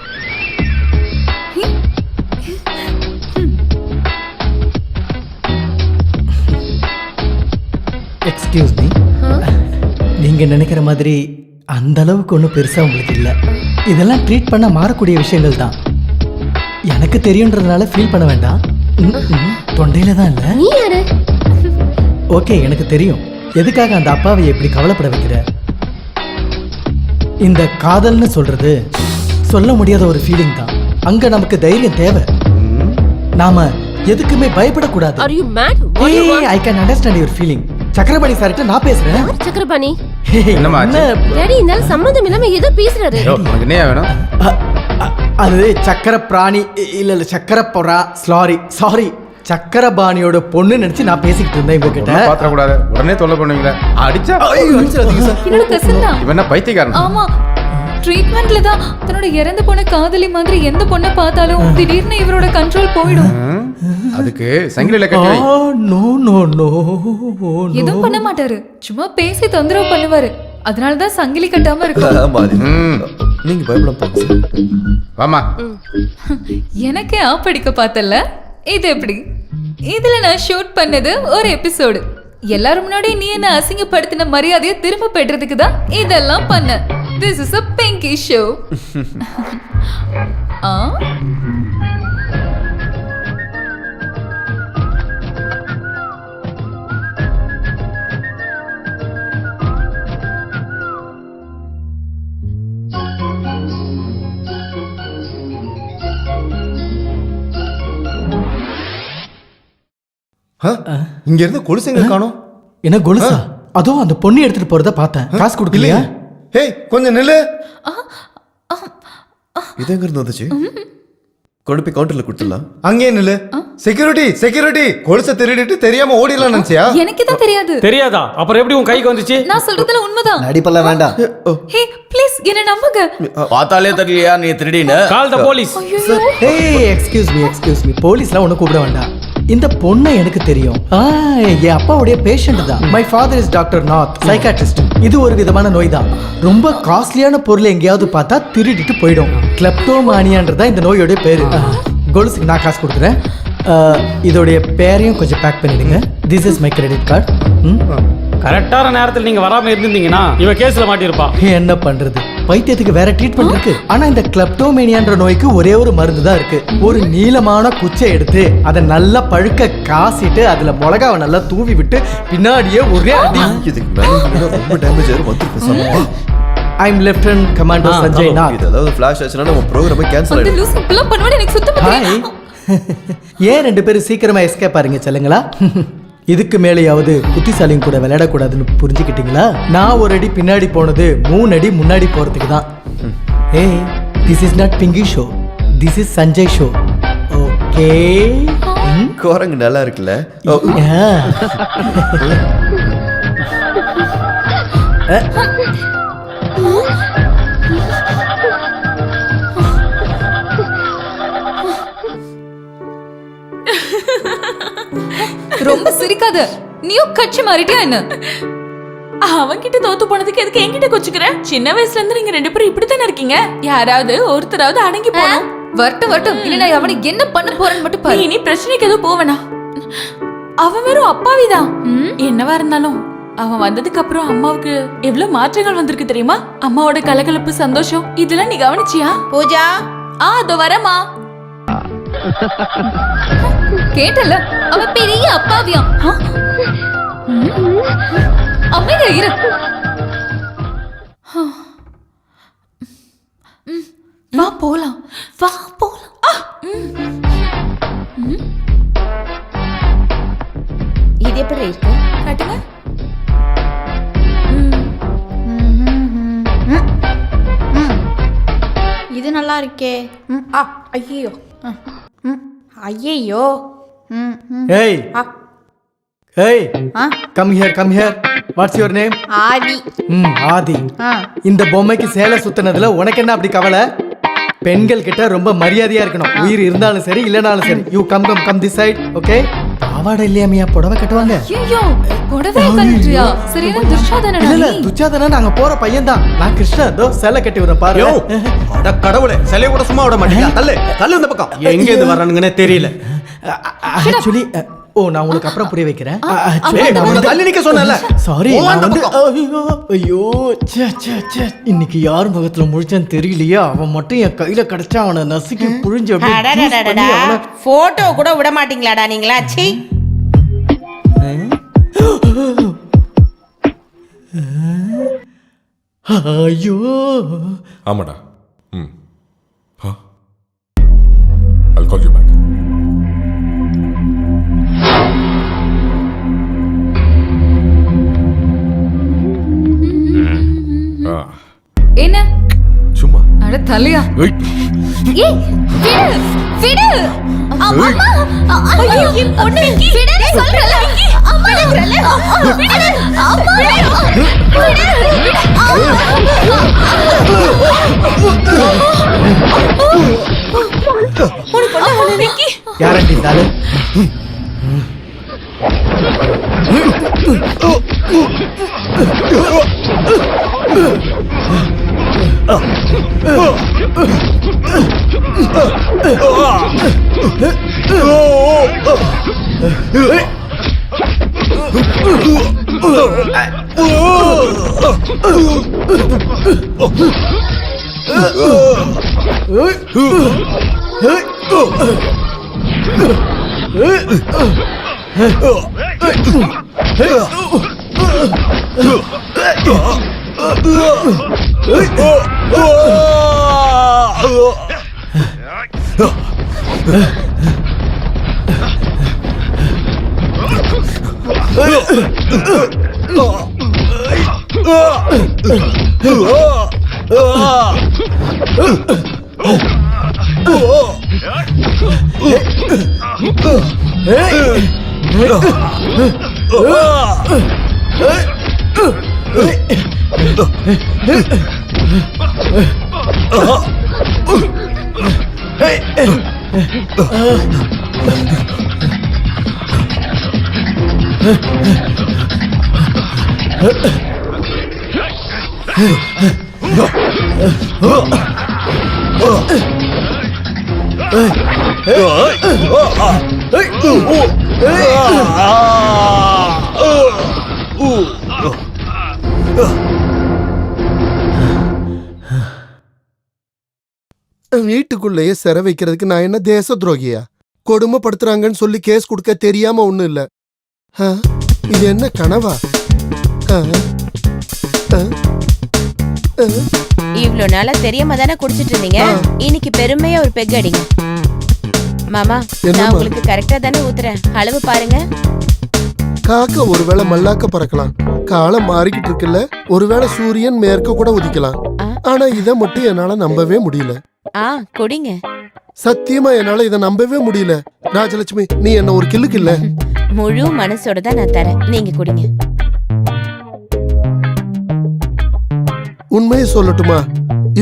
I: Excuse me, நீங்க நினைக்கிற மாதிரி அந்த அளவுக்கு ஒன்றும் பெருசா உங்களுக்கு இல்லை. இதெல்லாம் ட்ரீட் பண்ண மாறக்கூடிய விஷயங்கள் தான். எனக்கு தெரியுன்றதுனால ஃபீல் பண்ண வேண்டாம். தொண்டையில தான் இல்லை.
D: நீ யாரு?
I: ஓகே, எனக்கு தெரியும் எதுக்காக அந்த அப்பாவை எப்படி கவலைப்பட வைக்கிற. இந்த காதல்னு சொல்றது சொல்ல முடியாத ஒரு ஃபீலிங் தான். அங்க நமக்கு தைரியம் தேவை. நாம எதுக்குமே பயப்படக்கூடாது.
D: Are you mad?
I: I can understand your feeling. Chakrapani சார்கிட்ட நான் பேசுறேன்.
D: சக்கரபாணி,
Q: என்னம்மா ஆச்சு?
D: டாடி இந்த சம்பந்தம் இல்லாம ஏதோ பேசுறாரு.
Q: உனக்கு என்ன வேணும்?
I: அது சக்கர பிராணி இல்ல சக்கர பொறா. சாரி சக்கரபாணியோட பொண்ணு நினைச்சு நான் பேசிக்கிட்டு இருந்தேன் இவங்க கிட்ட.
Q: பாத்திர கூடாது, உடனே தொல்லை பண்ணுவீங்களா? அடிச்சா
E: என்னோட கசின் தான்.
Q: இவன் என்ன பைத்தியக்காரன்?
E: ஆமா, ட்ரீட்மெண்ட்ல தான் தன்னோட இறந்து போன காதலி மாதிரி எந்த பொண்ணை பார்த்தாலும் திடீர்னு இவரோட கண்ட்ரோல் போயிடும்.
Q: அதுக்கு சங்கிலில கட்டி வை.
I: நோ நோ நோ,
E: எதுவும் பண்ண மாட்டாரு, சும்மா பேசி தொந்தரவு பண்ணுவாரு. அதனாலதான் சங்கிலி கட்டாம இருக்கும்.
J: நீங்க பயப்படாம போங்க.
Q: வாமா.
E: எனக்கே ஆப்படிக்க பார்த்தல. இது எப்படி? இதுல நான் ஷூட் பண்ணது ஒரு எபிசோடு. எல்லாரும் முன்னாடி நீ என்ன அசிங்கப்படுத்தின மரியாதையை திரும்ப பெற்றதுக்கு தான் இதெல்லாம் பண்ண. This is a pinky show.
M: இங்க இருந்து கொலுசுங்க காணோம்.
I: என்ன கொலுசா? அதோ அந்த பொண்ணு எடுத்துட்டு போறத பார்த்தேன். காசு கொடுக்கலையா?
M: ஹேய் கொஞ்சம் நில்லு.
J: இது எங்க இருந்து வந்துச்சு? கொண்டு போய் கவுண்டர்ல கொடுத்துடலாம்.
M: அங்கே நில்லு. செக்யூரிட்டி செக்யூரிட்டி கொலுசை திருடிட்டு தெரியாம ஓடிடலாம் நினைச்சியா?
E: எனக்கு தான் தெரியாது.
Q: தெரியாதா? அப்புறம் எப்படி உன் கைக்கு வந்துச்சு?
E: நான் சொல்றதுல உண்மைதான்.
K: நடிப்பெல்லாம் வேண்டாம்.
E: ஹே ப்ளீஸ் என்ன நம்புங்க.
L: பார்த்தாலே தெரியலையா நீ திருடின்னு?
Q: கால் த போலீஸ்.
I: ஏய் எக்ஸ்கியூஸ் மீ போலீஸ்லாம் ஒன்றும் கூப்பிட வேண்டாம். இந்த பொண்ணை எனக்கு தெரியும். என் அப்பாவுடைய பேஷண்ட் தான். My father is doctor Nath, psychiatrist. இது ஒரு விதமான நோய் தான். ரொம்ப காஸ்ட்லியான பொருள் எங்கேயாவது பார்த்தா திருடிட்டு போயிடும். கிளப்டோமானியான்றதான் இந்த நோயோட பேரு. கொலுசுக்கு நான் காசு கொடுக்குறேன். இதோடைய பேரையும் கொஞ்சம் பேக் பண்ணிடுங்க. This is my credit card.
Q: கரெக்டான நேரத்தில் நீங்க வராம இருந்தீங்கன்னா இவ கேஸ்ல மாட்டிருப்பா.
I: என்ன பண்றது, பைத்தியத்துக்கு வேற ட்ரீட்மெண்ட் இருக்கு. ஆனா இந்த கிளப்டோமேனியான்ற நோய்க்கு ஒரே ஒரு மருந்து தான் இருக்கு. ஒரு நீளமான குச்சை எடுத்து அதை நல்லா பழுக்க காசிட்டு அதுல மிளகாவை நல்லா தூவி விட்டு பின்னாடியே ஒரே அடி.
J: இதுக்கு மேல ரொம்ப டேமேஜ் ஆயிரும். வந்து பேசாம
I: ஐ am lieutenant commando Sanjay Nath.
J: இது ஏதாவது ஃபிளாஷ் ஆச்சுனா நம்ம ப்ரோகிராமே கேன்சல்
E: அந்த
J: ஆயிடும்.
E: லூசு இப்பலாம் பண்ணுவானே எனக்கு சுத்தமா
I: ஹாய். ஏன் ரெண்டு பேரும் சீக்கிரமா எஸ்கேப் ஆறீங்க செல்லுங்களா? இதுக்கு மேலேயாவது புத்திசாலியும் கூட விளையாடக்கூடாதுன்னு புரிஞ்சுக்கிட்டீங்களா? நான் ஒரு அடி பின்னாடி போனது 3 அடி முன்னாடி போறதுக்கு தான். ஏய், this is not Pinki show, this is Sanjay show. Okay.
J: கோரங்க நல்லா இருக்குல்ல?
E: ரொம்ப சிரிக்காத. நீயும் கட்சி மாறிட்டியா என்ன?
F: அவன்கிட்ட தோத்து போனதுக்கு எதுக்கு என்கிட்ட கொச்சுக்கிற? சின்ன வயசுல இருந்து நீங்க 2 பேரும் இப்படித்தானே இருக்கீங்க. யாராவது ஒருத்தராவது அடங்கி போகணும்.
E: வரட்டும் இல்ல நான் அவனை என்ன பண்ண போறேன்னு மட்டும் பாரு.
F: இனி பிரச்சனைக்கு எதுவும் போவனா? அவன் வெறும் அப்பாவிதான். என்னவா இருந்தாலும் அவன் வந்ததுக்கு அப்புறம் அம்மாவுக்கு எவ்வளவு மாற்றங்கள் வந்திருக்கு தெரியுமா? அம்மாவோட கலகலப்பு, சந்தோஷம் இதெல்லாம் நீ கவனிச்சியா?
D: பூஜா,
F: அதோ வரமா.
E: கேட்டல, அவன் பெரிய அப்பாவியாம். அமைதியா இரு.
F: வா போலாம்.
D: இது எப்படி இருக்கு?
F: காட்டுங்க.
N: இது நல்லா இருக்கே. ஐயோ ஐயோ.
I: ஏய் ஏய், come here. What's your name?
N: Aadhi.
I: Aadhi. இந்த பொம்மைக்கு சேலை சுத்தினதுல உனக்கு என்ன அப்படி கவலை? பெண்கள் கிட்ட ரொம்ப மரியாதையா இருக்கணும். உயிர் இருந்தாலும் சரி இல்லனாலும் சரி. You come this side. Okay? பாவாடை இல்லையாமியா புடவை கட்டுவாங்க?
E: ஐயோ, புடவை கட்டுறியா? சரியான துச்சாதனடா.
I: இல்ல துச்சாதனா நாங்க போற பையன் தான். நான் கிருஷ்ணன். தோ சேலை கட்டி வரேன் பாரு.
Q: அட கடவுளே, சிலைய கூட சும்மா விட மாட்டீங்க. தள்ளு இந்த பக்கம். எங்க இருந்து வரானுங்கன்னே தெரியல.
I: ஆக்சுவலி நான் உங்களுக்கு அப்புறம் புரிய வைக்கிறேன்.
Q: தள்ளி நிக்க சொன்னல.
I: சாரி, ஐயோ இன்னைக்கு யார் முகத்துல முழிச்சான்னு தெரியலையா? அவன் மட்டும் என் கையில கிடைச்சா அவனை நசுக்கி புழிஞ்சு
D: போட்டோ கூட விட மாட்டீங்களாடா நீங்களா? சீ.
I: ஐயோ
H: ஆமாடா. I'll call you back.
E: என்ன
H: சும்மா
E: அட தலையா. ஏய் விடு. அம்மா ஐயோ என் பொண்ணு விடு சொல்றல. அம்மா விடுறல. விடு அம்மா விடு.
I: யாரண்டி தாலு?
C: வீட்டுக்குள்ளேயே சிறை வைக்கிறதுக்கு நான் என்ன தேச துரோகியா? கொடுமைப்படுத்துறாங்கன்னு சொல்லி கேஸ் கொடுக்க தெரியாம ஒண்ணும் இல்ல. இது என்ன கனவா?
D: இவ்ளோ நாளா தெரியாம தானே குடிச்சிட்டு இருந்தீங்க. இன்னைக்கு பெருமையா ஒரு பெக் அடிங்க. மாமா, நான் உங்களுக்கு கரெக்டா தானே ஊத்துறேன். அளவு பாருங்க.
C: காக்க ஒருவேளை மல்லாக்க பறக்கலாம், காலம் மாறிக்கிட்டு இருக்குல்ல. ஒருவேளை சூரியன் மேற்க கூட உதிக்கலாம். ஆனா இத மட்டும் என்னால நம்பவே முடியல.
D: குடிங்க.
C: சத்தியமா என்னால இத நம்பவே முடியல. ராஜலட்சுமி, நீ என்ன ஒரு கில்லுக்கு இல்ல.
D: முழு மனசோட தான் நான் தரேன். நீங்க குடிங்க.
C: உண்மையை சொல்லட்டுமா?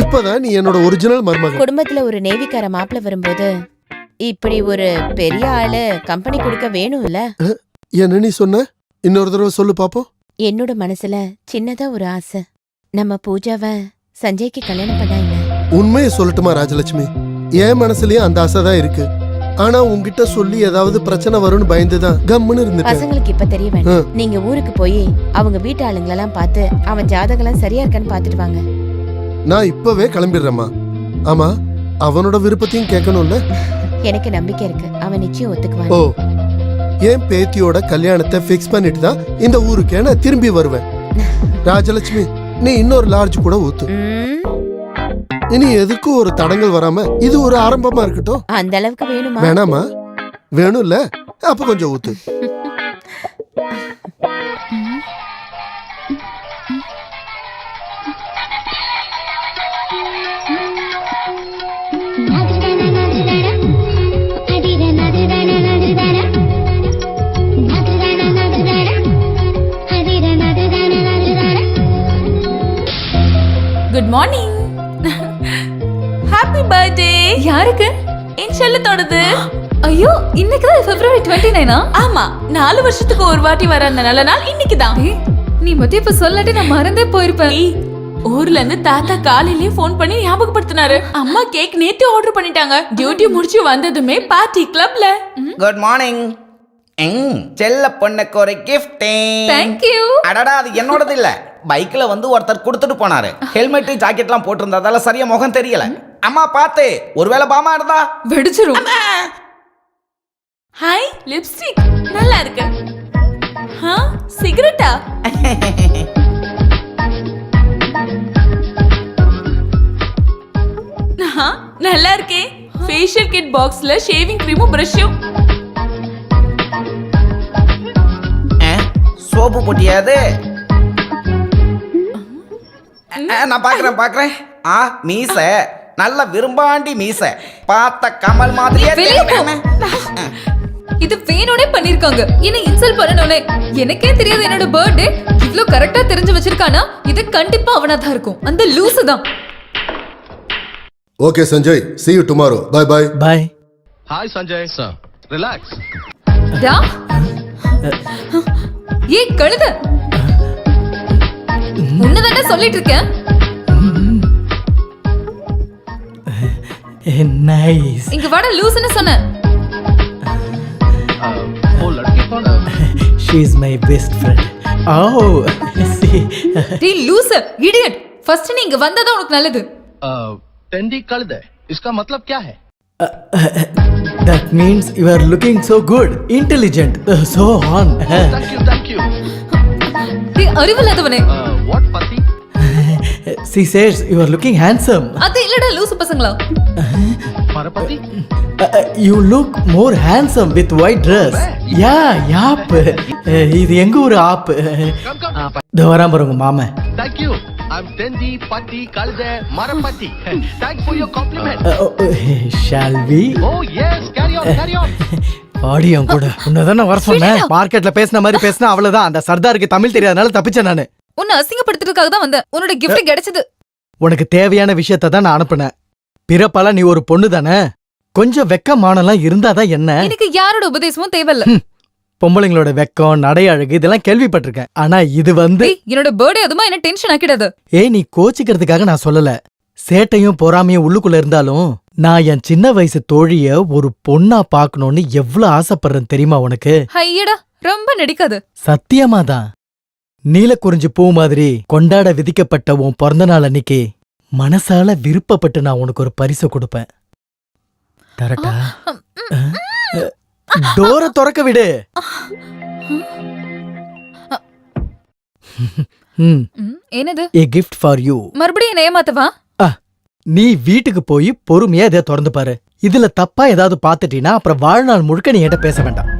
C: இப்பதான் நீ என்னோட ஒரிஜினல் மருமகன்.
D: குடும்பத்துல ஒரு நேவிக்கார மாப்பிள்ள வரும்போது இப்படி ஒரு பெரிய ஆளு கம்பெனி கொடுக்க வேணும்ல.
C: என்ன நீ சொன்ன? இன்னொரு தடவை சொல்லு பாப்போம்.
D: என்னோட மனசுல சின்னதா ஒரு ஆசை. நம்ம பூஜாவை சஞ்சய்க்கு கல்யாணம் பண்ணாங்க.
C: உண்மையை சொல்லட்டுமா ராஜலட்சுமி? என் மனசுலயும் அந்த ஆசை தான் இருக்கு. ஆனா உன்கிட்ட சொல்லி ஏதாவது பிரச்சனை வரும்னு பயந்துதான் கம்முன்னு இருந்துட்டேன்.
D: பசங்களுக்கு இப்ப தெரிய வேண்டாம். நீங்க ஊருக்கு போய் அவங்க வீட்டு ஆளுங்களெல்லாம் பார்த்து அவன் ஜாதகம் சரியா இருக்கான்னு பாத்துட்டு வாங்க.
C: நான் இப்பவே கிளம்பிடுறேம்மா. ஆமா, அவனோட விருப்பத்தையும் கேட்கணும்ல.
D: எனக்கு நம்பிக்கை இருக்கு, அவன் நிச்சயம் ஒத்துக்குவான்.
C: ஓ, என் பேத்தியோட கல்யாணத்தை ஃபிக்ஸ் பண்ணிட்டு தான் இந்த ஊருக்கே நான் திரும்பி வருவேன். ராஜலட்சுமி, நீ இன்னொரு லார்ஜ் கூட ஊத்து. இனி எதுக்கும் ஒரு தடங்கள் வராம இது ஒரு ஆரம்பமா இருக்கட்டும்.
D: அந்த அளவுக்கு வேணுமா?
C: வேணாமா? வேணும்ல, அப்ப கொஞ்சம் ஊத்து.
F: Good morning. Happy birthday. யாருக்கு? என் செல்லத்தோடது. ஐயோ, இன்னைக்கு தான் February 29. ஆமா, 4 வருஷத்துக்கு ஒரு வாட்டி வர அந்த நல்ல நாள் இன்னைக்கு தான். நீ மட்டும் இப்ப சொல்லாட்டி நான் மறந்தே போயிருப்பேன். ஊர்ல இருந்து தாத்தா காலையிலேயே ஃபோன் பண்ணி ஞாபகப்படுத்தினாரு. அம்மா கேக் நேத்து ஆர்டர் பண்ணிட்டாங்க. டியூட்டி முடிச்சு வந்ததுமே பார்ட்டி கிளப்ல.
L: Good morning. செல்ல பொண்ணுக்கு ஒரு கிஃப்ட்.
F: Thank you.
L: அடடா, அது என்னோடது இல்ல. பைக்ல வந்து ஒருத்தர் கொடுத்துட்டு போனாரு. ஹெல்மெட் ஜாக்கெட்லாம் போட்டிருந்ததால சரியா முகம் தெரியல. அம்மா பார்த்து, ஒருவேளை பாமா இருந்தா
F: வெடிச்சிரும். ஹாய், லிப்ஸ்டிக் நல்லா இருக்கு. சிகரெட்டா? நல்லா இருக்கே. ஃபேஷியல் கிட் பாக்ஸ்ல ஷேவிங் கிரீமும் பிரஷும்.
L: சோப்பு போட்டியாது. நான் பாக்குறேன். மீச நல்ல விரும்பாண்டி மீச. பார்த்த கமல் மாதிரியே.
E: இது வேணும்னே பண்ணிருக்காங்க. என்ன இன்சல்ட் பண்ணனும்னே. எனக்கே தெரியாது என்னோட பர்த்டே. இவ்ளோ கரெக்ட்டா தெரிஞ்சு வச்சிருக்கானா? இது கண்டிப்பா அவனா தான் இருக்கும். அந்த லூசு தான்.
C: Okay Sanjay, see you tomorrow. Bye bye.
I: Bye.
Q: Hi Sanjay. Sir, relax.
E: டா. ஏய் கழுத. உன்னதானே சொல்லிட்டு இருக்கேன்.
I: Nice.
E: இங்க வாடா லூசுன்னு சொன்ன.
Q: वो लड़की कौन है?
I: She is my best friend. Oh, see.
E: டேய் லூசு, இடியட். ஃபர்ஸ்ட் நீ இங்க வந்ததா உனக்கு நல்லது.
Q: टेंडी कल्द है. इसका मतलब क्या है?
I: That means you are looking so good, intelligent, so on.
Q: Thank you.
E: டேய் அறிவில்லாதவனே.
Q: What Pati?
I: She says you are looking handsome.
E: அது இல்லடா லூசு பசங்களா.
Q: हमारा पति?
I: You look more handsome with white dress. Yeah, யாப். இது எங்க ஊரு ஆப். தோ வரான் பாருங்க மாமா.
Q: Thank you. I'm Tenji Patti Kalde Marapatti. Thanks for your compliment.
I: Shall we?
Q: Oh yes, carry on.
I: ஆடியம் கூட உன்னதான வர சொன்னேன். மார்க்கெட்ல பேசின மாதிரி பேசினா அவ்வளவுதான். அந்த சர்தாருக்கு தமிழ் தெரியாதனால தப்பிச்சேன் நானு.
E: உன்னை அசிங்கப்படுத்துறதுக்காக தான் வந்தேன். உன்னோட கிஃப்ட் கிடைச்சது.
I: உனக்கு தேவையான விஷயத்தை தான் நான் அனுப்புனேன். பிறப்பால நீ ஒரு பொண்ணு தானே, கொஞ்சம் வெக்கமானலாம் இருந்தாதான் என்ன.
E: எனக்கு யாரோட உபதேசமும் தேவையில்ல.
I: பொம்பளைங்களோட வெக்கம், நடை அழகு இதெல்லாம் கேள்விப்பட்டிருக்கேன். ஆனா இது வந்து
E: என்னோட பர்த்டே அதுமா என்ன டென்ஷன் ஆக்கிடாது.
I: நீ கோச்சிக்கிறதுக்காக நான் சொல்லல. சேட்டையும் பொறாமையும் உள்ளுக்குள்ள இருந்தாலும் நான் என் சின்ன வயசு தோழிய ஒரு பொண்ணா பாக்கணும்னு எவ்வளவு ஆசைப்படுறேன் தெரியுமா உனக்கு?
E: ஐயடா ரொம்ப நடிக்காது.
I: சத்தியமாதான். நீலக்குறிஞ்சி பூ மாதிரி கொண்டாட விதிக்கப்பட்ட உன் பிறந்த நாள் அன்னைக்கு மனசால விருப்பப்பட்டு நான் உனக்கு ஒரு பரிசு கொடுப்பேன். தரட்டா? டோரை திறக்க விடு.
E: என்னது?
I: A gift for you.
E: மறுபடியும் என்ன ஏமாத்தவா?
I: நீ வீட்டுக்கு போய் பொறுமையா இதை திறந்து பாரு. இதுல தப்பா ஏதாவது பாத்துட்டீனா அப்புறம் வாழ்நாள் முழுக்க நீ என்கிட்ட பேச வேண்டாம்.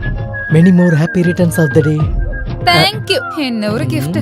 I: Many more happy returns of the day.
E: Thank you. என்ன ஒரு gift.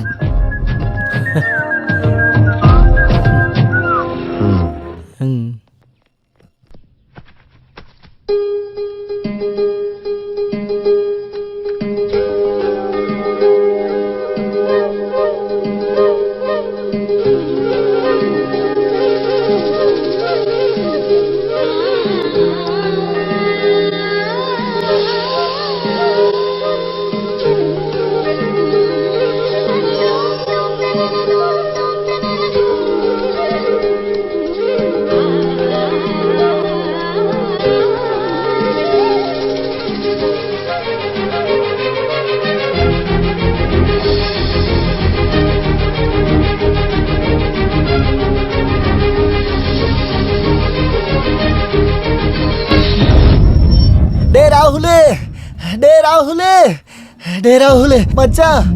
K: டே ராகுல் மச்சான்.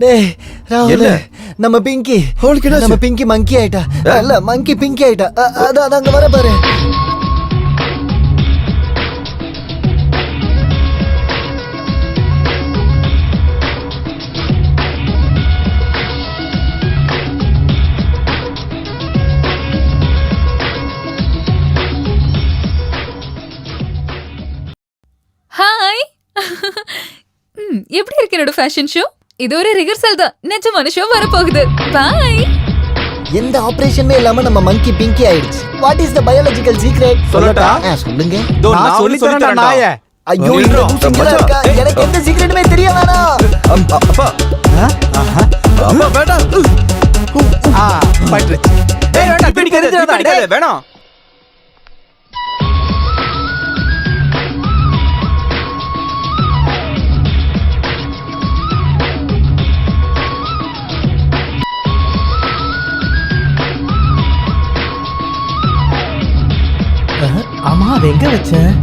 K: டே ராகுல் நம்ம பிங்கி மங்கி ஆயிட்டா. இல்ல மங்கி பிங்கி ஆயிட்டா. அதான் அங்க வர பாரு.
E: ஹாய். எப்படி இருக்கு என்னோட ஃபேஷன் ஷோ? இது ஒரு ரிஹர்சல் தான். நிஜமான ஷோ வர போகுது. பை.
K: எந்த ஆபரேஷனுமே இல்லாம நம்ம மங்கி பிங்கி ஆயிடுச்சு. What is the biological secret?
G: சொல்லட்டா?
K: சொல்லுங்க.
G: நான் சொல்லி தரேன் நாயே.
K: ஐயோ இந்த லூசுங்களா இருக்கா? எனக்கு எந்த சீக்ரெட்டுமே தெரிய வேணாம்.
G: அப்பா அப்பா வேண்டாம். பைட்ரே. டேய் வேண்டாம், பிடிக்காத வேணாம்.
I: ஆமா அது எங்க வச்சேன்?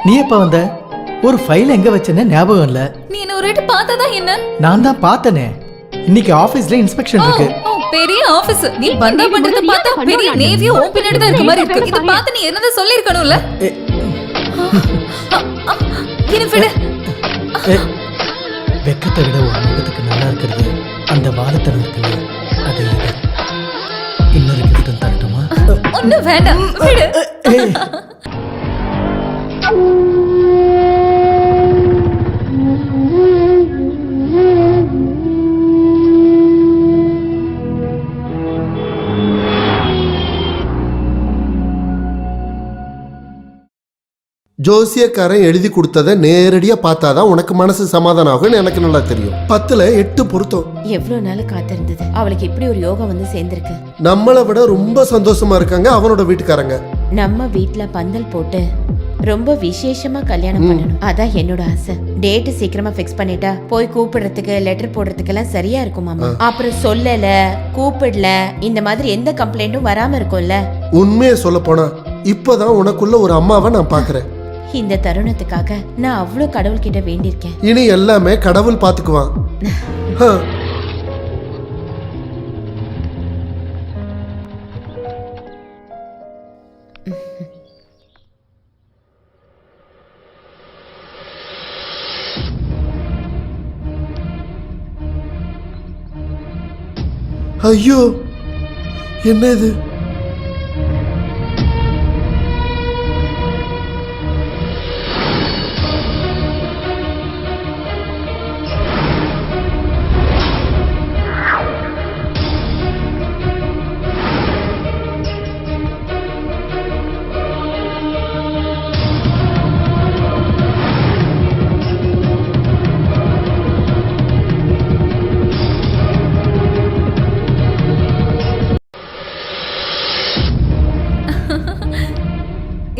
I: நீ எப்ப வந்த? ஒரு ஃபைல் எங்க வச்சேன்னு ஞாபகம் இல்ல.
E: நீ என்ன ஒரு வாட்டி பார்த்ததா என்ன?
I: நான் தான் பார்த்தனே. இன்னைக்கு ஆபீஸ்ல இன்ஸ்பெக்ஷன் இருக்கு.
E: பெரிய ஆபீஸ். நீ பந்தா பண்றத பார்த்தா பெரிய நேவி ஓ பின்னாடி தான் இருக்க மாதிரி இருக்கு. இத பார்த்து நீ என்னத சொல்லி இருக்கணும்ல? என்ன விடு.
I: வெக்கத்தை விட ஒரு முகத்துக்கு நல்லா இருக்கிறது அந்த வாதத்தனம் இருக்குல்ல, அது இன்னொரு கிஃப்ட் தரட்டுமா?
E: ஒன்னும் வேண்டாம், விடு.
C: ஜோசியக்காரன் எழுதி கொடுத்ததை நேரடியா பார்த்தாதான் உனக்கு மனசு சமாதானம் ஆகும்னு எனக்கு நல்லா தெரியும். 10ல் 8 பொருத்தம்.
D: எவ்வளவு நாள் காத்திருந்தது. அவளுக்கு இப்படி ஒரு யோகா வந்து சேர்ந்திருக்கு.
C: நம்மளை விட ரொம்ப சந்தோஷமா இருக்காங்க அவனோட வீட்டுக்காரங்க.
D: நம்ம வீட்டுல பந்தல் போட்டு ரொம்ப விசேஷமா கல்யாணம் பண்ணணும். அதான் என்னோட ஆசை. டேட் சீக்கிரமா ஃபிக்ஸ் பண்ணிட்டா போய் கூப்பிடுறதுக்கு லெட்டர் போடுறதுக்கு எல்லாம் சரியா இருக்கும் மாமா. அப்புறம் சொல்லல கூப்பிடல இந்த மாதிரி எந்த கம்ப்ளைண்ட்டும் வராம இருக்கும்ல.
C: உண்மையை சொல்ல போனா இப்பதான் உனக்குள்ள ஒரு அம்மாவை நான் பாக்குறேன்.
D: இந்த தருணத்துக்காக நான் அவ்வளவு கடவுள்கிட்ட வேண்டியிருக்கேன்.
C: இனி எல்லாமே கடவுள் பாத்துக்குவான். ஐயோ என்ன இது?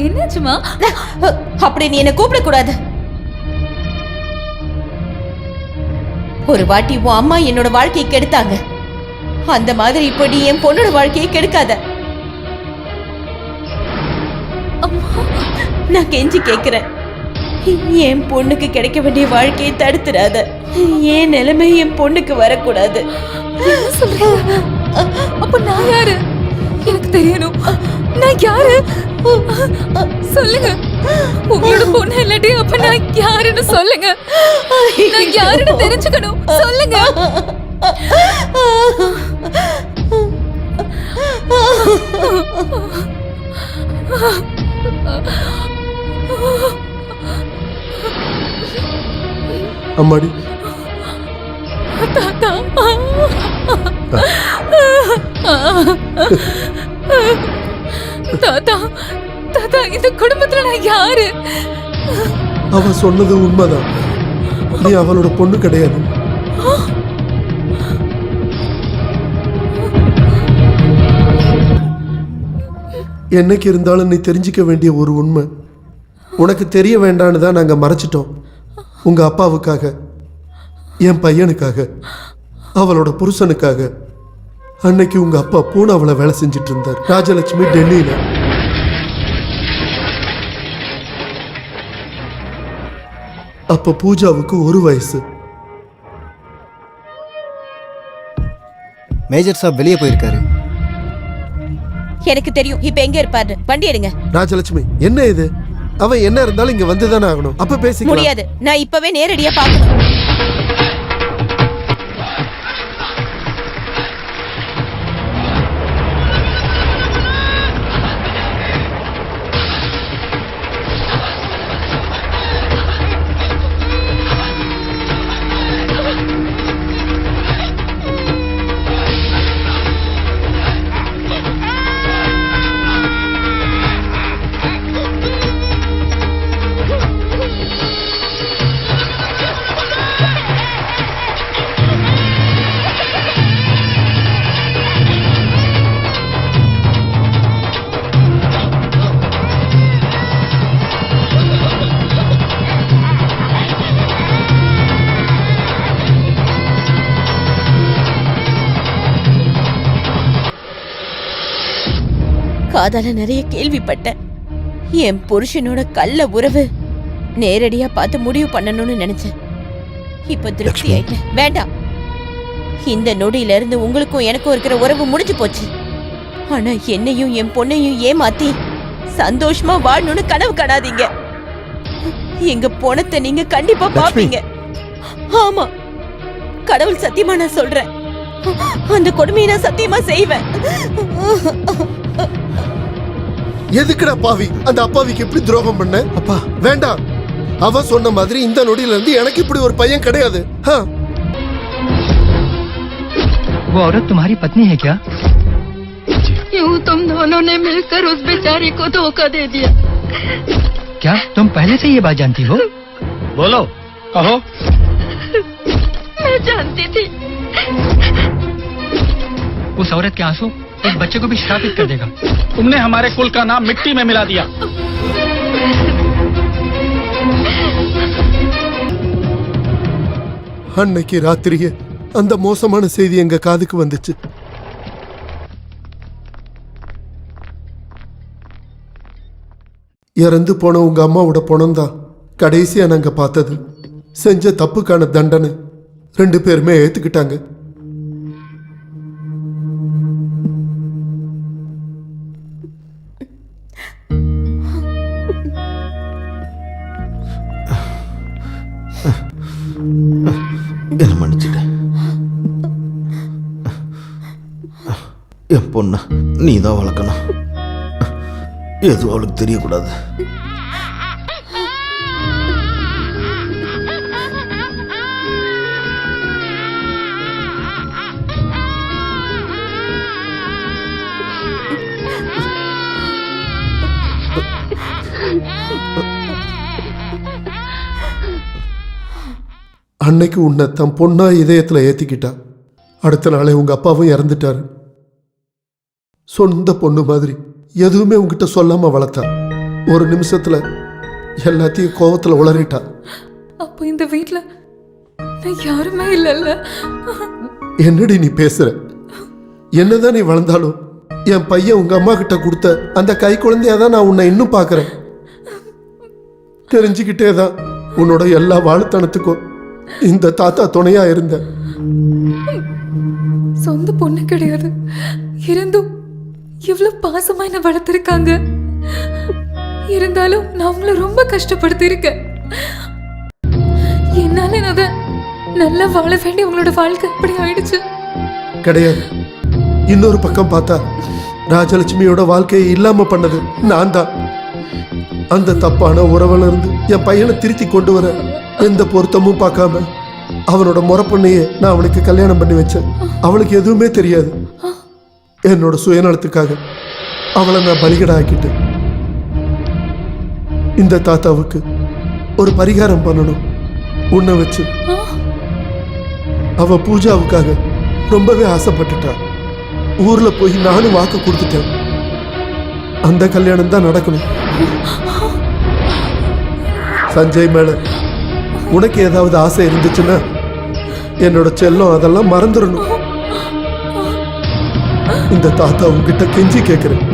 F: என்னாச்சுமா?
D: அப்படி நீ என்ன கூப்பிட கூடாது. ஒரு வாட்டி உன் அம்மா என்னோட வாழ்க்கையை கெடுத்தாங்க. அந்த மாதிரி இப்ப நீ என் பொண்ணோட வாழ்க்கையை கெடுக்காத. நான் கெஞ்சி கேக்குறேன். என் பொண்ணுக்கு கிடைக்க வேண்டிய வாழ்க்கையை தடுத்துடாத. என் நிலைமை என் பொண்ணுக்கு வரக்கூடாது.
F: அப்ப நான் யாரு? எனக்கு தெரியணும். நான் யாரு சொல்லுங்க. உங்களோட பொண்ணு இல்லாட்டி அப்ப நான் யாருன்னு சொல்லுங்க. நான் யாருன்னு தெரிஞ்சுக்கணும். சொல்லுங்க.
C: அம்மாடி
F: தாத்தா. தாத்தா தாத்தா இந்த குடும்பத்துல நான் யாரு?
C: அவ சொன்னது உண்மைதான். நீ அவளோட பொண்ணு கிடையாது. என்னைக்கு இருந்தாலும் நீ தெரிஞ்சுக்க வேண்டிய ஒரு உண்மை உனக்கு தெரிய வேண்டான்னு தான் நாங்க மறைச்சிட்டோம். உங்க அப்பாவுக்காக, என் பையனுக்காக, அவளோட புருஷனுக்காக. அன்னைக்கு உங்க அப்பா பூனாவுல வேலை செஞ்சிட்டு இருந்தார். ராஜலட்சுமி டெல்லியில. அப்ப பூஜாவுக்கு 1 வயசு.
M: மேஜர் சாப் வெளியே போயிருக்காரு.
D: எனக்கு தெரியும் இப்ப எங்க இருப்பாரு. வண்டி எடுங்க.
C: ராஜலட்சுமி என்ன இது? அவன் என்ன இருந்தாலும் இங்க வந்துதானே ஆகணும். அப்ப பேசிக்கலாம்.
D: முடியாது. நான் இப்பவே நேரடியா பார்க்கணும். காதால நிறைய கேள்விப்பட்டேன். என் புருஷனோட கள்ள உறவு நேரடியா பார்த்து முடிவு பண்ணணும்னு நினைச்சேன். இப்ப திருப்தி ஆயிட்டேன். வேண்டாம். இந்த நொடியில இருந்து உங்களுக்கும் எனக்கும் இருக்கிற உறவு முடிஞ்சு போச்சு. ஆனா என்னையும் என் பொண்ணையும் ஏமாத்தி சந்தோஷமா வாழணும்னு கனவு காணாதீங்க. எங்க பொணத்தை நீங்க கண்டிப்பா பாப்பீங்க. ஆமா, கடவுள் சத்தியமா நான் சொல்றேன். அந்த கொடுமையை நான் சத்தியமா செய்வேன்.
C: எதுக்குடா பாவி அந்த அப்பாவிக்கு எப்படி துரோகம் பண்ண? அப்பா வேண்டாம். அவ சொன்ன மாதிரி இந்த நொடியில இருந்து எனக்கு இப்படி ஒரு பையன் கிடையாது.
R: वो औरत तुम्हारी पत्नी है क्या?
S: यूं तुम दोनों ने मिलकर उस बेचारे को धोखा दे दिया।
R: क्या तुम पहले से ये बात जानती हो?
O: बोलो, कहो।
S: मैं जानती थी।
R: उस औरत के आंसू इस बच्चे को भी श्रापित कर देगा।
O: तुमने हमारे कुल का नाम मिट्टी में मिला दिया।
C: அன்னைக்கு ராத்திரியே அந்த மோசமான செய்தி எங்க காதுக்கு வந்துச்சு. இறந்து போன உங்க அம்மாவோட பணம்தான் கடைசியா நாங்க பார்த்தது. செஞ்ச தப்புக்கான தண்டனை 2 பேருமே ஏத்துக்கிட்டாங்க.
A: என்ன மன்னிச்சிட்டேன். என் பொண்ண நீ தான் வளர்க்கணும். எதுவும் அவளுக்கு தெரியக்கூடாது.
C: அன்னைக்கு உன்னை தன் பொண்ணா இதயத்துல ஏத்திக்கிட்டா. அடுத்த நாளே உங்க அப்பாவும் இறந்துட்டாரு. சொந்த பொண்ணு மாதிரி எதுவுமே உங்ககிட்ட சொல்லாம வளர்த்தா. ஒரு நிமிஷத்துல எல்லாத்தையும் கோவத்துல உளறிட்டா.
F: அப்போ இந்த வீட்ல நான் யாருமே இல்லைல்ல.
C: என்னடி நீ பேசுற? என்னதான் நீ வளர்ந்தாலும் என் பையன் உங்க அம்மா கிட்ட கொடுத்த அந்த கை குழந்தையாதான் நான் உன்னை இன்னும் பார்க்கறேன். தெரிஞ்சுக்கிட்டே தான் உன்னோட எல்லா வாழுத்தனத்துக்கும் இந்த தாத்தா துணையா இருந்த.
F: சொந்த பொண்ணு கிடையாது, இருந்தும் எவ்வளவு பாசமா என்ன வளர்த்திருக்காங்க. இருந்தாலும் நான் அவங்கள ரொம்ப கஷ்டப்படுத்தி இருக்கேன். என்னால அத நல்லா வாழ வேண்டிய உங்களோட வாழ்க்கை அப்படி ஆயிடுச்சு.
C: கிடையாது. இன்னொரு பக்கம் பார்த்தா ராஜலட்சுமியோட வாழ்க்கையை இல்லாம பண்ணது நான் தான். அந்த தப்பான உறவுல இருந்து என் பையனை திருத்தி கொண்டு வர எந்த பொருத்தமும் பார்க்காம அவனோட முறை பொண்ணையே நான் அவளுக்கு கல்யாணம் பண்ணி வச்சேன். அவளுக்கு எதுவுமே தெரியாது. என்னோட சுயநலத்துக்காக அவளை நான் பலிகடா ஆக்கிட்டேன். இந்த தாத்தாவுக்கு ஒரு பரிகாரம் பண்ணணும் உன்னை வச்சு. அவ பூஜாவுக்காக ரொம்பவே ஆசைப்பட்டுட்டா. ஊர்ல போய் நானும் வாக்கு கொடுத்துட்டேன். அந்த கல்யாணம் தான் நடக்கணும். சஞ்சய் மேல உனக்கு ஏதாவது ஆசை இருந்துச்சுன்னா என்னோட செல்லம் அதெல்லாம் மறந்துடணும். இந்த தாத்தா உங்ககிட்ட கெஞ்சி கேட்கிறேன்.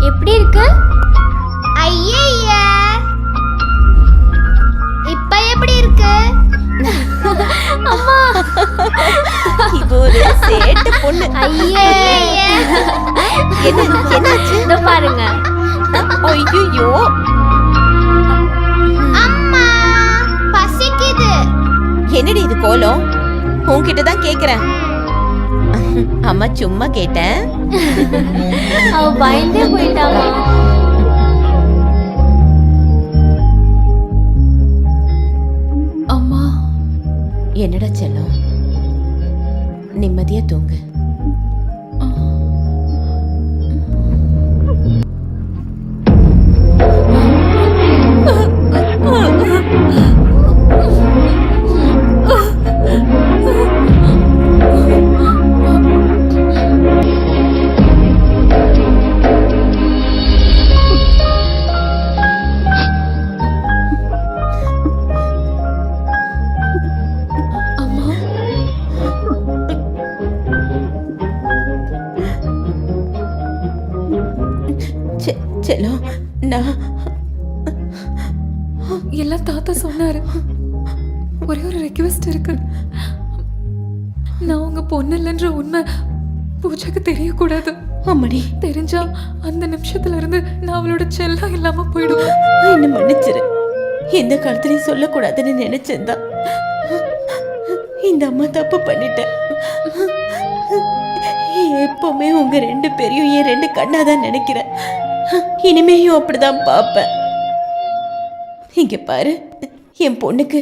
S: எப்படி இருக்கு? ஐயா, இப்ப எப்படி இருக்கு? அம்மா,
D: இது ஒரு சேட்டு பொண்ணு.
S: ஐயா,
D: என்னாச்சு?
S: இதோ பாருங்க.
D: ஐயோ,
S: அம்மா, பசிக்குது.
D: என்னடி இது கோலம்? உன்கிட்ட தான் கேக்குறேன். அம்மா சும்மா கேட்டேன்.
S: அவ பயந்தே போயிட்டாமா.
F: அம்மா,
D: என்னடா செல்லம், நிம்மதியா தூங்கு. செல்லம், நான்
F: எல்லாம் தாத்தா சொன்னாரு. ஒரே ஒரு ரெக்வெஸ்ட் இருக்கு. நான் உங்க பொண்ணு இல்லைன்ற உண்மை பூஜாக்கு தெரியக்கூடாது.
D: அம்மடி,
F: தெரிஞ்சா அந்த நிமிஷத்துல இருந்து நான் அவளோட செல்லம் இல்லாம போயிடுவேன்.
D: என்ன மன்னிச்சிரு. எந்த காலத்துலயும் சொல்லக்கூடாதுன்னு நினைச்சேன்தான். இந்த அம்மா தப்பு பண்ணிட்டேன். எப்பவுமே உங்க 2 பேரையும் என் 2 கண்ணாதான் நினைக்கிறேன். இனிமேயும் அப்படிதான் பார்ப்பேன். இங்க பாரு, என் பொண்ணுக்கு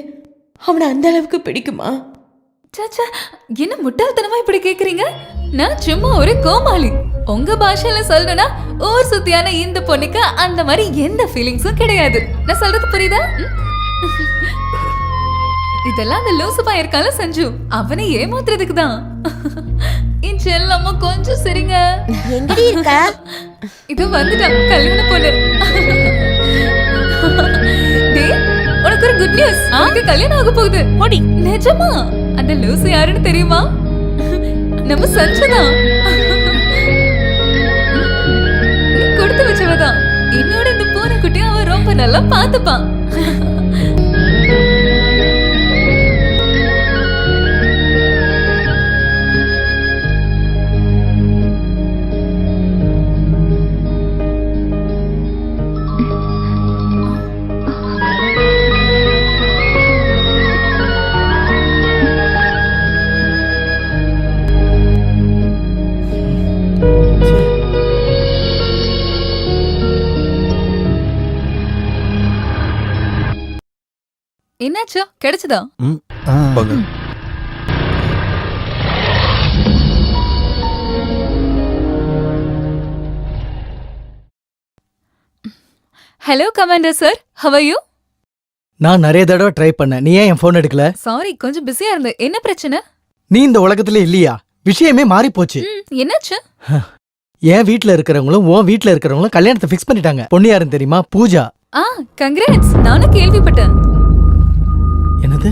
D: அவனை அந்த அளவுக்கு பிடிக்குமா?
F: சாச்சா, என்ன முட்டாள்தனமா இப்படி கேக்குறீங்க? நான் சும்மா ஒரு கோமாளி. உங்க பாஷையில சொல்லணும்னா ஊர் சுத்தியான இந்த பொண்ணுக்கு அந்த மாதிரி எந்த ஃபீலிங்ஸும் கிடையாது. நான் சொல்றது புரியுதா? இதெல்லாம் அந்த லூசுப்பா இருக்கால சஞ்சு, அவனை ஏமாத்துறதுக்கு தான். என் செல்லம்மா கொஞ்சம் சரிங்க.
D: எங்கடி இருக்கா?
F: இது வந்துட்டா கல்யாண பொண்ணு. டேய், உனக்கு ஒரு குட் நியூஸ். உனக்கு கல்யாணம் ஆக போகுது. ஓடி. நிஜமா? அந்த லூசு யாருன்னு தெரியுமா? நம்ம சஞ்சுதான். நீ கொடுத்து வச்சவதான். என்னோட இந்த பூனைக்குட்டி அவன் ரொம்ப நல்லா பார்த்துப்பான். என்னாச்சு? கிடைச்சதா? Hello commander sir, how are you?
I: நான் நிறைய தடவை ட்ரை பண்ணேன். நீ ஏன் என் ஃபோன் எடுக்கல?
F: சாரி, கொஞ்சம் பிஸியா இருந்தேன். என்ன பிரச்சனை?
I: நீ இந்த உலகத்துல இல்லையா? விஷயமே மாறி போச்சு.
F: என்னாச்சு?
I: என் வீட்ல இருக்கிறவங்களும் உன் வீட்ல இருக்கிறவங்களும் கல்யாணத்தை ஃபிக்ஸ் பண்ணிட்டாங்க. பொண்ணு யாருன்னு தெரியுமா? பூஜா.
F: கங்க்ராட்ஸ். நானும் கேள்விப்பட்டேன்.
I: என்னது?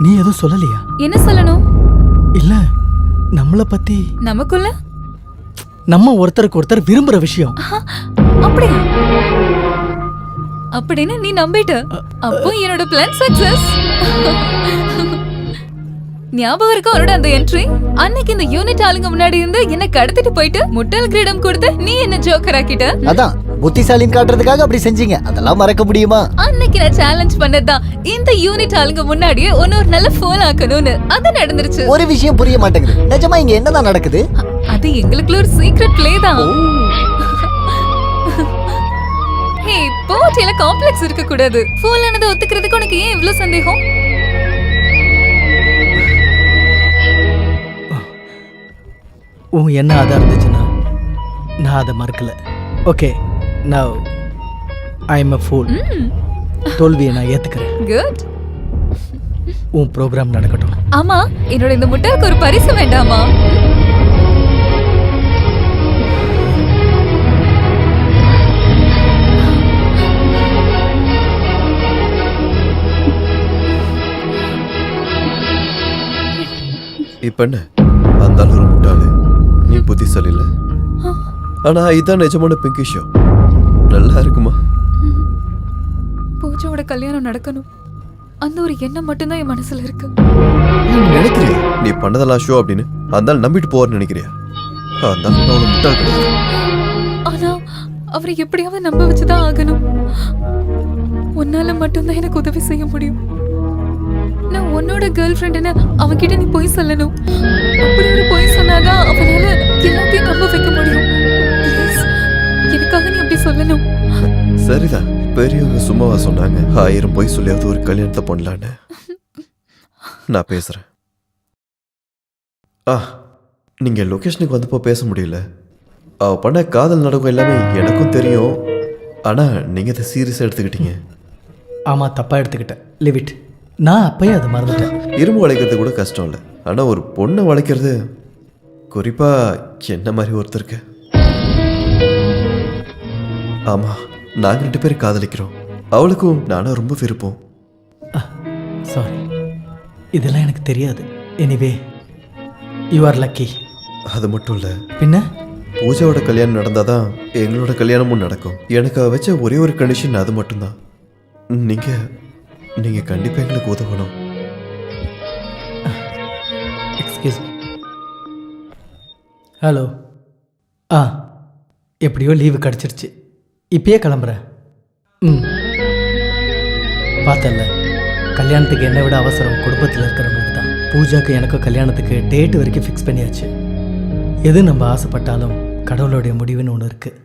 I: நீ எதுவும் சொல்லலையா?
F: என்ன சொல்லணும்?
I: இல்ல, நம்மள பத்தி.
F: நமக்குள்ள
I: நம்ம ஒருத்தருக்கு ஒருத்தர் விரும்புற விஷயம்.
F: அப்படியா? அப்படின்னு நீ நம்பிட்ட. அப்போ என்னோட பிளான் சக்சஸ். ஞாபகம் இருக்கா அவரோட அந்த என்ட்ரி? அன்னைக்கு இந்த யூனிட் ஆளுங்க முன்னாடி இருந்து என்ன கடத்திட்டு போயிட்டு முட்டாள் கிரீடம் கொடுத்து நீ என்ன ஜோக்கர் ஆக்கிட்ட.
K: அதான் புத்திசாலின்னு காட்டுறதுக்காக அப்படி செஞ்சீங்க. அதெல்லாம் மறக்க முடியுமா?
F: அன்னைக்கு நான் சேலஞ்ச் பண்ணதான் இந்த யூனிட் ஆளுங்க முன்னாடியே ஒரு நல்ல ஃபோன் ஆக்கணும்னு. அது நடந்துருச்சு.
K: ஒரு விஷயம் புரிய மாட்டேங்குது. நிஜமா இங்க என்னதான் நடக்குது?
F: அது எங்களுக்குள்ள ஒரு சீக்ரெட் ப்ளே தான். ஹே, போட்டியில காம்ப்ளெக்ஸ் இருக்க கூடாது. ஃபூல் ஆனதை ஒத்துக்கிறதுக்கு உனக்கு ஏன் இவ்ளோ சந்தேகம்?
I: உன் என்ன ஆதா இருந்துச்சுன்னா நான் அதை மறக்கல. Okay, now I am a fool. தோல்வியை நான் ஏத்துக்கிறேன்.
F: குட்.
I: உன் ப்ரோக்ராம் நடக்கட்டும்.
F: ஆமா, என்னோட இந்த முட்டாளுக்கு ஒரு பரிசு வேண்டாமா?
J: இப்ப என்ன அந்த ஒரு முட்டாளு, நீ புத்திசாலி இல்ல. ஆனா இதான் நிஜமான பிங்கி ஷோ. நல்லா இருக்குமா?
F: பூஜாவோட கல்யாணம் நடக்கணும். அந்த ஒரு எண்ணம் மட்டும்தான் என் மனசுல இருக்கு.
J: நினைக்கிறியா நீ பண்ணதெல்லாம் ஷோ அப்படின்னு? அந்த நம்பிட்டு போறன்னு நினைக்கிறியா? அந்த முட்டாள் கிடையாது.
F: ஆனா அவரை எப்படியாவது நம்ப வச்சுதான் ஆகணும். உன்னால மட்டும்தான் எனக்கு உதவி செய்ய முடியும். நான் உன்னோட கேர்ள் ஃப்ரெண்ட்னு அவன்கிட்ட நீ போய் சொல்லணும். அப்படி ஒரு போய் சொன்னாதான் அவனால எல்லாத்தையும் நம்ப வைக்க முடியும். Please, எனக்காக நீ அப்படி சொல்லணும்.
J: சரிதான், பெரியவங்க சும்மாவா சொன்னாங்க 1000 போய் சொல்லியாவது ஒரு கல்யாணத்தை பண்ணலான்னு? நான் பேசுறேன். நீங்க லொகேஷனுக்கு வந்தப்போ பேச முடியல. அவ பண்ண காதல் நாடகம் எல்லாமே எனக்கும் தெரியும். ஆனா நீங்க அதை சீரியஸா எடுத்துக்கிட்டீங்க.
I: ஆமா, தப்பா எடுத்துக்கிட்டேன். Live it. நான் அப்பயே அதை மறந்துட்டேன்.
J: இரும்பு வளைக்கிறது கூட கஷ்டம் இல்லை. ஆனா ஒரு பொண்ணை வளைக்கிறது, குறிப்பா என்ன மாதிரி ஒருத்தருக்கு. ஆமா, நாங்க 2 பேரும் காதலிக்கிறோம். அவளுக்கும் நானும் ரொம்ப விருப்பம்.
I: சாரி, இதெல்லாம் எனக்கு தெரியாது. Anyway you are lucky.
J: அது மட்டும் இல்ல,
I: பின்ன
J: பூஜாவோட கல்யாணம் நடந்தாதான் எங்களோட கல்யாணமும் நடக்கும். எனக்கு வச்ச ஒரே ஒரு கண்டிஷன் அது மட்டும்தான். நீங்க கண்டிப்பா எங்களுக்கு உதவணும்.
I: Excuse me. ஹலோ. எப்படியோ லீவு கிடச்சிருச்சு. இப்பயே கிளம்புறேன். பார்த்தல, கல்யாணத்துக்கு என்னை விட அவசரம் குடும்பத்தில் இருக்கிறவங்களுக்கு தான். பூஜாக்கு எனக்கும் கல்யாணத்துக்கு டேட் வரைக்கும் ஃபிக்ஸ் பண்ணியாச்சு. எது நம்ம ஆசைப்பட்டாலும் கடவுளுடைய முடிவுன்னு ஒன்று இருக்குது.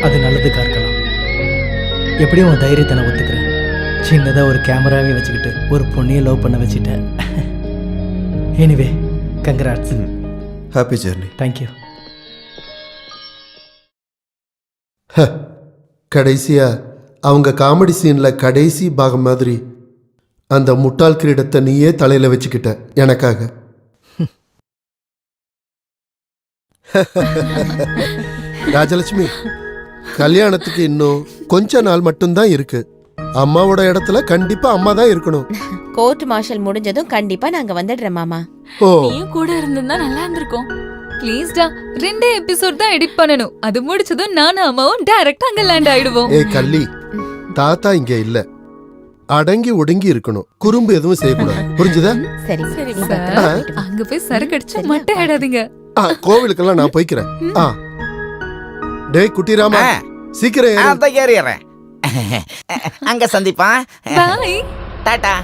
I: அது நல்லதுக்கா இருக்கலாம். எப்படியும் உன் தைரியத்தை நான் ஒத்துக்கிறேன். சின்னதாக ஒரு கேமராவே வச்சுக்கிட்டு ஒரு பொண்ணையை லவ் பண்ண வச்சுட்டேன். Anyway congrats.
J: Happy journey.
I: Thank you.
C: கடைசியா அவங்க காமெடி சீன்ல கடைசி பாகம் மாதிரி அந்த முட்டாள் கிரீடத்தை நீயே தலையில வச்சுக்கிட்ட எனக்காக. ராஜலட்சுமி, கல்யாணத்துக்கு இன்னும் கொஞ்ச நாள் மட்டும்தான் இருக்கு. அம்மாவோட இடத்துல கண்டிப்பா அம்மா தான் இருக்கணும்.
D: கோர்ட் மார்ஷல் முடிஞ்சதும் கண்டிப்பா நாங்க வந்துடுறேன் மாமா.
C: ஓ,
F: நீயும் கூட இருந்திருந்தா நல்லா இருந்திருக்கும். ப்ளீஸ்டா, 2 எபிசோட் தான் எடிட் பண்ணணும். அது முடிச்சதும் நானும் அம்மாவும் டைரக்டா அங்க லேண்ட் ஆயிடுவோம்.
C: ஏ கள்ளி, தாத்தா இங்க இல்ல. அடங்கி ஒடுங்கி இருக்கணும். குறும்பு எதுவும் செய்யக்கூடாது. புரிஞ்சுதா?
D: சரி
F: சரி சார், அங்க போய் சரக்கு அடிச்சு மட்டை ஆடாதீங்க.
C: கோவிலுக்கெல்லாம் நான் போய்க்கிறேன். டேய் குட்டிராமா, சீக்கிரம் ஏறு.
L: அதான் ஏறிடுறேன். அங்க சந்திப்பா.
F: பாய்.
L: டாடா.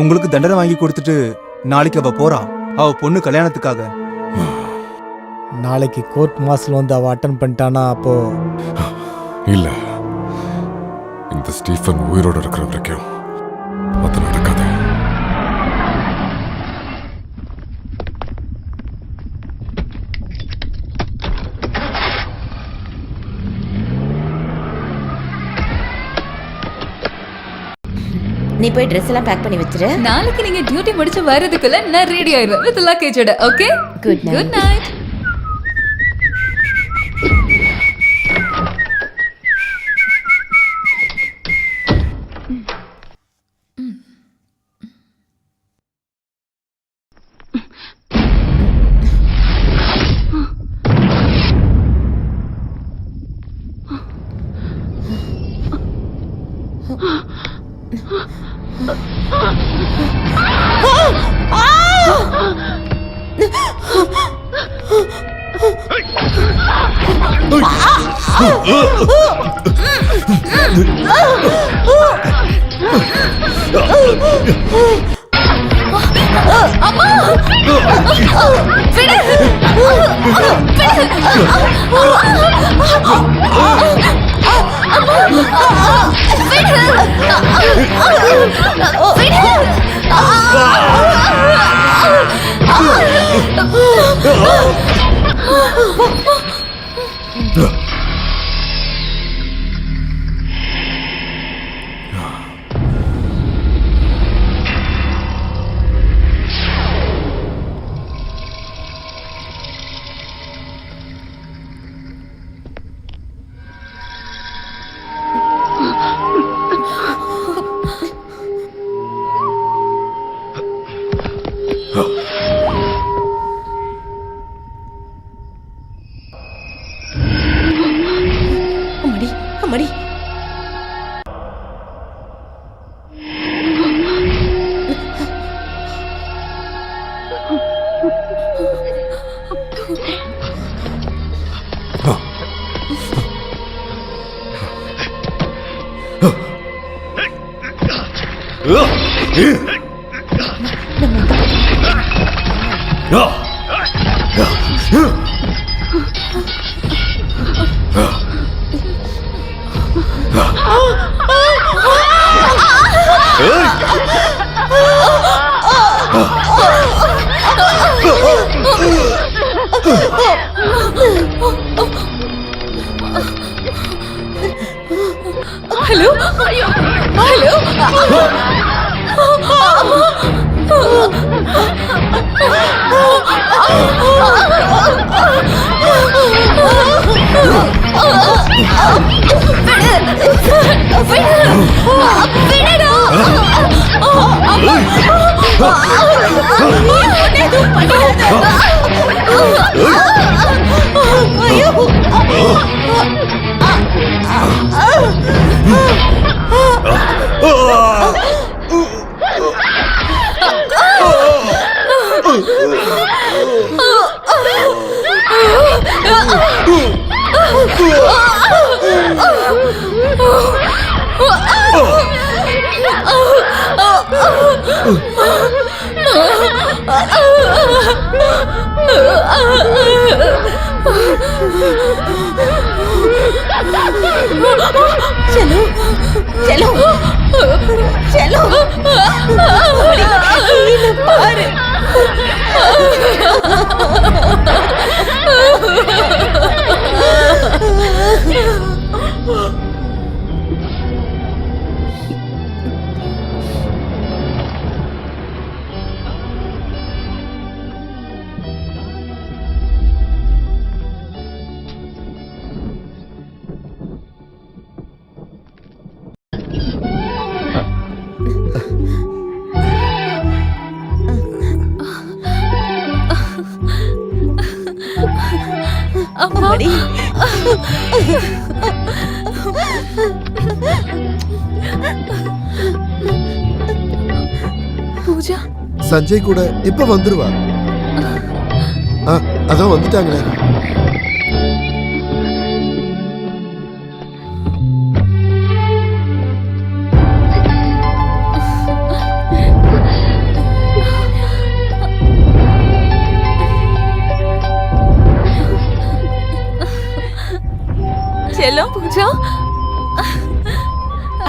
G: உங்களுக்கு தண்டனை வாங்கி கொடுத்துட்டு நாளைக்கு அவ போறா, அவ பொண்ணு கல்யாணத்துக்காக.
I: நாளைக்கு கோர்ட் மார்ஷல் வந்து அவ அட்டன் பண்ணிட்டானா அப்போ
H: இல்ல, இந்த ஸ்டீஃபன் உயிரோட இருக்கிற வரைக்கும் அது நடக்காது.
D: நீ போய் ட்ரெஸ் எல்லாம் பேக் பண்ணி வச்சிரு.
F: நாளைக்கு நீங்க டியூட்டி முடிச்சு வர்றதுக்குள்ள நான் ரெடி ஆயிடுவேன் வித் லக்கேஜோட. Okay,
D: good night.
F: Good night.
D: அம்மாடி.
F: Hello hello.
D: செல்லு செல்லு செல்லு பாரு
F: அம்மாடி பூஜா
C: சஞ்சய் கூட இப்ப வந்துருவா. அதான் வந்துட்டாங்களே.
F: செல்லம் பூஜா,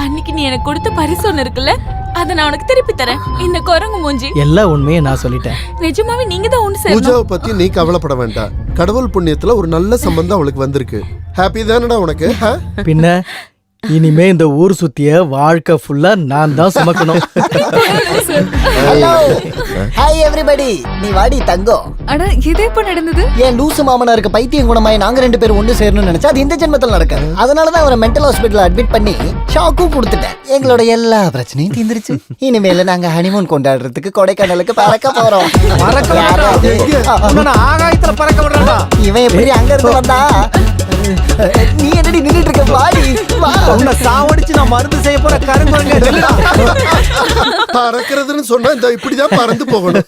F: அன்னைக்கு நீ எனக்கு கொடுத்த பரிசு ஒண்ணு இருக்குல்ல, அத நான் உனக்கு திருப்பி தரேன். இந்த குரங்கு மூஞ்சி.
I: எல்லா உண்மையும் நான் சொல்லிட்டேன்.
F: நிஜமாவே நீங்க தான் ஒண்ணு
C: பூஜாவை
F: சேரணும்.
C: பத்தி நீ கவலைப்பட வேண்டாம். கடவுள் புண்ணியத்துல ஒரு நல்ல சம்பந்தம் அவளுக்கு வந்திருக்கு. ஹாப்பி தானடா உனக்கு?
I: பின்ன இனிமே இந்த ஊர் சுத்திய வாழ்க்கை ஃபுல்லா நான் தான் சுமக்கணும்.
K: Hello hi everybody. நீ வாடி தங்கம்.
E: அட இது எப்ப நடந்தது?
K: என் லூசு மாமனாருக்கு பைத்தியம் குணமாய் நாங்க 2 பேரும் ஒன்று சேரணும்னு நினைச்சா அது இந்த ஜென்மத்தில் நடக்காது. அதனாலதான் அவரை மென்டல் ஹாஸ்பிட்டல் அட்மிட் பண்ணி ஷாக்கும் கொடுத்துட்டேன். எங்களோட எல்லா பிரச்சனையும் தீர்ந்துருச்சு. இனிமேல நாங்க ஹனிமூன் கொண்டாடுறதுக்கு கொடைக்கானலுக்கு பறக்க போறோம்.
I: ஆகாயத்துல பறக்க விடுறா.
K: இவன் எப்படி அங்க இருந்து வந்தா? நீ என்னடி நின்னுட்டு இருக்க? வாடி வா.
I: உன்னை சாவடிச்சு நான் மருந்து செய்ய போற கருங்குரங்க.
C: பறக்கிறதுன்னு சொன்னா இந்த இப்படிதான் பறந்து போகணும்.